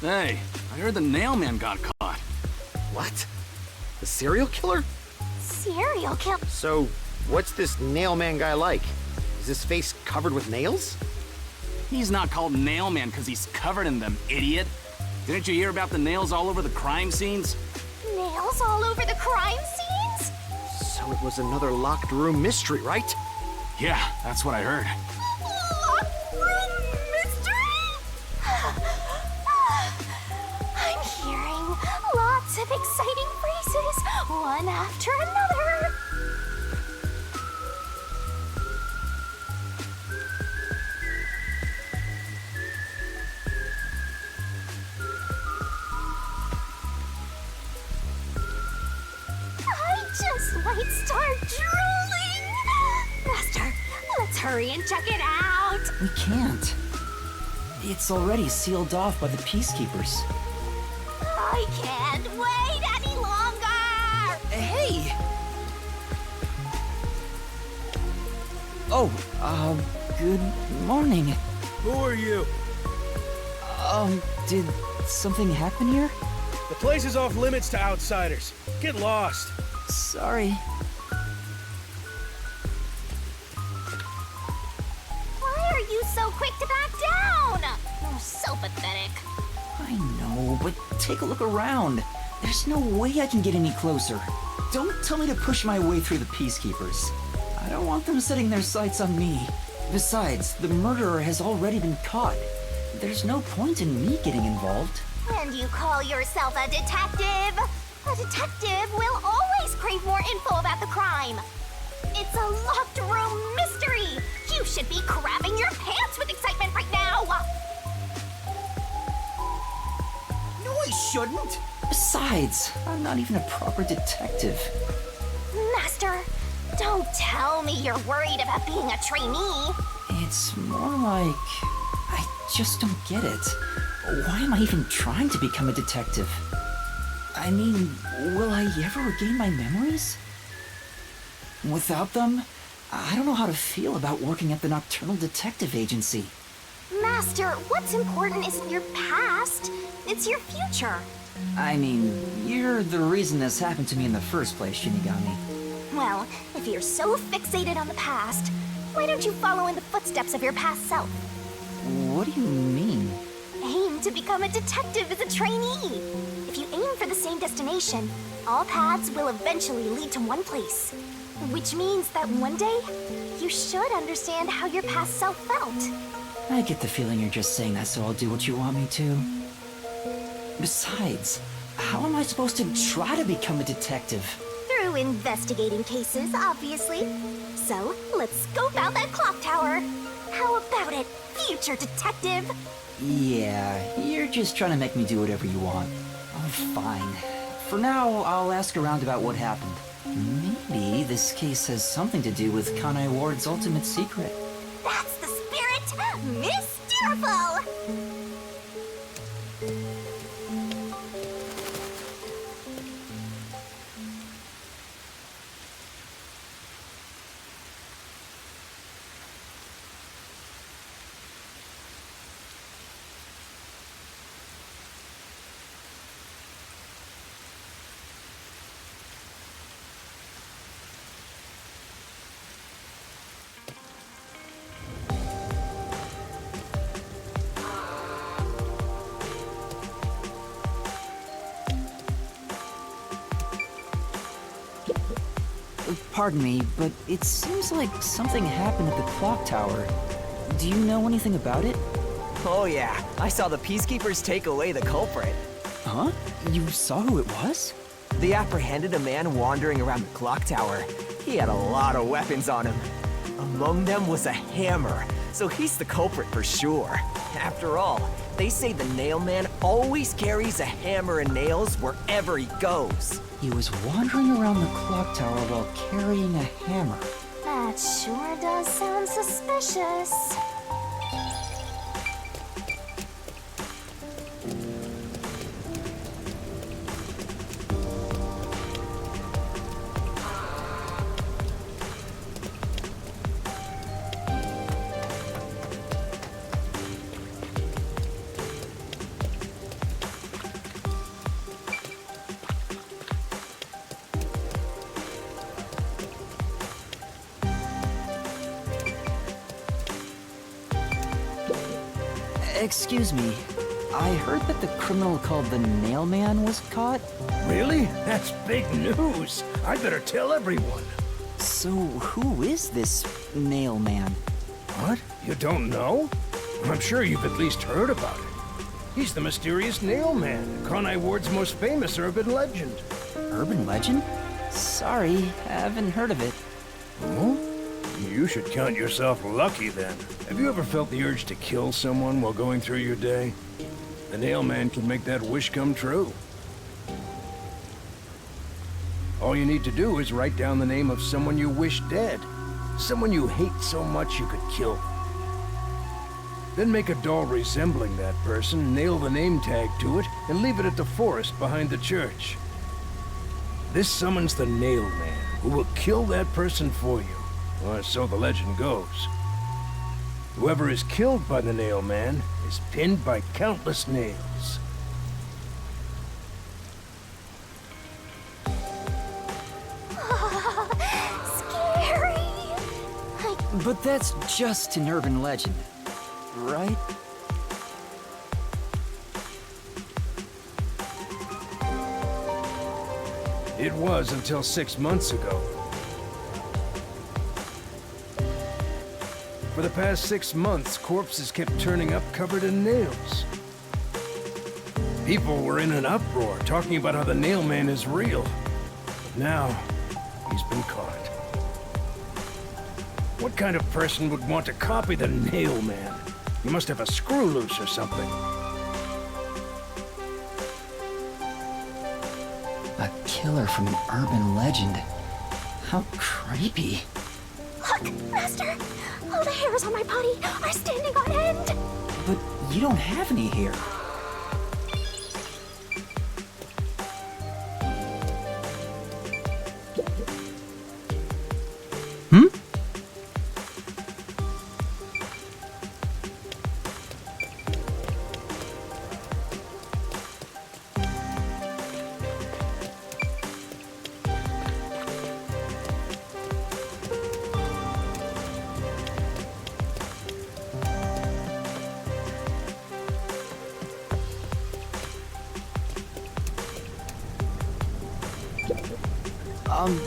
Hey, I heard the Nailman got caught. What? The serial killer? Serial kill. So, what's this Nailman guy like? Is his face covered with nails? He's not called Nailman because he's covered in them, idiot. Didn't you hear about the nails all over the crime scenes? Nails all over the crime scenes? So it was another locked room mystery, right? Yeah, that's what I heard. Locked room mystery? I'm hearing lots of exciting phrases, one after another. I just might start drooling. Master, let's hurry and check it out. We can't. It's already sealed off by the Peacekeepers. I can't wait any longer. Hey! Oh, good morning. Who are you? Did something happen here? The place is off limits to outsiders. Get lost. Sorry. Why are you so quick to back down? Oh, so pathetic. I know, but take a look around. There's no way I can get any closer. Don't tell me to push my way through the Peacekeepers. I don't want them setting their sights on me. Besides, the murderer has already been caught. There's no point in me getting involved. And you call yourself a detective? A detective will always crave more info about the crime. It's a locked room mystery. You should be crapping your pants with excitement right now. No, I shouldn't. Besides, I'm not even a proper detective. Master, don't tell me you're worried about being a trainee. It's more like... I just don't get it. Why am I even trying to become a detective? I mean, will I ever regain my memories? Without them, I don't know how to feel about working at the Nocturnal Detective Agency. Master, what's important isn't your past, it's your future. I mean, you're the reason this happened to me in the first place, Shinigami. Well, if you're so fixated on the past, why don't you follow in the footsteps of your past self? What do you mean? Aim to become a detective as a trainee. If you aim for the same destination, all paths will eventually lead to one place. Which means that one day, you should understand how your past self felt. I get the feeling you're just saying that so I'll do what you want me to. Besides, how am I supposed to try to become a detective? Through investigating cases, obviously. So, let's scope out that clock tower. How about it, future detective? Yeah, you're just trying to make me do whatever you want. Oh, fine. For now, I'll ask around about what happened. Maybe this case has something to do with Kanai Ward's ultimate secret. That's the spirit! Mysteriful! Pardon me, but it seems like something happened at the clock tower. Do you know anything about it? Oh yeah, I saw the Peacekeepers take away the culprit. Huh? You saw who it was? They apprehended a man wandering around the clock tower. He had a lot of weapons on him. Among them was a hammer, so he's the culprit for sure. After all, they say the Nailman always carries a hammer and nails wherever he goes. He was wandering around the clock tower while carrying a hammer. That sure does sound suspicious. Excuse me. I heard that the criminal called the Nailman was caught. Really? That's big news. I better tell everyone. So, who is this Nailman? What? You don't know? I'm sure you've at least heard about it. He's the mysterious Nailman, Conai Ward's most famous urban legend. Urban legend? Sorry, I haven't heard of it. Oh? You should count yourself lucky then. Have you ever felt the urge to kill someone while going through your day? The Nailman can make that wish come true. All you need to do is write down the name of someone you wish dead. Someone you hate so much you could kill. Then make a doll resembling that person, nail the name tag to it, and leave it at the forest behind the church. This summons the Nailman, who will kill that person for you. Or so the legend goes. Whoever is killed by the Nailman is pinned by countless nails. Scary! But that's just an urban legend, right? It was until 6 months ago. For the past 6 months, corpses kept turning up covered in nails. People were in an uproar, talking about how the Nailman is real. But now, he's been caught. What kind of person would want to copy the Nailman? He must have a screw loose or something. A killer from an urban legend. How creepy. Look, Master! All the hairs on my body are standing on end! But you don't have any hair.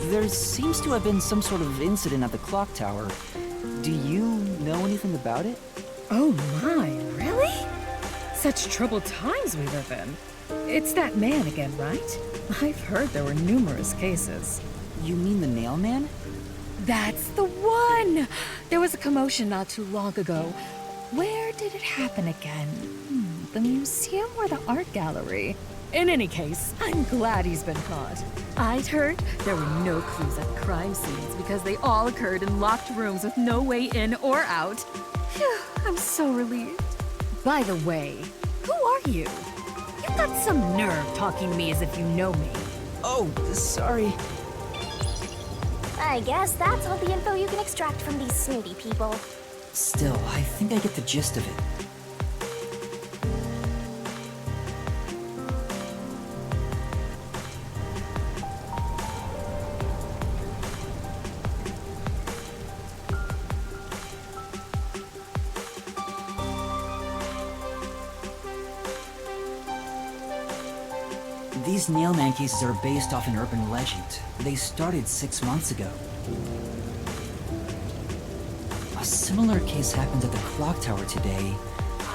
There seems to have been some sort of incident at the clock tower. Do you know anything about it? Oh my, really? Such troubled times we live in. It's that man again, right? I've heard there were numerous cases. You mean the Nailman? That's the one! There was a commotion not too long ago. Where did it happen again? The museum or the art gallery? In any case, I'm glad he's been caught. I'd heard there were no clues at crime scenes because they all occurred in locked rooms with no way in or out. Phew, I'm so relieved. By the way, who are you? You've got some nerve talking to me as if you know me. Oh, sorry. I guess that's all the info you can extract from these snooty people. Still, I think I get the gist of it. These Nailman cases are based off an urban legend. They started 6 months ago. A similar case happened at the clock tower today,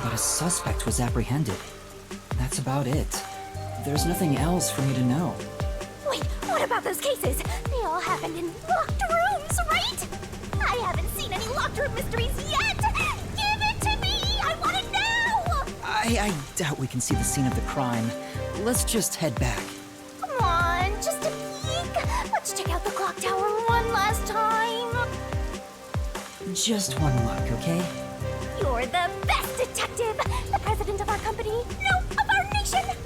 but a suspect was apprehended. That's about it. There's nothing else for me to know. Wait, what about those cases? They all happened in locked rooms, right? I haven't seen any locked room mysteries yet! Give it to me! I want it now! I doubt we can see the scene of the crime. Let's just head back. Come on, just a peek. Let's check out the clock tower one last time. Just one look, okay? You're the best detective! The president of our company, no, of our nation!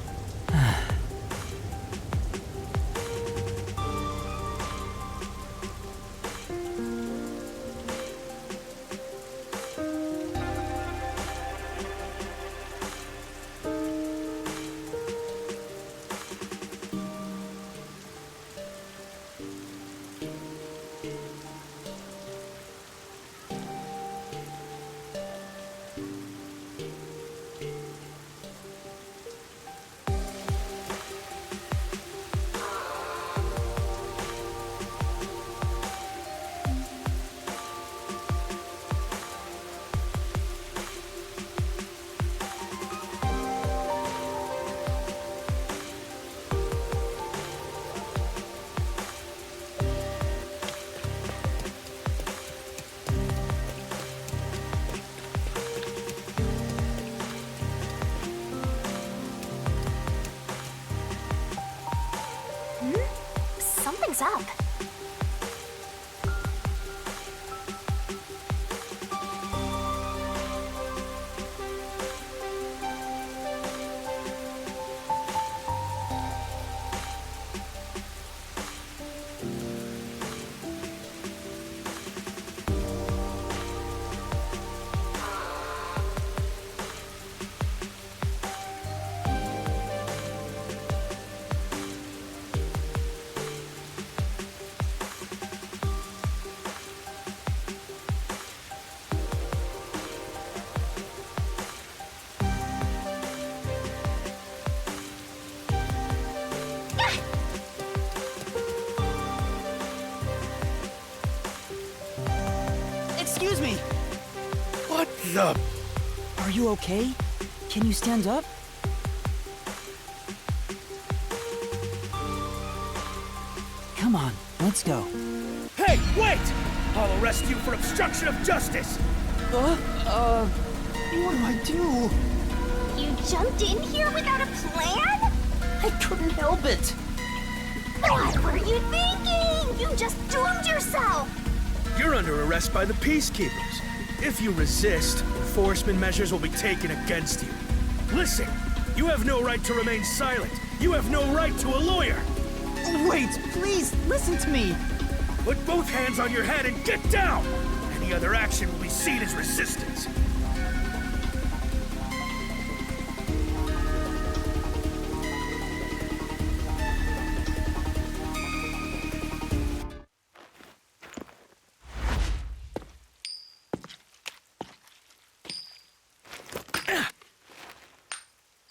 Excuse me! What the? Are you okay? Can you stand up? Come on, let's go. Hey, wait! I'll arrest you for obstruction of justice! What do I do? You jumped in here without a plan? I couldn't help it. What were you thinking? You just doomed yourself! You're under arrest by the Peacekeepers. If you resist, enforcement measures will be taken against you. Listen, you have no right to remain silent. You have no right to a lawyer. Wait, please, listen to me. Put both hands on your head and get down! Any other action will be seen as resistance.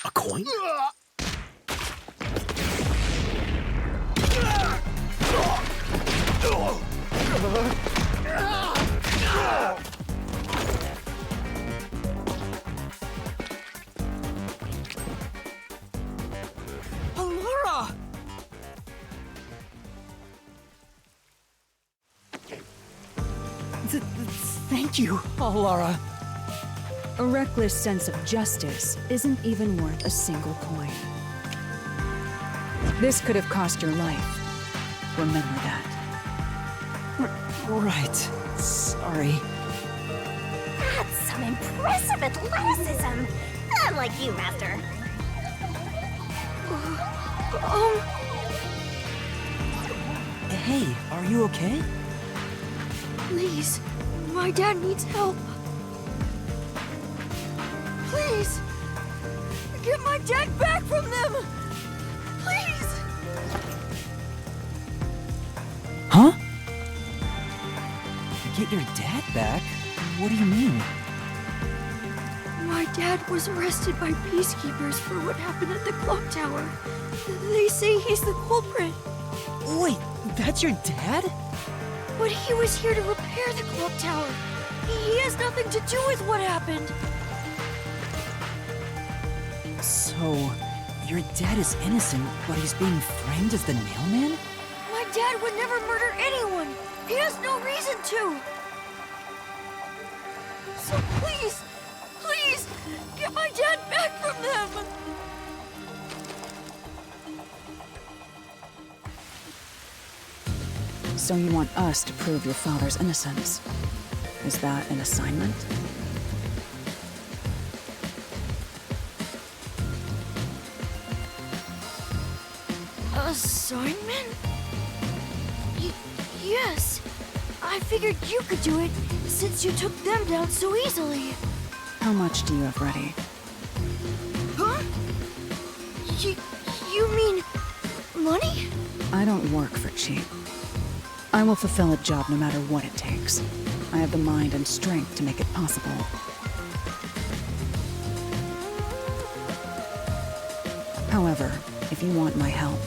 A coin? Allura! Thank you, Allura. A reckless sense of justice isn't even worth a single coin. This could have cost your life. Remember that. Right. Sorry. That's some impressive athleticism! Unlike you, Master. Hey, are you okay? Please, my dad needs help. Please, get my dad back from them! Please! Huh? Get your dad back? What do you mean? My dad was arrested by peacekeepers for what happened at the clock tower. They say he's the culprit. Wait, that's your dad? But he was here to repair the clock tower. He has nothing to do with what happened. So, your dad is innocent, but he's being framed as the mailman? My dad would never murder anyone. He has no reason to. So please, please, get my dad back from them. So you want us to prove your father's innocence? Is that an assignment? Assignment? Yes. I figured you could do it since you took them down so easily. How much do you have ready? Huh? You mean money? I don't work for cheap. I will fulfill a job no matter what it takes. I have the mind and strength to make it possible. However, if you want my help,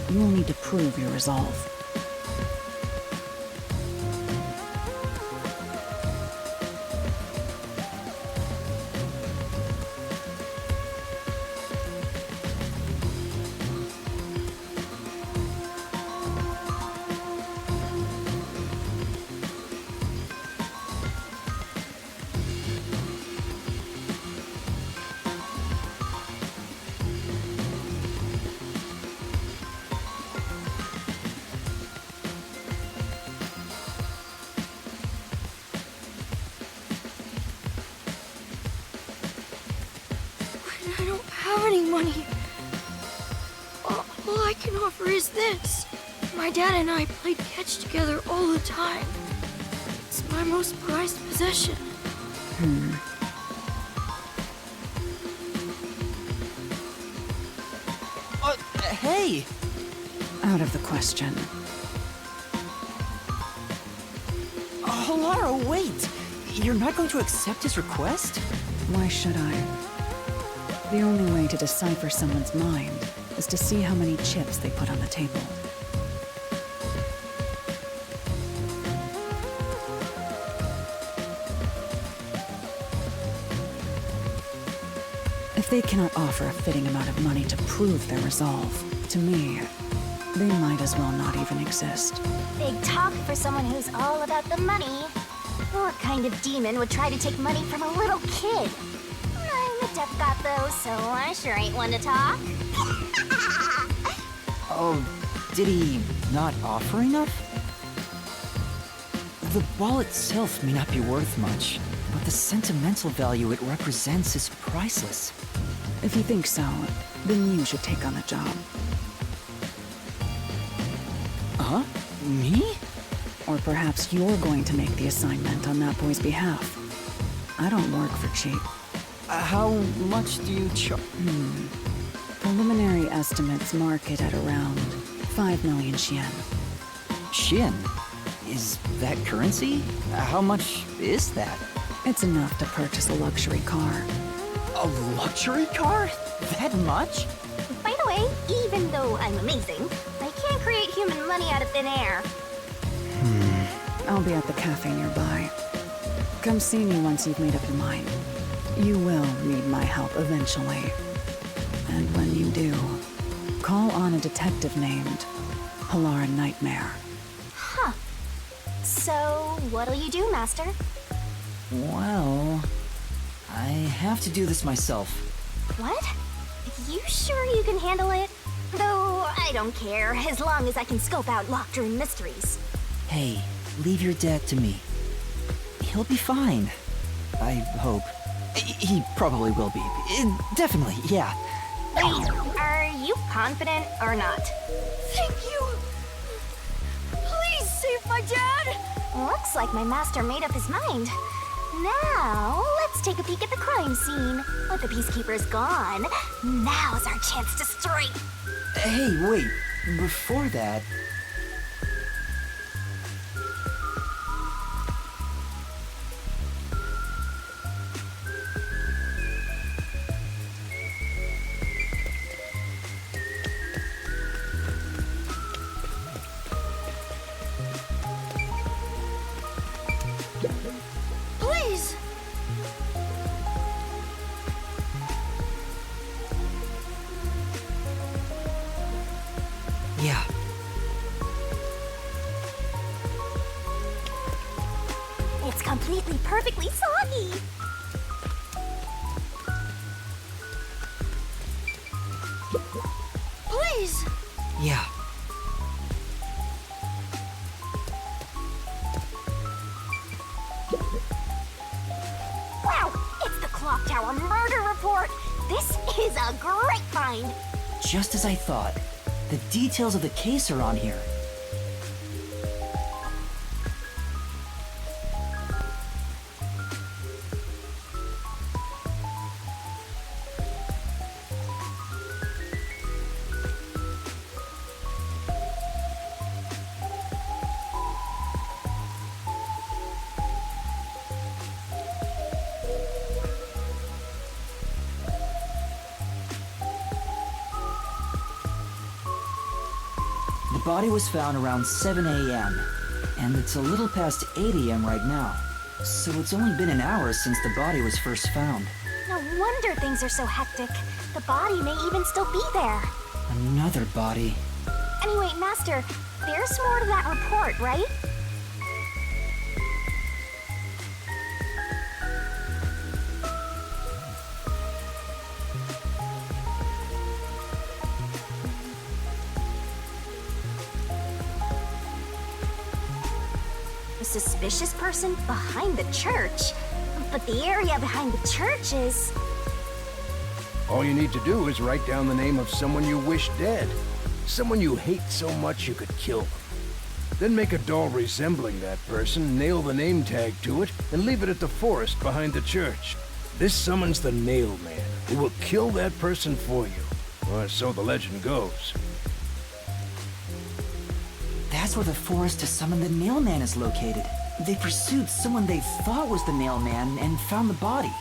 you will need to prove your resolve. I don't have any money. All I can offer is this. My dad and I played catch together all the time. It's my most prized possession. Hey! Out of the question. Lara, wait! You're not going to accept his request? Why should I? The only way to decipher someone's mind is to see how many chips they put on the table. If they cannot offer a fitting amount of money to prove their resolve, to me, they might as well not even exist. Big talk for someone who's all about the money. What kind of demon would try to take money from a little kid? I'm a deaf god though, so I sure ain't one to talk. Oh, did he not offer enough? The ball itself may not be worth much, but the sentimental value it represents is priceless. If you think so, then you should take on the job. Huh? Me? Or perhaps you're going to make the assignment on that boy's behalf. I don't work for cheap. How much do you charge? Preliminary estimates mark it at around 5 million Yen. Yen? Is that currency? How much is that? It's enough to purchase a luxury car. A luxury car? That much? By the way, even though I'm amazing, I can't create human money out of thin air. I'll be at the cafe nearby. Come see me once you've made up your mind. You will need my help eventually. And when you do, call on a detective named Halara Nightmare. Huh. So, what'll you do, Master? Well, I have to do this myself. What? You sure you can handle it? Though, I don't care, as long as I can scope out locked-room mysteries. Hey, leave your dad to me. He'll be fine. I hope. He probably will be. Definitely, yeah. Wait, are you confident or not? Thank you! Please save my dad! Looks like my master made up his mind. Now, let's take a peek at the crime scene. With the Peacekeepers gone, now's our chance to strike. Hey, wait. Before that... Please! Yeah. It's completely, perfectly soggy. Please! Yeah. Wow, it's the Clock Tower murder report. This is a great find. Just as I thought. The details of the case are on here. The body was found around 7 a.m., and it's a little past 8 a.m. right now. So it's only been an hour since the body was first found. No wonder things are so hectic. The body may even still be there. Another body. Anyway, Master, there's more to that report, right? A suspicious person behind the church. But the area behind the church is... All you need to do is write down the name of someone you wish dead. Someone you hate so much you could kill them. Then make a doll resembling that person, nail the name tag to it, and leave it at the forest behind the church. This summons the Nail Man, who will kill that person for you. Or so the legend goes. That's where the forest to summon the Nail Man is located. They pursued someone they thought was the Nail Man and found the body.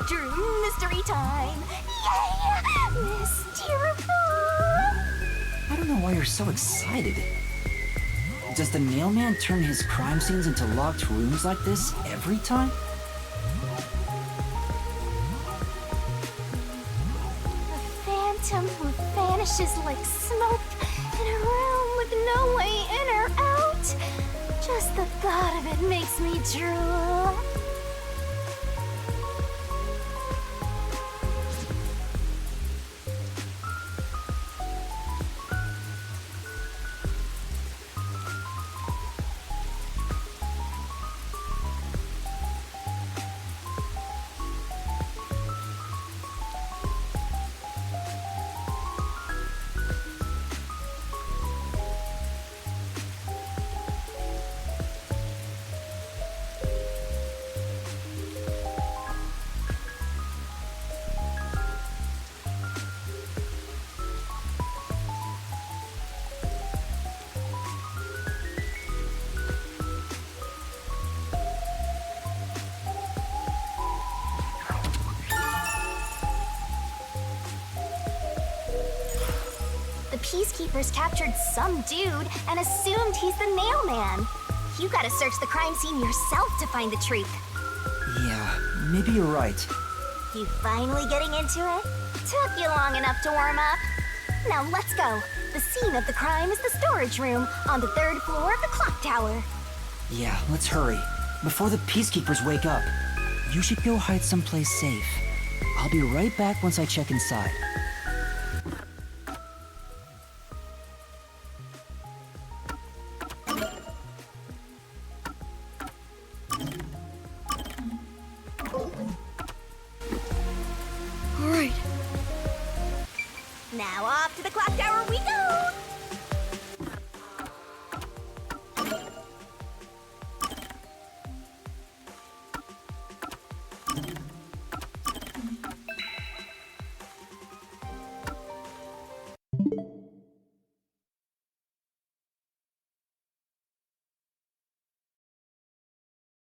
Doctor Mystery Time! Yay! Mysterious! I don't know why you're so excited. Does the Nailman turn his crime scenes into locked rooms like this every time? A phantom who vanishes like smoke in a room with no way in or out. Just the thought of it makes me drool. The Peacekeepers captured some dude and assumed he's the Nailman. You gotta search the crime scene yourself to find the truth. Yeah, maybe you're right. You finally getting into it? Took you long enough to warm up. Now let's go. The scene of the crime is the storage room on the 3rd floor of the clock tower. Yeah, let's hurry. Before the Peacekeepers wake up. You should go hide someplace safe. I'll be right back once I check inside. Now off to the clock tower we go!